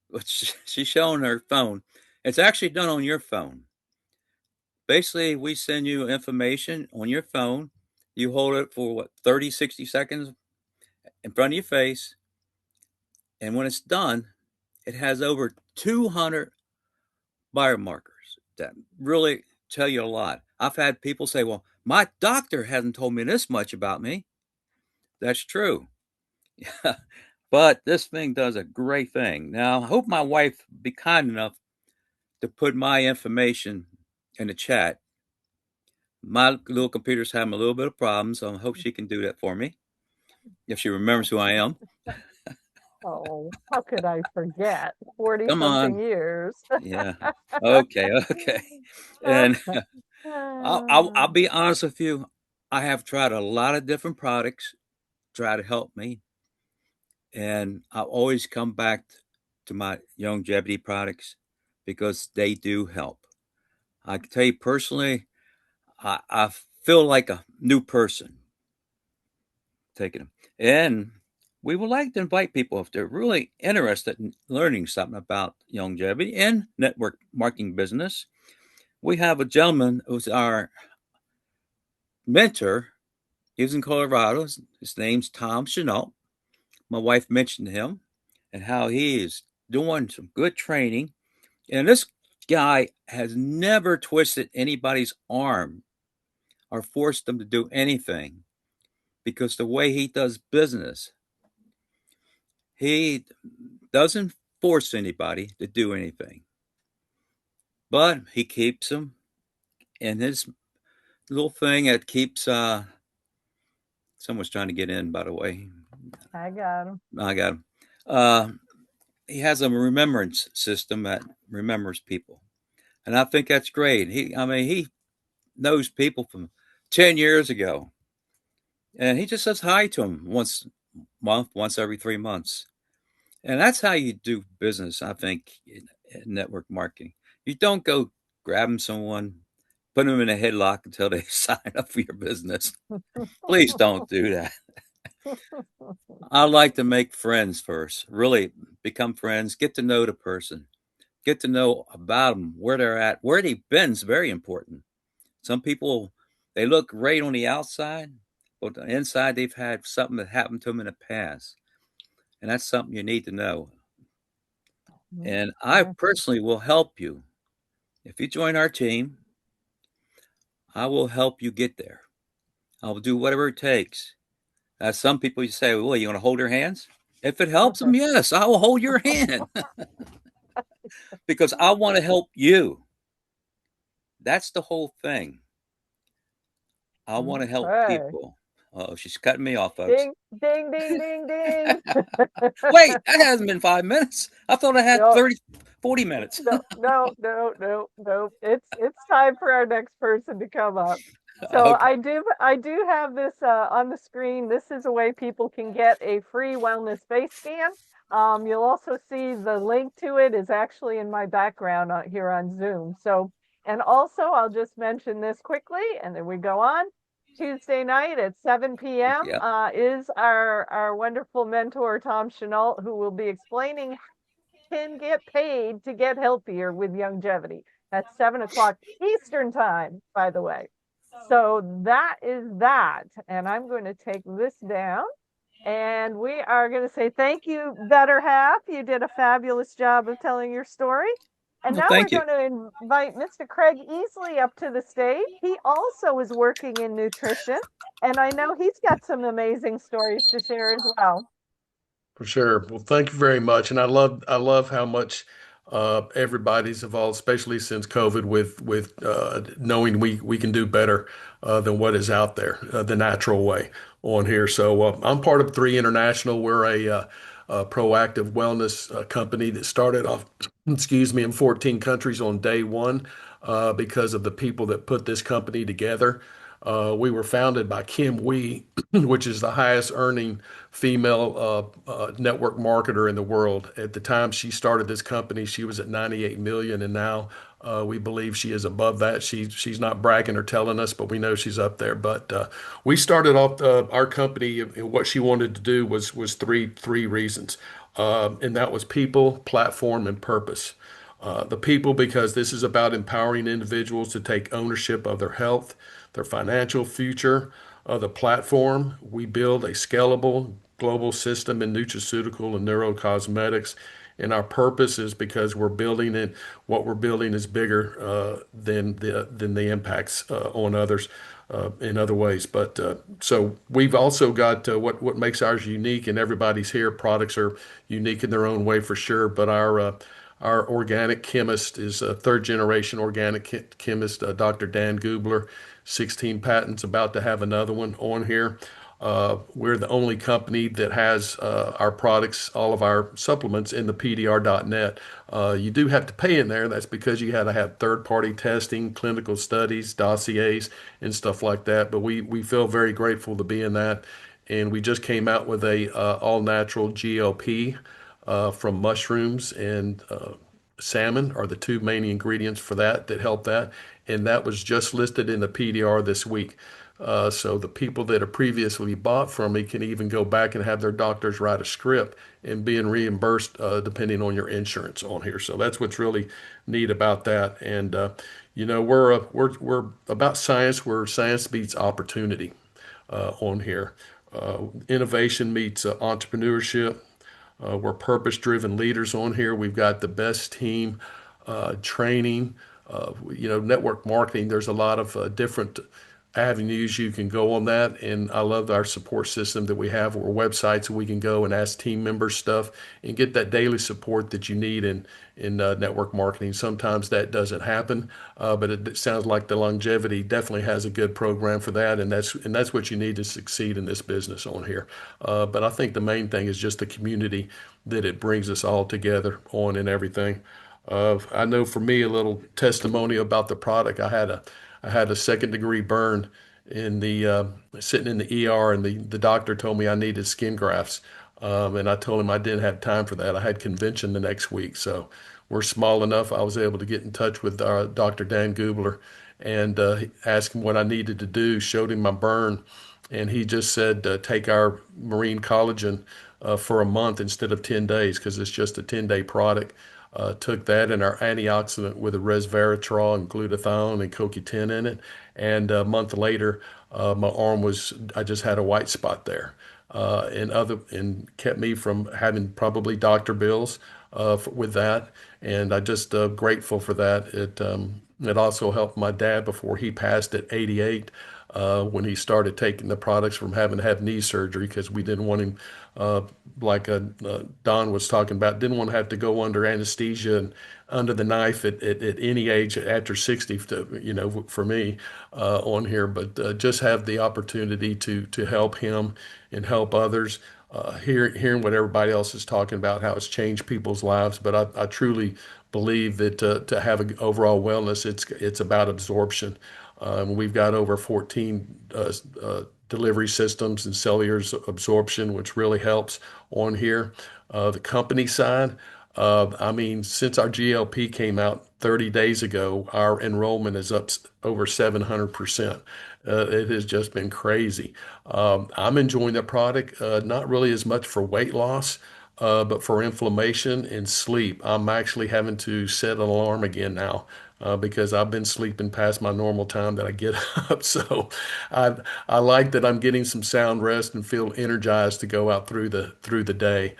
which she's showing her phone, it's actually done on your phone. Basically, we send you information on your phone. You hold it for 30, 60 seconds in front of your face. And when it's done, it has over 200 biomarkers that really tell you a lot. I've had people say, well, my doctor hasn't told me this much about me. That's true. But this thing does a great thing. Now, I hope my wife be kind enough to put my information in the chat. My little computer's having a little bit of problems, so I hope she can do that for me if she remembers who I am. Oh, how could I forget? 40 Come something on. years. Yeah. Okay. And I'll be honest with you. I have tried a lot of different products, try to help me. And I'll always come back to my longevity products because they do help. I can tell you personally, I feel like a new person taking them. And we would like to invite people if they're really interested in learning something about longevity and network marketing business. We have a gentleman who's our mentor. He's in Colorado. His name's Tom Chenault. My wife mentioned him and how he is doing some good training. And this guy has never twisted anybody's arm or forced them to do anything, because the way he does business, he doesn't force anybody to do anything, but he keeps them in his little thing that keeps someone's trying to get in, by the way. I got him. I got him. He has a remembrance system that remembers people, and I think that's great. He knows people from 10 years ago, and he just says hi to them once a month, once every 3 months. And that's how you do business, I think, in network marketing. You don't go grabbing someone, put them in a headlock until they sign up for your business. Please don't do that. I like to make friends first, really become friends, get to know the person, get to know about them, where they're at, where they've been is very important. Some people, they look great on the outside, but on the inside, they've had something that happened to them in the past. And that's something you need to know. And I personally will help you. If you join our team, I will help you get there. I will do whatever it takes. Some people you say, well, you want to hold their hands? If it helps them, yes, I will hold your hand. Because I want to help you. That's the whole thing. I want to help people. Oh, she's cutting me off, folks. Ding, ding, ding, ding, ding. Wait, that hasn't been 5 minutes. I thought I had 40 minutes. No. It's time for our next person to come up. So Okay. I do have this on the screen. This is a way people can get a free wellness face scan. You'll also see the link to it is actually in my background here on Zoom. So, and also I'll just mention this quickly and then we go on. Tuesday night at 7 p.m. Is our wonderful mentor, Tom Chenault, who will be explaining how you can get paid to get healthier with longevity. That's 7 o'clock Eastern time, by the way. So that is that. And I'm going to take this down. And we are going to say thank you, Better Half. You did a fabulous job of telling your story. And Well, now we're thank you. going to invite Mr. Craig Easley up to the stage. He also is working in nutrition, and I know he's got some amazing stories to share as well. For sure. Well, thank you very much, and I love how much everybody's evolved, especially since COVID, with knowing we can do better than what is out there, the natural way on here. So I'm part of 3 International. We're a proactive wellness company that started off, excuse me, in 14 countries on day one because of the people that put this company together. We were founded by Kim Wee, which is the highest earning female network marketer in the world. At the time she started this company, she was at 98 million, and now we believe she is above that. She's not bragging or telling us, but we know she's up there. But we started off our company, and what she wanted to do was three reasons, and that was people, platform, and purpose. The people, because this is about empowering individuals to take ownership of their health, their financial future. The platform, we build a scalable global system in nutraceutical and neurocosmetics. And our purpose is because we're building it, what we're building is bigger than the impacts on others in other ways. But so we've also got what makes ours unique, and everybody's here. Products are unique in their own way for sure, but our organic chemist is a 3rd-generation organic chemist, Dr. Dan Gubler, 16 patents, about to have another one on here. We're the only company that has our products, all of our supplements in the PDR.net. You do have to pay in there. That's because you got to have third-party testing, clinical studies, dossiers, and stuff like that. But we feel very grateful to be in that. And we just came out with a all-natural GLP from mushrooms, and salmon are the two main ingredients for that help that. And that was just listed in the PDR this week. So the people that have previously bought from me can even go back and have their doctors write a script and being reimbursed depending on your insurance on here. So that's what's really neat about that. And we're about science where science meets opportunity on here. Innovation meets entrepreneurship. We're purpose-driven leaders on here. We've got the best team, training, network marketing. There's a lot of different avenues you can go on that. And I love our support system that we have, or websites that we can go and ask team members stuff and get that daily support that you need in network marketing. Sometimes that doesn't happen, but it sounds like the longevity definitely has a good program for that, and that's what you need to succeed in this business on here. But I think the main thing is just the community that it brings us all together on and everything. I know for me, a little testimony about the product. I had a second-degree burn in the sitting in the ER, and the doctor told me I needed skin grafts. And I told him I didn't have time for that. I had convention the next week. So we're small enough. I was able to get in touch with Dr. Dan Gubler and ask him what I needed to do, showed him my burn. And he just said, take our marine collagen for a month instead of 10 days because it's just a 10-day product. Took that and our antioxidant with a resveratrol and glutathione and CoQ10 in it. And a month later, my arm I just had a white spot there. And kept me from having probably doctor bills with that. And I just grateful for that. It also helped my dad before he passed at 88. When he started taking the products from having to have knee surgery because we didn't want him, like Don was talking about, didn't want to have to go under anesthesia and under the knife at any age after 60, for me on here. But just have the opportunity to help him and help others. Hearing what everybody else is talking about, how it's changed people's lives. But I truly believe that to have an overall wellness, it's about absorption. We've got over 14 delivery systems and cellular absorption, which really helps on here. The company side, since our GLP came out 30 days ago, our enrollment is up over 700%. It has just been crazy. I'm enjoying the product, not really as much for weight loss, but for inflammation and sleep. I'm actually having to set an alarm again now. Because I've been sleeping past my normal time that I get up. So I like that I'm getting some sound rest and feel energized to go out through the day.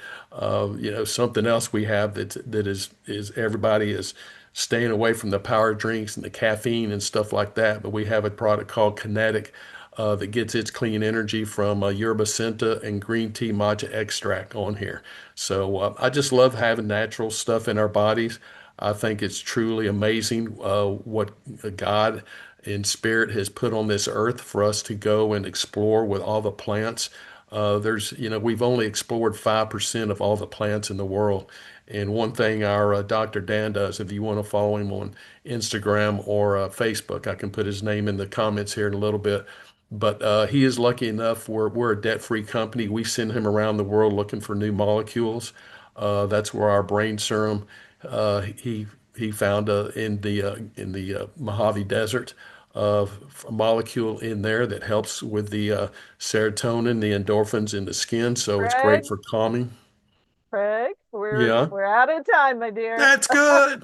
Something else we have that is everybody is staying away from the power drinks and the caffeine and stuff like that. But we have a product called Kinetic that gets its clean energy from yerba mate and green tea matcha extract on here. So I just love having natural stuff in our bodies. I think it's truly amazing what God in spirit has put on this earth for us to go and explore with all the plants. We've only explored 5% of all the plants in the world. And one thing our Dr. Dan does, if you want to follow him on Instagram or Facebook, I can put his name in the comments here in a little bit. But he is lucky enough. We're a debt-free company. We send him around the world looking for new molecules. That's where our brain serum he found in the Mojave Desert a molecule in there that helps with the serotonin, the endorphins in the skin. So it's great for calming. Craig, Yeah, we're out of time, my dear. that's good.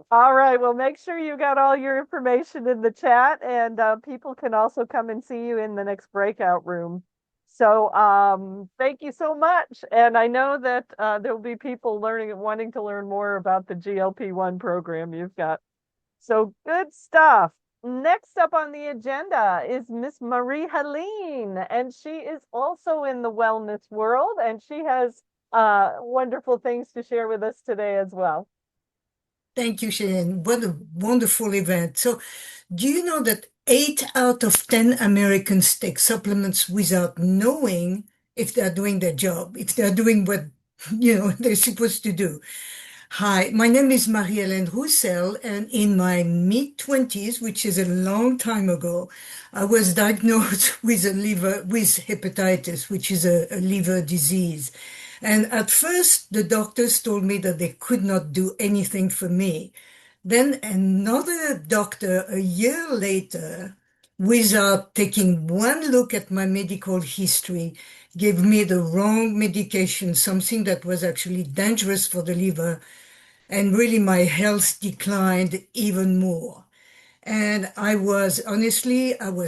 All right. Well, make sure you got all your information in the chat, and people can also come and see you in the next breakout room. So thank you so much. And I know that there'll be people wanting to learn more about the GLP-1 program you've got. So good stuff. Next up on the agenda is Miss Marie Helene, and she is also in the wellness world, and she has wonderful things to share with us today as well. Thank you, Cheyenne. What a wonderful event. So, do you know that 8 out of 10 Americans take supplements without knowing if they're doing their job, if they're doing what, they're supposed to do? Hi, my name is Marie-Hélène Roussel, and in my mid-20s, which is a long time ago, I was diagnosed with hepatitis, which is a liver disease. And at first, the doctors told me that they could not do anything for me. Then another doctor, a year later, without taking one look at my medical history, gave me the wrong medication, something that was actually dangerous for the liver. And really, my health declined even more. And I was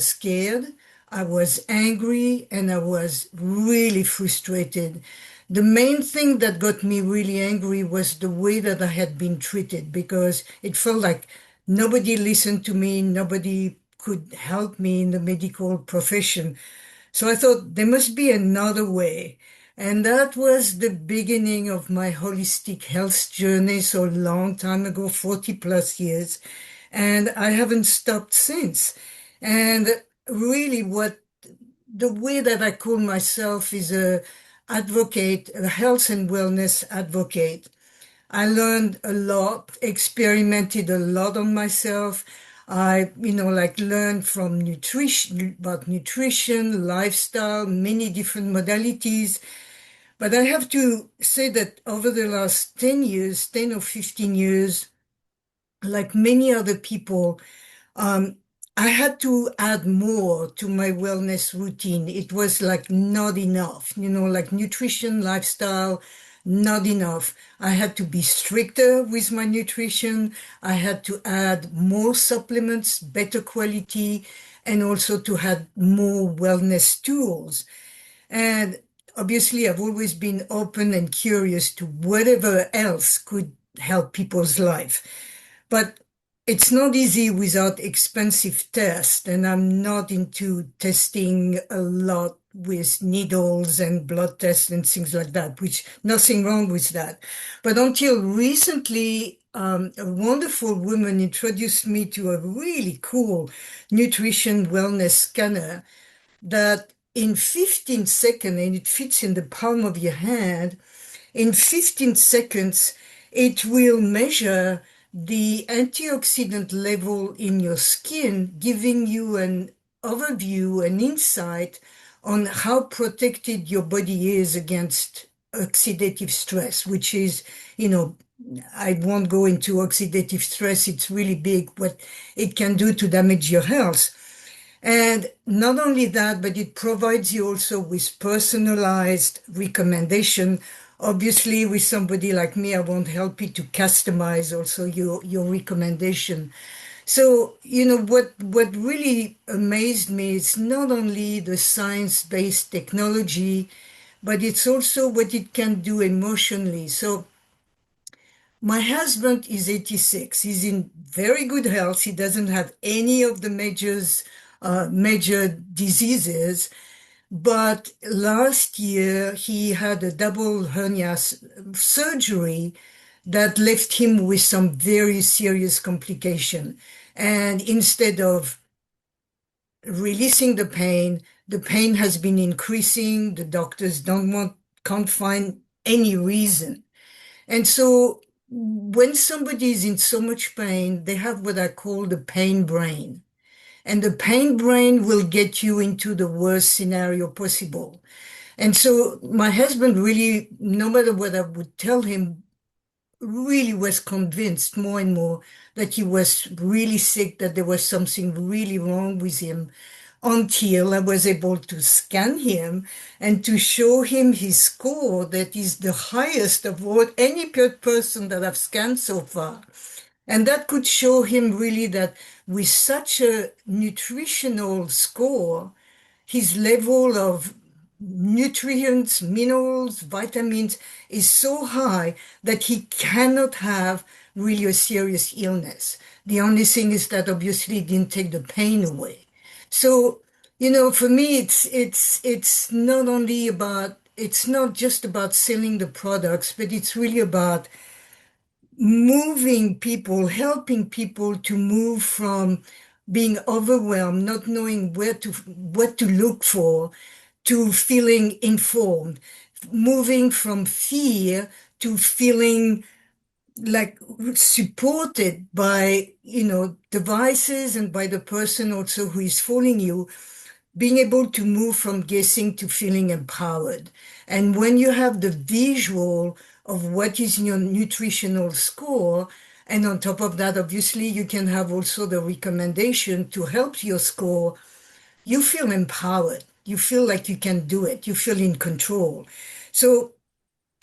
scared, I was angry, and I was really frustrated. The main thing that got me really angry was the way that I had been treated, because it felt like nobody listened to me, nobody could help me in the medical profession. So I thought there must be another way. And that was the beginning of my holistic health journey, so a long time ago, 40 plus years. And I haven't stopped since. And really the way that I call myself is a advocate, a health and wellness advocate. I learned a lot, experimented a lot on myself. I, like learned from about nutrition, lifestyle, many different modalities. But I have to say that over the last 10 years, 10 or 15 years, like many other people, um, I had to add more to my wellness routine. It was like not enough, like nutrition, lifestyle, not enough. I had to be stricter with my nutrition. I had to add more supplements, better quality, and also to have more wellness tools. And obviously, I've always been open and curious to whatever else could help people's life. But it's not easy without expensive tests, and I'm not into testing a lot with needles and blood tests and things like that, which nothing wrong with that. But until recently, a wonderful woman introduced me to a really cool nutrition wellness scanner that in 15 seconds, and it fits in the palm of your hand, in 15 seconds, it will measure the antioxidant level in your skin, giving you an overview, an insight on how protected your body is against oxidative stress, which is, I won't go into oxidative stress. It's really big, what it can do to damage your health. And not only that, but it provides you also with personalized recommendation. Obviously, with somebody like me, I won't help you to customize also your recommendation. So, what really amazed me is not only the science-based technology, but it's also what it can do emotionally. So my husband is 86. He's in very good health. He doesn't have any of the major diseases. But last year, he had a double hernia surgery that left him with some very serious complication. And instead of releasing the pain has been increasing. The doctors can't find any reason. And so when somebody is in so much pain, they have what I call the pain brain. And the pain brain will get you into the worst scenario possible. And so my husband really, no matter what I would tell him, really was convinced more and more that he was really sick, that there was something really wrong with him, until I was able to scan him and to show him his score that is the highest of what any person that I've scanned so far. And that could show him really that with such a nutritional score, his level of nutrients, minerals, vitamins is so high that he cannot have really a serious illness. The only thing is that obviously it didn't take the pain away. So, for me, it's not just about selling the products, but it's really about moving people, helping people to move from being overwhelmed, not knowing what to look for, to feeling informed, moving from fear to feeling like supported by, devices and by the person also who is following you being able to move from guessing to feeling empowered. And when you have the visual of what is in your nutritional score, and on top of that, obviously, you can have also the recommendation to help your score, you feel empowered. You feel like you can do it. You feel in control. So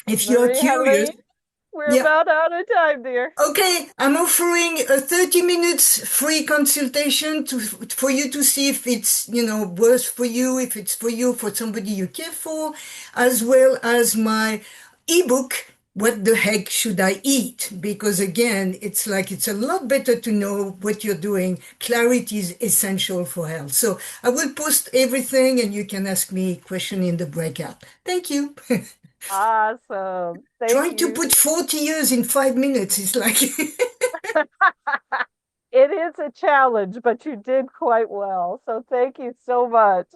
if you're Marie curious, Helene, we're yeah, about out of time, dear. okay, I'm offering a 30 minutes free consultation for you to see if it's, worth for you, if it's for you, for somebody you care for, as well as my ebook, What the Heck Should I Eat? Because again, it's a lot better to know what you're doing. Clarity is essential for health. So I will post everything and you can ask me a question in the breakout. Thank you. Awesome. Thank Trying to you. put 40 years in 5 minutes is like It is a challenge, but you did quite well. So thank you so much.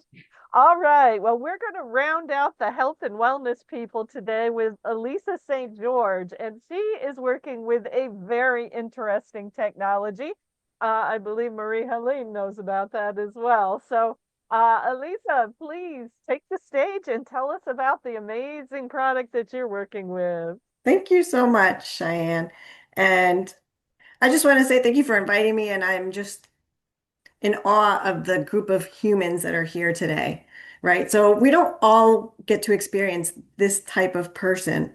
All right. Well, we're going to round out the health and wellness people today with Elisa St. George, and she is working with a very interesting technology. I believe Marie Helene knows about that as well. So, Elisa, please take the stage and tell us about the amazing product that you're working with. Thank you so much, Cheyenne. And I just want to say thank you for inviting me. And I'm just in awe of the group of humans that are here today, right? So we don't all get to experience this type of person.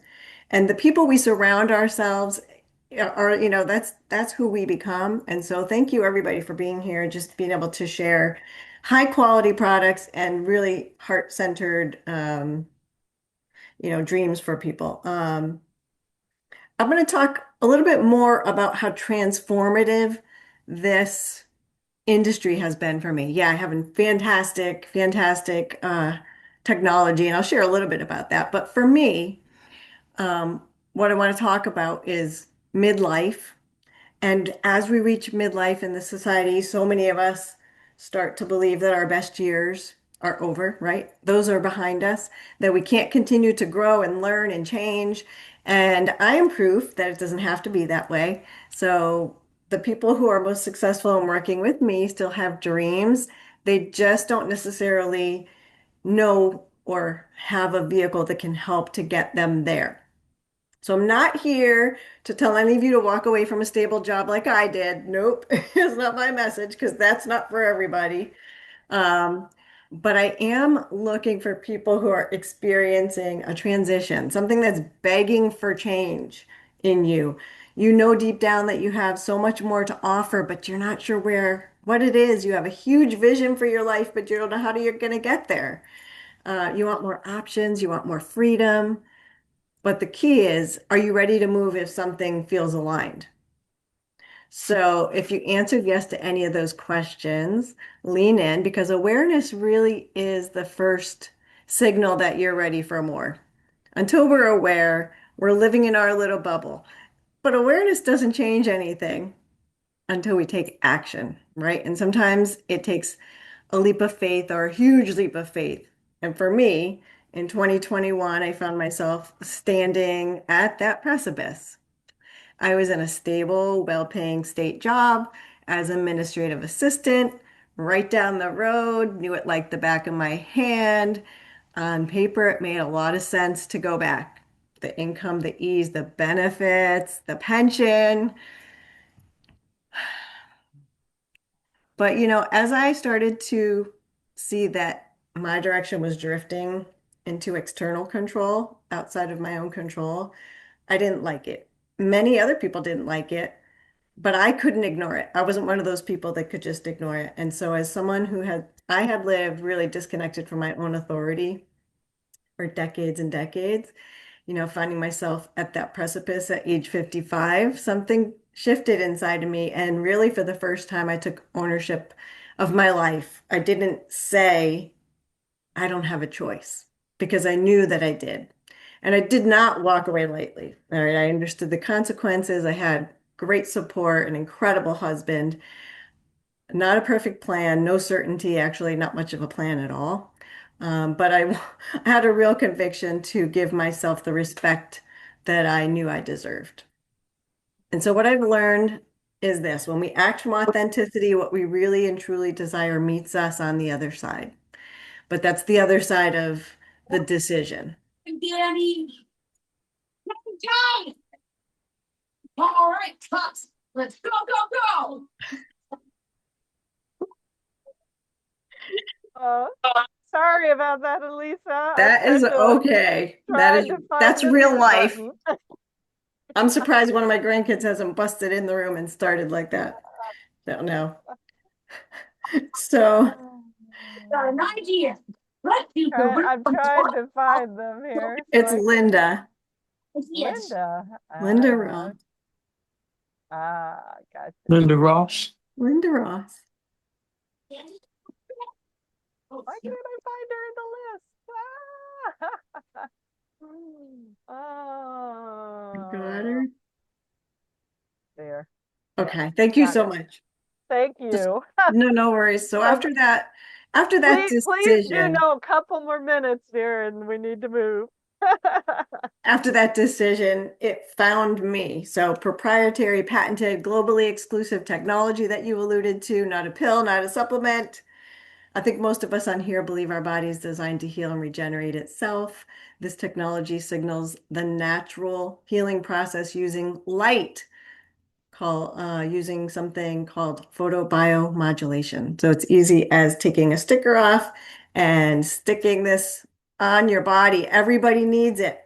And the people we surround ourselves are, that's who we become. And so thank you everybody for being here, just being able to share high quality products and really heart-centered, dreams for people. I'm going to talk a little bit more about how transformative this industry has been for me. Yeah, I have a fantastic technology, and I'll share a little bit about that. But for me, what I want to talk about is midlife. And as we reach midlife in the society, so many of us start to believe that our best years are over, right? Those are behind us, that we can't continue to grow and learn and change. And I am proof that it doesn't have to be that way. So the people who are most successful in working with me still have dreams. They just don't necessarily know or have a vehicle that can help to get them there. So I'm not here to tell any of you to walk away from a stable job like I did. Nope, it's not my message because that's not for everybody. Um, but I am looking for people who are experiencing a transition, something that's begging for change in you. You know deep down that you have so much more to offer, but you're not sure what it is. You have a huge vision for your life, but you don't know how you're going to get there. You want more options, you want more freedom. But the key is, are you ready to move if something feels aligned? So if you answered yes to any of those questions, lean in because awareness really is the first signal that you're ready for more. Until we're aware, we're living in our little bubble. But awareness doesn't change anything until we take action, right? And sometimes it takes a leap of faith or a huge leap of faith. And for me, in 2021, I found myself standing at that precipice. I was in a stable, well-paying state job as administrative assistant, right down the road, knew it like the back of my hand. On paper, it made a lot of sense to go back. The income, the ease, the benefits, the pension. But, as I started to see that my direction was drifting into external control outside of my own control, I didn't like it. Many other people didn't like it, but I couldn't ignore it. I wasn't one of those people that could just ignore it. And so as someone I had lived really disconnected from my own authority for decades and decades, finding myself at that precipice at age 55, something shifted inside of me. And really, for the first time, I took ownership of my life. I didn't say, I don't have a choice, because I knew that I did. And I did not walk away lightly. All right. I understood the consequences. I had great support, an incredible husband, not a perfect plan, no certainty, actually, not much of a plan at all. But I had a real conviction to give myself the respect that I knew I deserved. And so what I've learned is this: when we act from authenticity, what we really and truly desire meets us on the other side. but that's the other side of the decision. Danny. All right, Tux, let's go, go, go. Sorry about that, Elisa. That is okay. That's real life. I'm surprised one of my grandkids hasn't busted in the room and started like that. Don't know. So an idea. I'm trying to find them here. It's Linda. Yes. Linda Ross. Gotcha. Linda Ross. Linda Ross. Why can't I find her in the list? Oh. Got her. There. Okay. Thank you so much. Thank you. No worries. So after that please do decision, know a couple more minutes there and we need to move. after that decision, it found me. So proprietary, patented, globally exclusive technology that you alluded to, not a pill, not a supplement. I think most of us on here believe our body is designed to heal and regenerate itself. This technology signals the natural healing process using light, using something called photobiomodulation. So it's easy as taking a sticker off and sticking this on your body. Everybody needs it.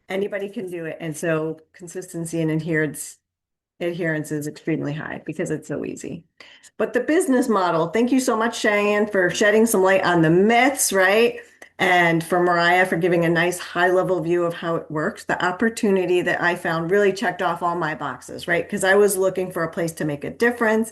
Anybody can do it. And so consistency and adherence is extremely high because it's so easy. But the business model, thank you so much, Cheyenne, for shedding some light on the myths, right? And for Mariah for giving a nice high-level view of how it works. The opportunity that I found really checked off all my boxes, right? Because I was looking for a place to make a difference.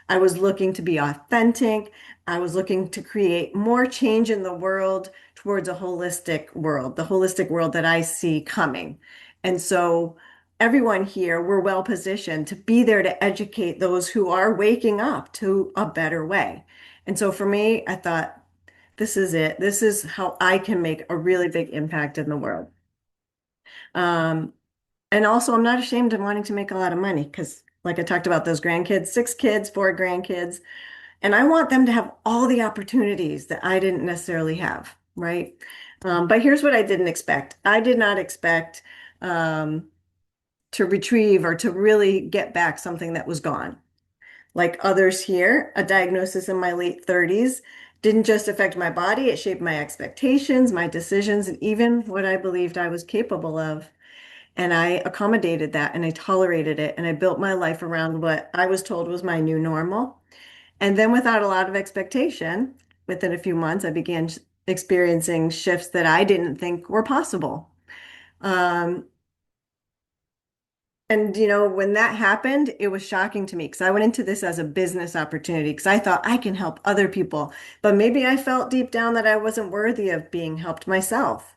I was looking to be authentic. I was looking to create more change in the world towards a holistic world, the holistic world that I see coming. And so everyone here, we're well positioned to be there to educate those who are waking up to a better way. And so for me, I thought, this is it. This is how I can make a really big impact in the world. And also, I'm not ashamed of wanting to make a lot of money because, like I talked about those grandkids, 6 kids, 4 grandkids, and I want them to have all the opportunities that I didn't necessarily have, right? But here's what I didn't expect. I did not expect to retrieve or to really get back something that was gone. Like others here, a diagnosis in my late 30s didn't just affect my body, it shaped my expectations, my decisions, and even what I believed I was capable of. And I accommodated that and I tolerated it and I built my life around what I was told was my new normal. And then without a lot of expectation, within a few months, I began experiencing shifts that I didn't think were possible. And, when that happened, it was shocking to me because I went into this as a business opportunity because I thought I can help other people. But maybe I felt deep down that I wasn't worthy of being helped myself.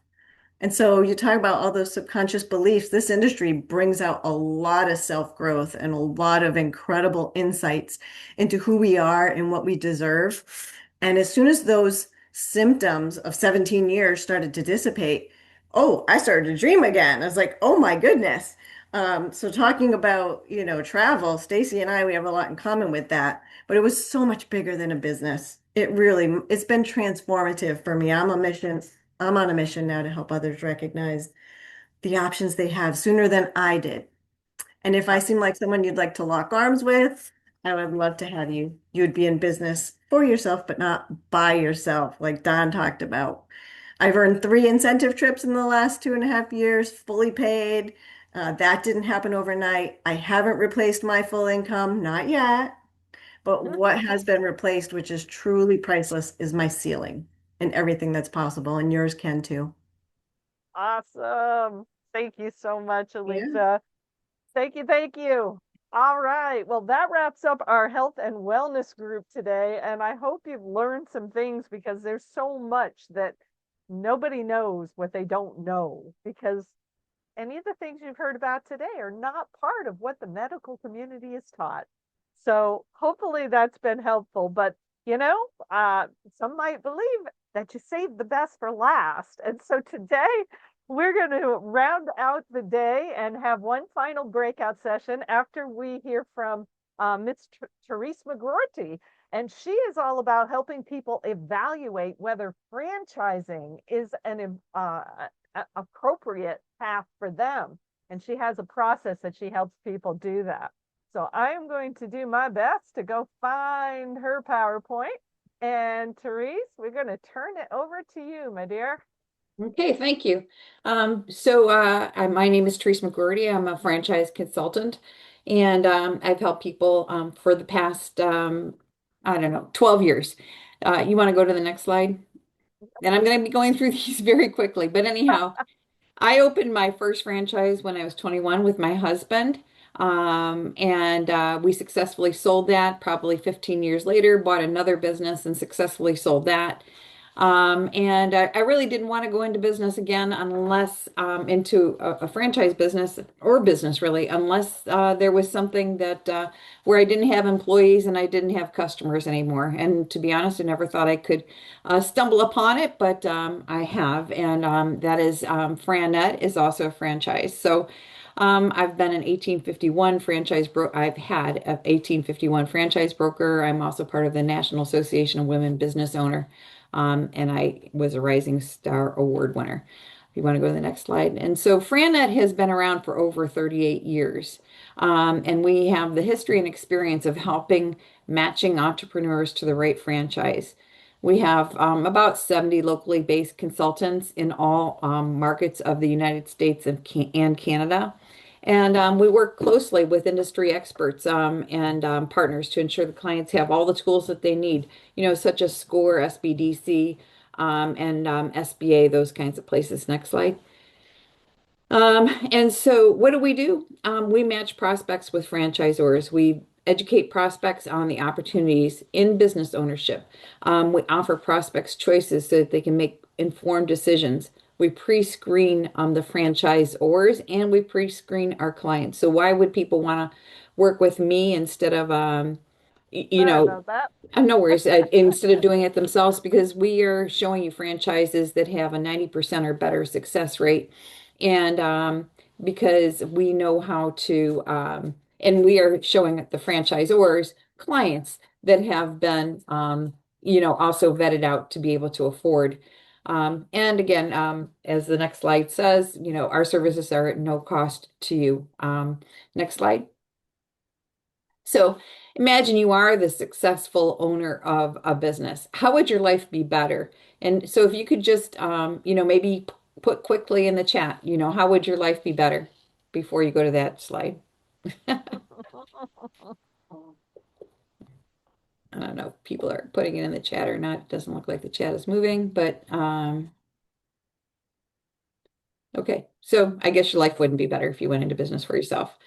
And so you talk about all those subconscious beliefs. This industry brings out a lot of self-growth and a lot of incredible insights into who we are and what we deserve. And as soon as those symptoms of 17 years started to dissipate, I started to dream again. I was like, oh my goodness. So talking about, travel, Stacy and I, we have a lot in common with that, but it was so much bigger than a business. It's been transformative for me. I'm on a mission now to help others recognize the options they have sooner than I did. And if I seem like someone you'd like to lock arms with, I would love to have you. You would be in business for yourself, but not by yourself, like Don talked about. I've earned 3 incentive trips in the last 2.5 years, fully paid. That didn't happen overnight. I haven't replaced my full income, not yet. But what has been replaced, which is truly priceless, is my ceiling and everything that's possible. And yours can too. Awesome. Thank you so much, Elisa. Yeah. Thank you. Thank you. All right. Well, that wraps up our health and wellness group today. And I hope you've learned some things because there's so much that nobody knows what they don't know because any of the things you've heard about today are not part of what the medical community is taught. So hopefully that's been helpful. But, some might believe that you saved the best for last. And so today we're going to round out the day and have one final breakout session after we hear from Ms. Therese McGroarty. And she is all about helping people evaluate whether franchising is an appropriate path for them. And she has a process that she helps people do that. So I am going to do my best to go find her PowerPoint. And Therese, we're going to turn it over to you, my dear. Okay, thank you. My name is Therese McGroarty. I'm a franchise consultant, and I've helped people for the past, I don't know, 12 years. You want to go to the next slide? And I'm going to be going through these very quickly. But anyhow, I opened my first franchise when I was 21 with my husband. We successfully sold that. Probably 15 years later, bought another business and successfully sold that. I really didn't want to go into business again unless into a franchise business or business really, unless there was something that where I didn't have employees and I didn't have customers anymore. And to be honest, I never thought I could stumble upon it, but I have, and that is FranNet is also a franchise. So. I've been an 1851 franchise broker. I've had an 1851 franchise broker. I'm also part of the National Association of Women Business Owner. And I was a Rising Star Award winner. If you want to go to the next slide. And so FranNet has been around for over 38 years. And we have the history and experience of helping matching entrepreneurs to the right franchise. We have about 70 locally based consultants in all markets of the United States and Canada. And we work closely with industry experts and partners to ensure the clients have all the tools that they need, such as SCORE, SBDC, and SBA, those kinds of places. Next slide. And so what do? We match prospects with franchisors. We educate prospects on the opportunities in business ownership. We offer prospects choices so that they can make informed decisions. We pre-screen the franchisors and we pre-screen our clients. So why would people want to work with me instead of, no worries, instead of doing it themselves? Because we are showing you franchises that have a 90% or better success rate. And because we know how to, and we are showing the franchisors clients that have been, also vetted out to be able to afford. And again, as the next slide says, our services are at no cost to you. Next slide. So imagine you are the successful owner of a business. How would your life be better? And so if you could just, maybe put quickly in the chat, how would your life be better before you go to that slide? I don't know if people are putting it in the chat or not. It doesn't look like the chat is moving, but okay. So I guess your life wouldn't be better if you went into business for yourself.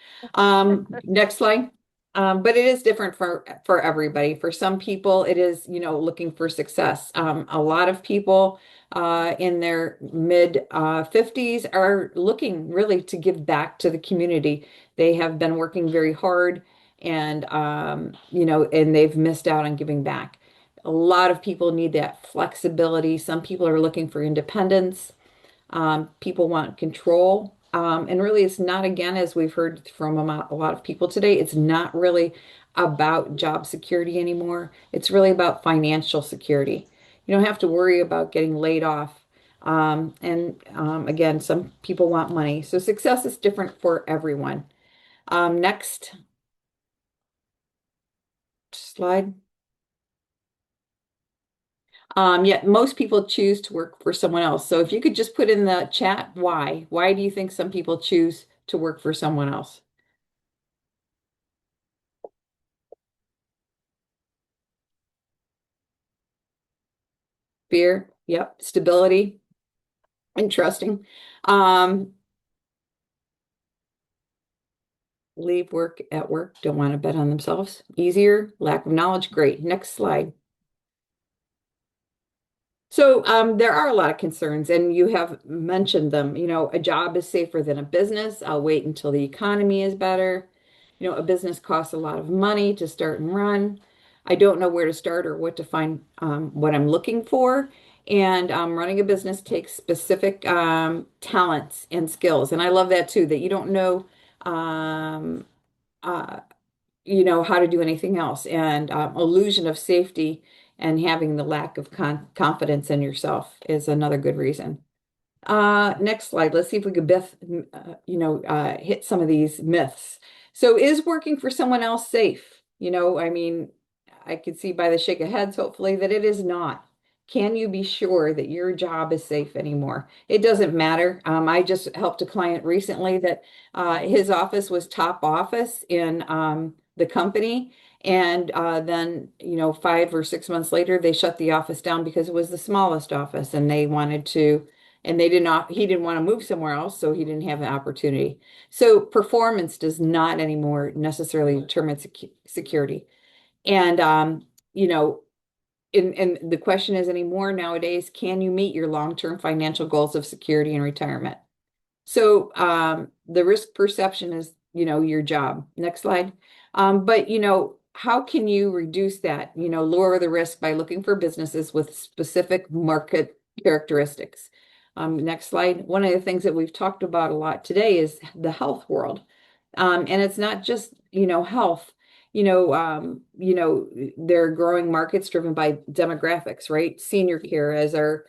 Next slide. But it is different for everybody. For some people, it is, looking for success. A lot of people in their mid 50s are looking really to give back to the community. They have been working very hard and, and they've missed out on giving back. A lot of people need that flexibility. Some people are looking for independence. People want control. And really, it's not, again, as we've heard from a lot of people today, it's not really about job security anymore. It's really about financial security. You don't have to worry about getting laid off. Again, some people want money. So success is different for everyone. Next slide. Yet most people choose to work for someone else. So if you could just put in the chat, why? Why do you think some people choose to work for someone else? Fear, yep. Stability, interesting. Leave work at work, don't want to bet on themselves. Easier, lack of knowledge, great. Next slide. So there are a lot of concerns, and you have mentioned them. A job is safer than a business. I'll wait until the economy is better. A business costs a lot of money to start and run. I don't know where to start or what to find, what I'm looking for. And running a business takes specific talents and skills. And I love that too, that you don't know how to do anything else, and illusion of safety and having the lack of confidence in yourself is another good reason. Next slide. Let's see if we could hit some of these myths. So is working for someone else safe? I mean, I could see by the shake of heads, hopefully, that it is not. Can you be sure that your job is safe anymore? It doesn't matter. I just helped a client recently that his office was top office in the company. And then, 5 or 6 months later, they shut the office down because it was the smallest office and they wanted to, and he didn't want to move somewhere else, so he didn't have the opportunity. So performance does not anymore necessarily determine security. And, and the question is anymore nowadays, can you meet your long-term financial goals of security and retirement? So the risk perception is, your job. Next slide. But, how can you reduce that? Lower the risk by looking for businesses with specific market characteristics. Next slide. One of the things that we've talked about a lot today is the health world. And it's not just, health. There are growing markets driven by demographics, right? Senior care as our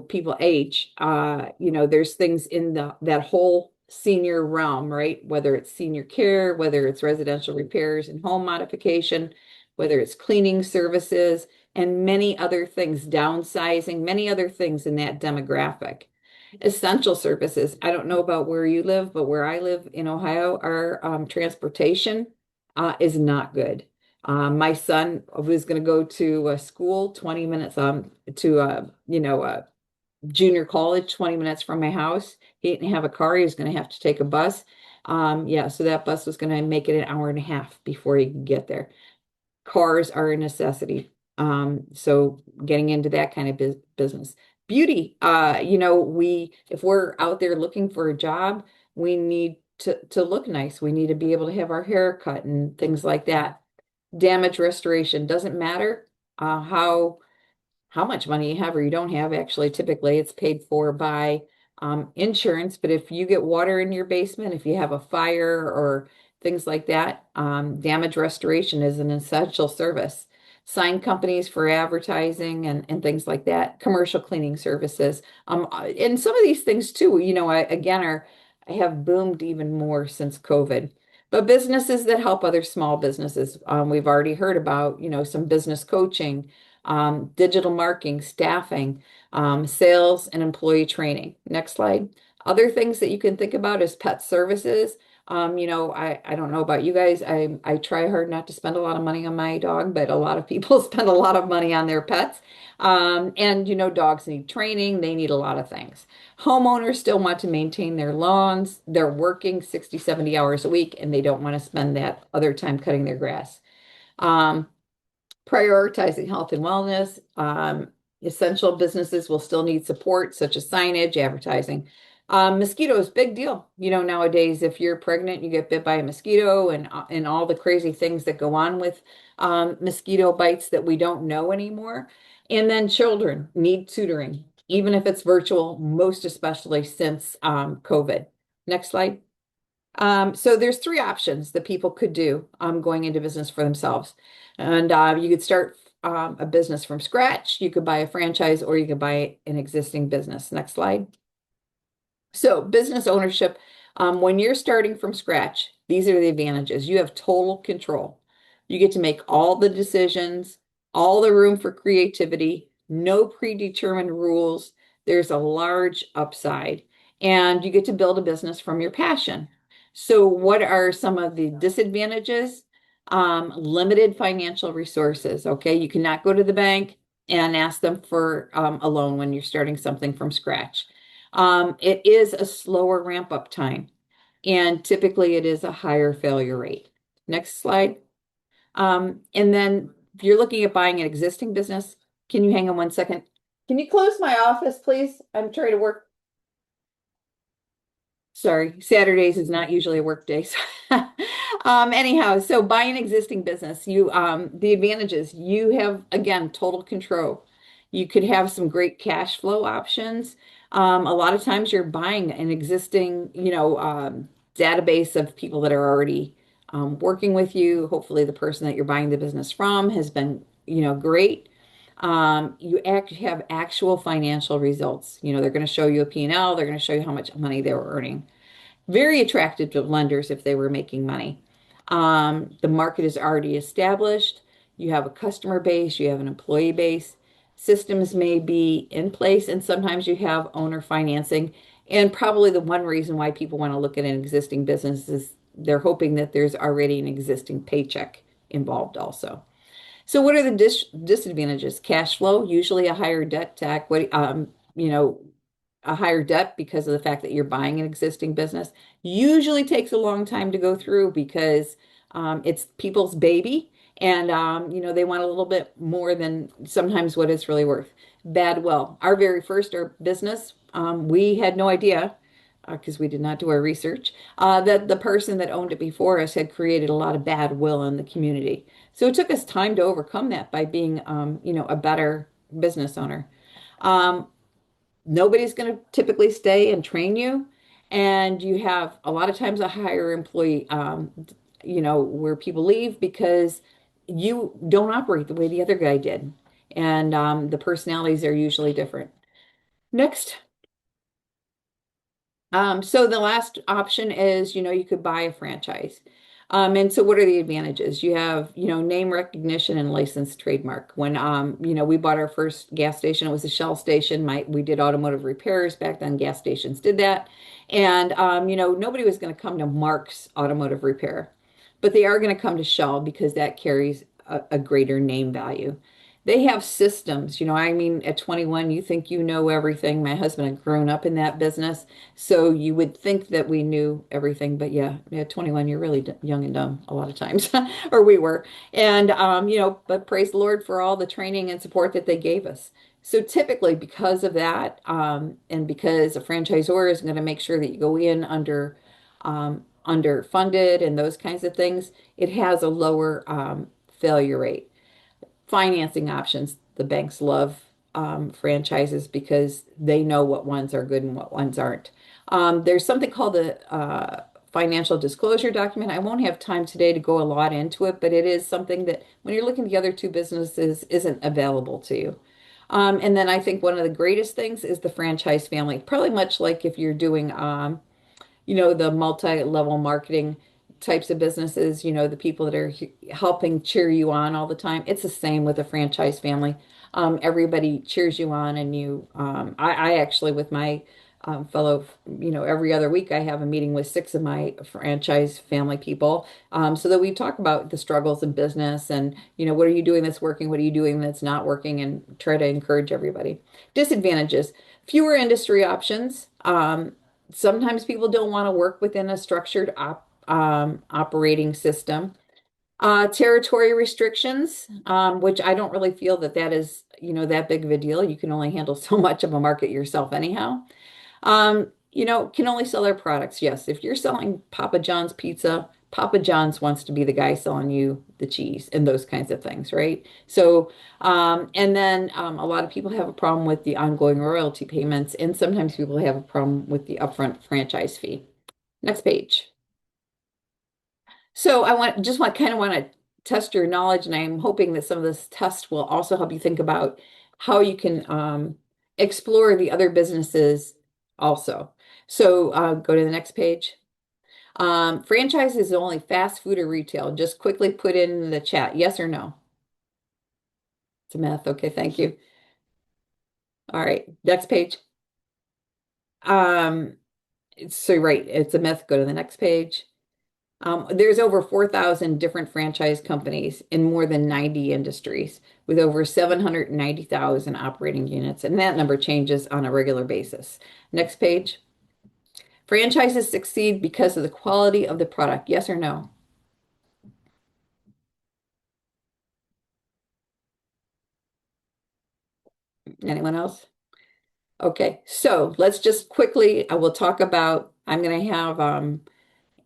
people age, there's things in that whole senior realm, right? Whether it's senior care, whether it's residential repairs and home modification, whether it's cleaning services, and many other things, downsizing, many other things in that demographic. Essential services. I don't know about where you live, but where I live in Ohio, our transportation is not good. My son was going to go to a school 20 minutes to a junior college 20 minutes from my house. He didn't have a car. He was going to have to take a bus. So that bus was going to make it an hour and a half before he could get there. Cars are a necessity. So getting into that kind of business. Beauty, if we're out there looking for a job, we need to look nice. We need to be able to have our hair cut and things like that. Damage restoration doesn't matter how much money you have or you don't have. Actually, typically it's paid for by insurance. But if you get water in your basement, if you have a fire or things like that, damage restoration is an essential service. Sign companies for advertising and things like that, commercial cleaning services. And some of these things too, I have boomed even more since COVID. But businesses that help other small businesses, we've already heard about, some business coaching, digital marketing, staffing, sales, and employee training. Next slide. Other things that you can think about is pet services. I don't know about you guys. I try hard not to spend a lot of money on my dog, but a lot of people spend a lot of money on their pets. Dogs need training. They need a lot of things. Homeowners still want to maintain their lawns. They're working 60, 70 hours a week, and they don't want to spend that other time cutting their grass. Prioritizing health and wellness. Essential businesses will still need support, such as signage, advertising. Mosquitoes, big deal. Nowadays, if you're pregnant, you get bit by a mosquito and all the crazy things that go on with mosquito bites that we don't know anymore. And then children need tutoring, even if it's virtual, most especially since COVID. Next slide. So there's 3 options that people could do going into business for themselves. And you could start a business from scratch. You could buy a franchise or you could buy an existing business. Next slide. So business ownership, when you're starting from scratch, these are the advantages. You have total control. You get to make all the decisions, all the room for creativity, no predetermined rules. There's a large upside, and you get to build a business from your passion. So what are some of the disadvantages? Limited financial resources. Okay, you cannot go to the bank and ask them for a loan when you're starting something from scratch. It is a slower ramp up time, and typically it is a higher failure rate. Next slide. And then if you're looking at buying an existing business, can you hang on 1 second? Can you close my office, please? I'm trying to work. Sorry, Saturdays is not usually a work day. Anyhow, so buy an existing business. The advantages, you have, again, total control. You could have some great cash flow options. A lot of times you're buying an existing, database of people that are already working with you. Hopefully the person that you're buying the business from has been, great. You have actual financial results. They're going to show you a P&L. They're going to show you how much money they were earning. Very attractive to lenders if they were making money. The market is already established. You have a customer base, you have an employee base. Systems may be in place, and sometimes you have owner financing. And probably the one reason why people want to look at an existing business is they're hoping that there's already an existing paycheck involved also. So what are the disadvantages? Cash flow, usually a higher debt to equity, a higher debt because of the fact that you're buying an existing business. Usually takes a long time to go through because it's people's baby, and they want a little bit more than sometimes what it's really worth. Bad will. Our very first business, we had no idea because we did not do our research, that the person that owned it before us had created a lot of bad will in the community. So it took us time to overcome that by being, a better business owner. Nobody's going to typically stay and train you. And you have a lot of times a higher employee, where people leave because you don't operate the way the other guy did. And the personalities are usually different. Next. So the last option is, you could buy a franchise. And so what are the advantages? You have, name recognition and licensed trademark. When, we bought our first gas station, it was a Shell station. We did automotive repairs back then. Gas stations did that. And, nobody was going to come to Mark's Automotive Repair, but they are going to come to Shell because that carries a greater name value. They have systems, at 21, you think you know everything. My husband had grown up in that business, so you would think that we knew everything. But yeah, at 21, you're really young and dumb a lot of times, or we were. And, but praise the Lord for all the training and support that they gave us. So typically because of that, and because a franchisor is going to make sure that you go in underfunded and those kinds of things, it has a lower failure rate. Financing options. The banks love franchises because they know what ones are good and what ones aren't. There's something called the financial disclosure document. I won't have time today to go a lot into it, but it is something that when you're looking at the other two businesses isn't available to you. And then I think one of the greatest things is the franchise family. Probably much like if you're doing, the multi-level marketing types of businesses, the people that are helping cheer you on all the time. It's the same with a franchise family. Everybody cheers you on, and I actually, with my fellow, every other week I have a meeting with 6 of my franchise family people, so that we talk about the struggles in business and, what are you doing that's working? What are you doing that's not working? And try to encourage everybody. Disadvantages, fewer industry options. Sometimes people don't want to work within a structured operating system. Territory restrictions, which I don't really feel that is, that big of a deal. You can only handle so much of a market yourself anyhow. Can only sell their products. Yes, if you're selling Papa John's pizza, Papa John's wants to be the guy selling you the cheese and those kinds of things, right? So, and then a lot of people have a problem with the ongoing royalty payments, and sometimes people have a problem with the upfront franchise fee. Next page. So I want to test your knowledge, and I'm hoping that some of this test will also help you think about how you can explore the other businesses also. So go to the next page. Franchise is only fast food or retail. Just quickly put in the chat, yes or no. It's a myth. Okay, thank you. All right, next page. So right, it's a myth. Go to the next page. There's over 4,000 different franchise companies in more than 90 industries with over 790,000 operating units, and that number changes on a regular basis. Next page. Franchises succeed because of the quality of the product, yes or no? Anyone else? Okay, so let's just quickly, I will talk about, I'm going to have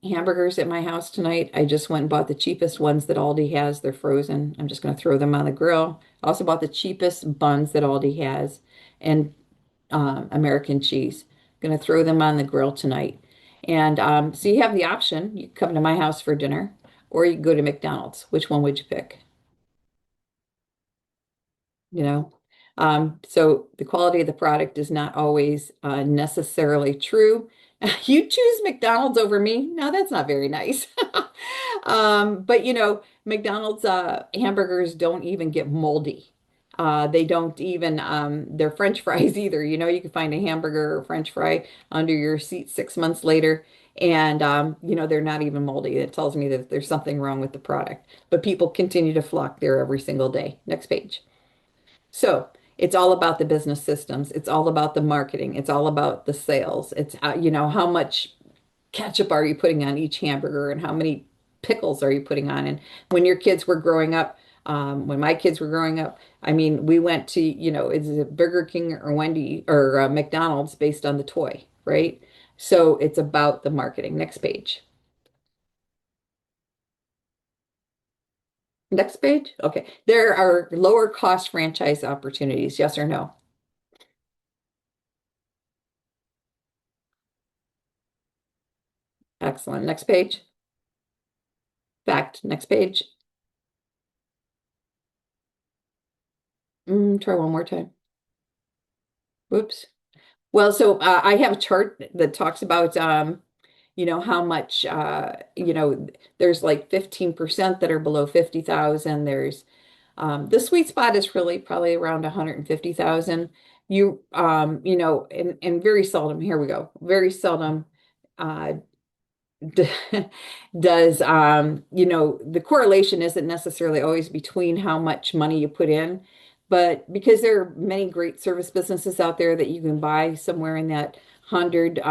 hamburgers at my house tonight. I just went and bought the cheapest ones that Aldi has. They're frozen. I'm just going to throw them on the grill. I also bought the cheapest buns that Aldi has and American cheese. Going to throw them on the grill tonight. And so you have the option. You come to my house for dinner, or you can go to McDonald's. Which one would you pick? You know? So the quality of the product is not always necessarily true. You choose McDonald's over me. Now that's not very nice. But McDonald's hamburgers don't even get moldy. They don't even their French fries either. You can find a hamburger or French fry under your seat 6 months later, and they're not even moldy. It tells me that there's something wrong with the product. But people continue to flock there every single day. Next page. So it's all about the business systems. It's all about the marketing. It's all about the sales. It's how much ketchup are you putting on each hamburger and how many pickles are you putting on? And when your kids were growing up, when my kids were growing up, I mean, we went to, is it Burger King or Wendy or McDonald's based on the toy, right? So it's about the marketing. Next page. Next page. Okay. There are lower cost franchise opportunities. Yes or no? Excellent. Next page. Fact. Next page. Try one more time. Whoops. Well, so I have a chart that talks about, how much, there's like 15% that are below 50,000. There's the sweet spot is really probably around 150,000. And very seldom, here we go, very seldom uh, does the correlation isn't necessarily always between how much money you put in, but because there are many great service businesses out there that you can buy somewhere in that 100 to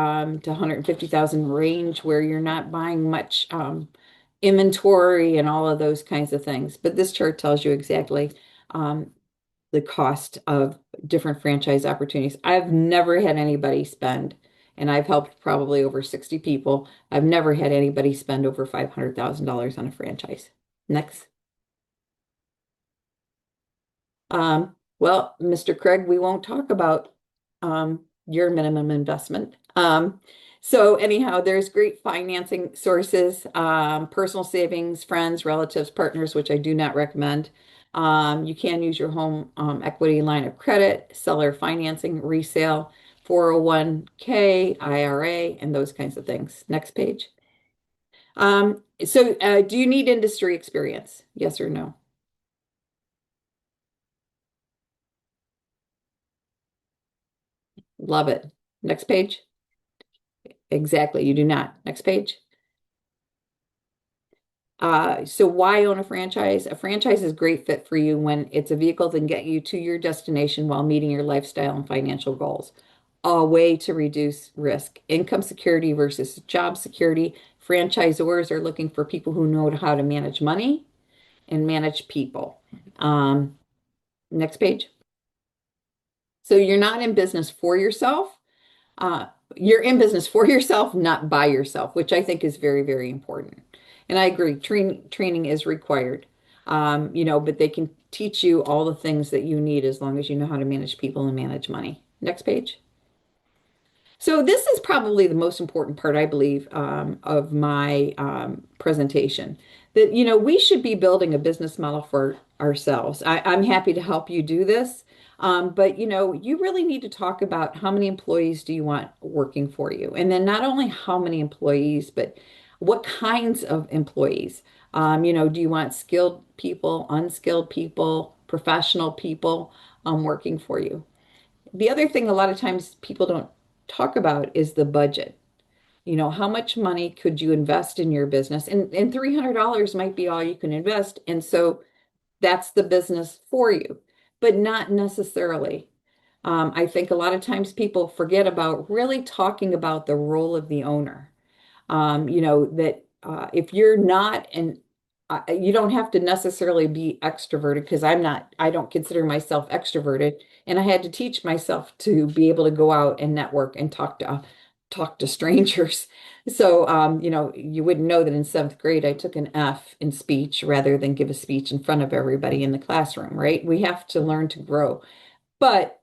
150,000 range where you're not buying much inventory and all of those kinds of things. But this chart tells you exactly the cost of different franchise opportunities. I've never had anybody spend, and I've helped probably over 60 people. I've never had anybody spend over $500,000 on a franchise. Next. Well, Mr. Craig, we won't talk about your minimum investment. So anyhow, there's great financing sources, personal savings, friends, relatives, partners, which I do not recommend. You can use your home equity line of credit, seller financing, resale, 401k, IRA, and those kinds of things. Next page. So do you need industry experience? Yes or no? Love it. Next page. Exactly, you do not. Next page. So why own a franchise? A franchise is a great fit for you when it's a vehicle that can get you to your destination while meeting your lifestyle and financial goals. A way to reduce risk. Income security versus job security. Franchisors are looking for people who know how to manage money and manage people. Next page. So you're not in business for yourself. You're in business for yourself, not by yourself, which I think is very, very important. And I agree, training is required, but they can teach you all the things that you need as long as you know how to manage people and manage money. Next page. So this is probably the most important part, I believe, of my presentation. That, we should be building a business model for ourselves. I'm happy to help you do this. But you really need to talk about how many employees do you want working for you? And then not only how many employees, but what kinds of employees? Do you want skilled people, unskilled people, professional people working for you? The other thing a lot of times people don't talk about is the budget. How much money could you invest in your business? And $300 might be all you can invest. And so that's the business for you, but not necessarily. I think a lot of times people forget about really talking about the role of the owner. That if you're not, and you don't have to necessarily be extroverted, because I don't consider myself extroverted. And I had to teach myself to be able to go out and network and talk to strangers. So, you wouldn't know that in 7th grade, I took an F in speech rather than give a speech in front of everybody in the classroom, right? We have to learn to grow. But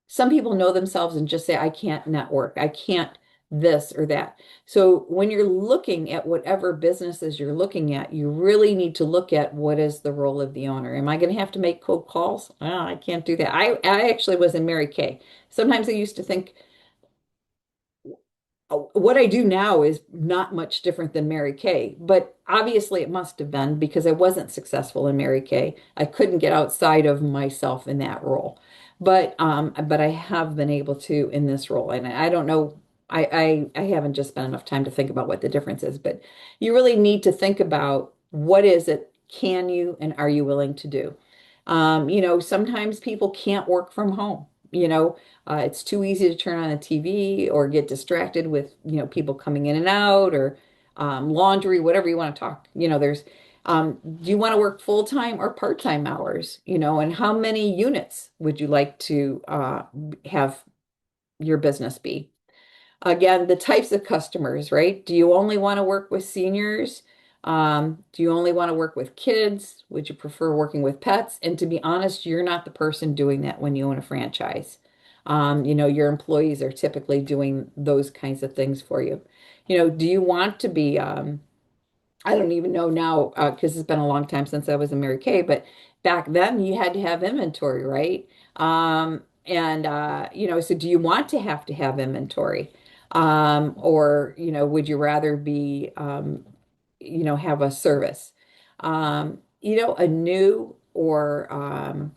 some people know themselves and just say, I can't network. I can't this or that. So when you're looking at whatever businesses you're looking at, you really need to look at what is the role of the owner. Am I going to have to make cold calls? Oh, I can't do that. I actually was in Mary Kay. Sometimes I used to think what I do now is not much different than Mary Kay, but obviously it must have been because I wasn't successful in Mary Kay. I couldn't get outside of myself in that role. But I have been able to in this role. And I don't know, I haven't just spent enough time to think about what the difference is, but you really need to think about what is it can you and are you willing to do? Sometimes people can't work from home. It's too easy to turn on the TV or get distracted with, people coming in and out or laundry, whatever you want to talk. Do you want to work full-time or part-time hours? And how many units would you like to have your business be? Again, the types of customers, right? Do you only want to work with seniors? Do you only want to work with kids? Would you prefer working with pets? And to be honest, you're not the person doing that when you own a franchise. Your employees are typically doing those kinds of things for you. Do you want to be, I don't even know now, because it's been a long time since I was in Mary Kay, but back then you had to have inventory, right? So do you want to have inventory? Would you rather be, have a service? A new or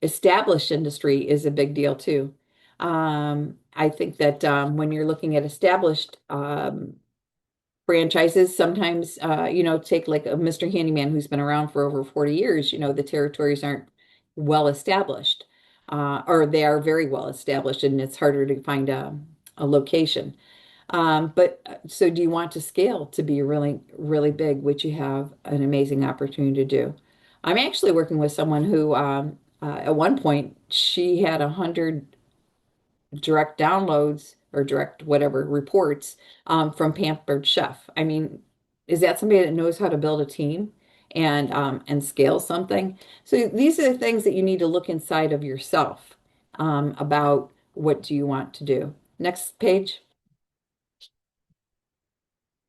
established industry is a big deal too. I think that when you're looking at established franchises, sometimes, take like a Mr. Handyman who's been around for over 40 years, the territories aren't well established, or they are very well established, and it's harder to find a location. So do you want to scale to be really, really big, which you have an amazing opportunity to do? I'm actually working with someone who, at one point, she had 100 direct downloads or direct whatever reports from Pampered Chef. I mean, is that somebody that knows how to build a team and scale something? So these are the things that you need to look inside of yourself about what do you want to do. Next page.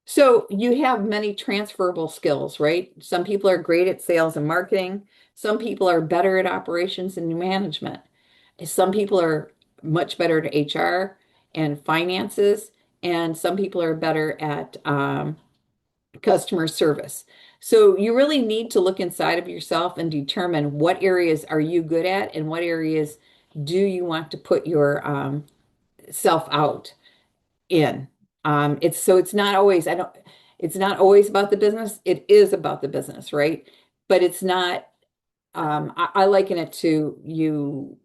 So you have many transferable skills, right? Some people are great at sales and marketing. Some people are better at operations and management. Some people are much better at HR and finances, and some people are better at customer service. So you really need to look inside of yourself and determine what areas are you good at and what areas do you want to put your self out in. It's not always, it's not always about the business. It is about the business, right? But it's not, I liken it to you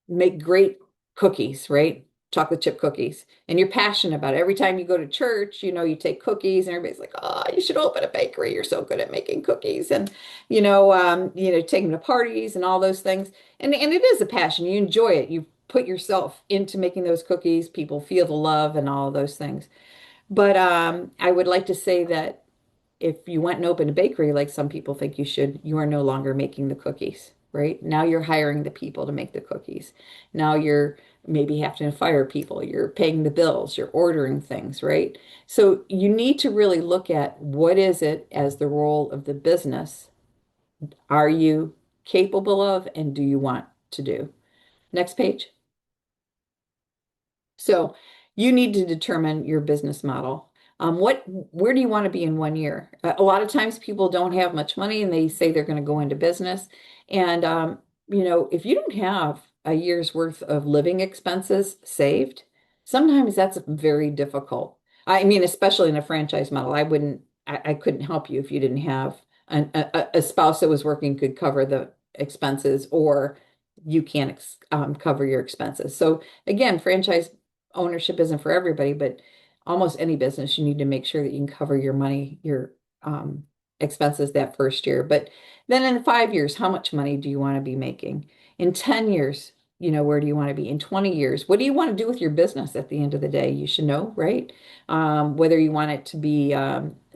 make great cookies, right? Chocolate chip cookies, and you're passionate about it. Every time you go to church, you take cookies and everybody's like, oh, you should open a bakery. You're so good at making cookies and, take them to parties and all those things. And it is a passion. You enjoy it. You put yourself into making those cookies. People feel the love and all of those things. But I would like to say that if you went and opened a bakery like some people think you should, you are no longer making the cookies, right? Now you're hiring the people to make the cookies. Now you're maybe having to fire people. You're paying the bills. You're ordering things, right? So you need to really look at what is it as the role of the business are you capable of and do you want to do? Next page. So you need to determine your business model. Where do you want to be in 1 year? A lot of times people don't have much money and they say they're going to go into business. And, if you don't have a year's worth of living expenses saved, sometimes that's very difficult. I mean, especially in a franchise model, I couldn't help you if you didn't have a spouse that was working could cover the expenses, or you can't cover your expenses. So again, franchise ownership isn't for everybody, but almost any business, you need to make sure that you can cover your money, your expenses that first year. But then in 5 years, how much money do you want to be making? In 10 years, where do you want to be? In 20 years, what do you want to do with your business at the end of the day? You should know, right? Whether you want it to be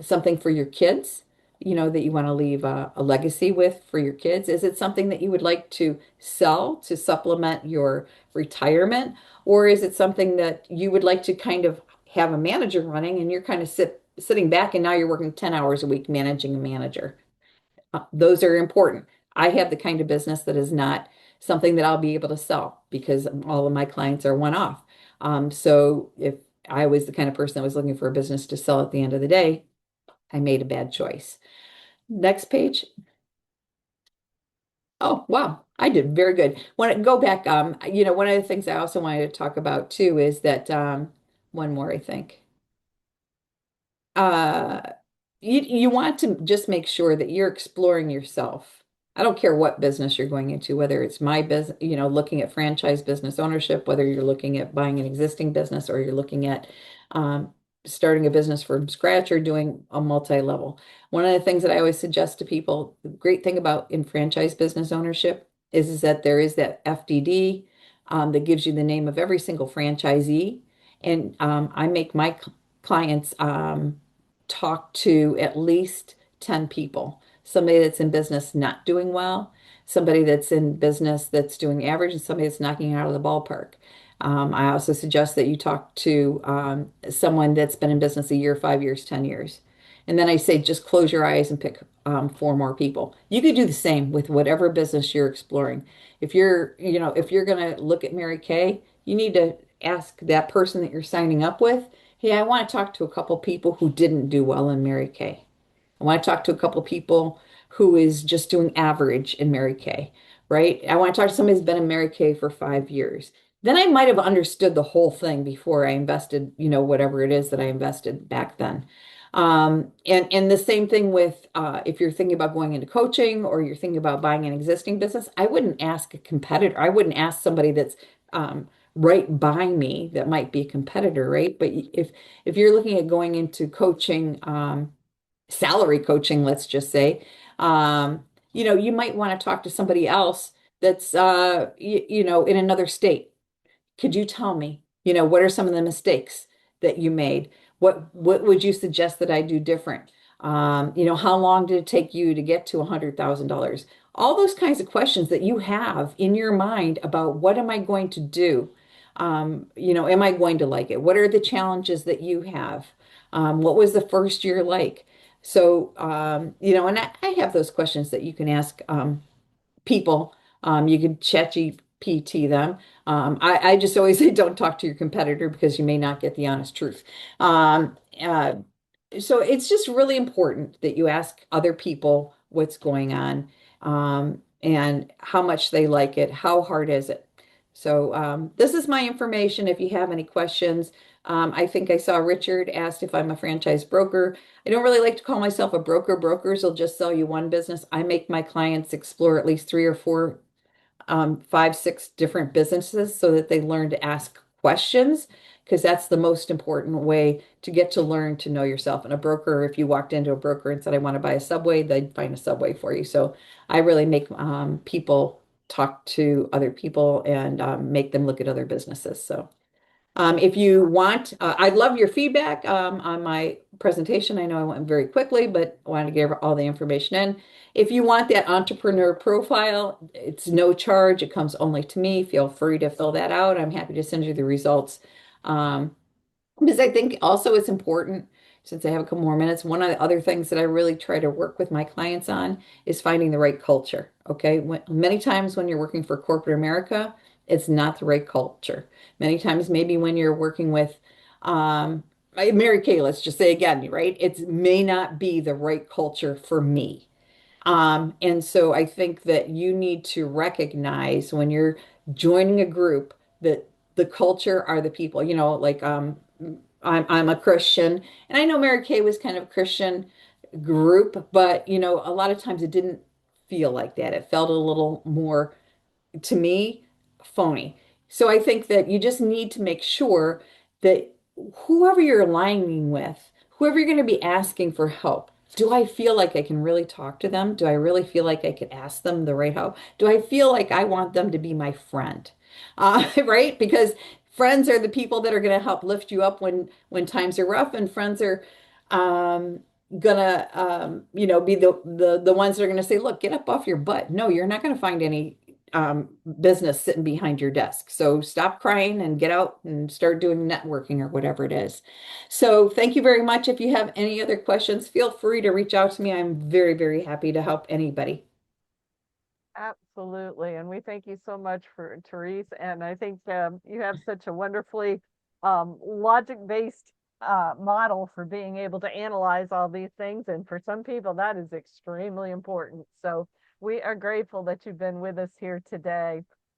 something for your kids, that you want to leave a legacy with for your kids? Is it something that you would like to sell to supplement your retirement? Or is it something that you would like to kind of have a manager running and you're kind of sitting back and now you're working 10 hours a week managing a manager? Those are important. I have the kind of business that is not something that I'll be able to sell because all of my clients are one-off. So if I was the kind of person that was looking for a business to sell at the end of the day, I made a bad choice. Next page. Oh, wow. I did very good. When I go back, one of the things I also wanted to talk about too is that one more, I think. Uh, you want to just make sure that you're exploring yourself. I don't care what business you're going into, whether it's my business, looking at franchise business ownership, whether you're looking at buying an existing business or you're looking at um, starting a business from scratch or doing a multi-level. One of the things that I always suggest to people, the great thing about in franchise business ownership is that there is that FDD that gives you the name of every single franchisee. And I make my clients talk to at least 10 people. Somebody that's in business not doing well, somebody that's in business that's doing average, and somebody that's knocking it out of the ballpark. I also suggest that you talk to someone that's been in business a year, 5 years, 10 years. And then I say, just close your eyes and pick 4 more people. You could do the same with whatever business you're exploring. If you're going to look at Mary Kay, you need to ask that person that you're signing up with, hey, I want to talk to a couple people who didn't do well in Mary Kay. I want to talk to a couple people who is just doing average in Mary Kay, right? I want to talk to somebody who's been in Mary Kay for 5 years. Then I might have understood the whole thing before I invested, whatever it is that I invested back then. And the same thing with if you're thinking about going into coaching or you're thinking about buying an existing business, I wouldn't ask a competitor. I wouldn't ask somebody that's right by me that might be a competitor, right? But if you're looking at going into coaching, salary coaching, let's just say, you might want to talk to somebody else that's in another state. Could you tell me, what are some of the mistakes that you made? What would you suggest that I do different? How long did it take you to get to $100,000? All those kinds of questions that you have in your mind about what am I going to do? Am I going to like it? What are the challenges that you have? What was the first year like? So, and I have those questions that you can ask people. You can chat GPT them. I just always say don't talk to your competitor because you may not get the honest truth. So it's just really important that you ask other people what's going on and how much they like it, how hard is it. So this is my information if you have any questions. I think I saw Richard asked if I'm a franchise broker. I don't really like to call myself a broker. Brokers will just sell you one business. I make my clients explore at least 3 or 4, 5, 6 different businesses so that they learn to ask questions because that's the most important way to get to learn to know yourself. And a broker, if you walked into a broker and said, I want to buy a Subway, they'd find a Subway for you. So I really make people talk to other people and make them look at other businesses. So if you want, I'd love your feedback on my presentation. I know I went very quickly, but I wanted to get all the information in. If you want that entrepreneur profile, it's no charge. It comes only to me. Feel free to fill that out. I'm happy to send you the results. Because I think also it's important, since I have a couple more minutes, one of the other things that I really try to work with my clients on is finding the right culture. Okay. Many times when you're working for corporate America, it's not the right culture. Many times, maybe when you're working with Mary Kay, let's just say again, right? It may not be the right culture for me. And so I think that you need to recognize when you're joining a group that the culture are the people, like I'm a Christian, and I know Mary Kay was kind of a Christian group, but a lot of times it didn't feel like that. It felt a little more, to me, phony. So I think that you just need to make sure that whoever you're aligning with, whoever you're going to be asking for help, do I feel like I can really talk to them? Do I really feel like I could ask them the right help? Do I feel like I want them to be my friend? Right? Because friends are the people that are going to help lift you up when times are rough, and friends are gonna be the ones that are gonna say, look, get up off your butt. No, you're not gonna find any business sitting behind your desk. So stop crying and get out and start doing networking or whatever it is. So thank you very much. If you have any other questions, feel free to reach out to me. I'm very, very happy to help anybody. Absolutely. And we thank you so much for Therese. And I think you have such a wonderfully logic-based model for being able to analyze all these things. And for some people, that is extremely important. So we are grateful that you've been with us here today.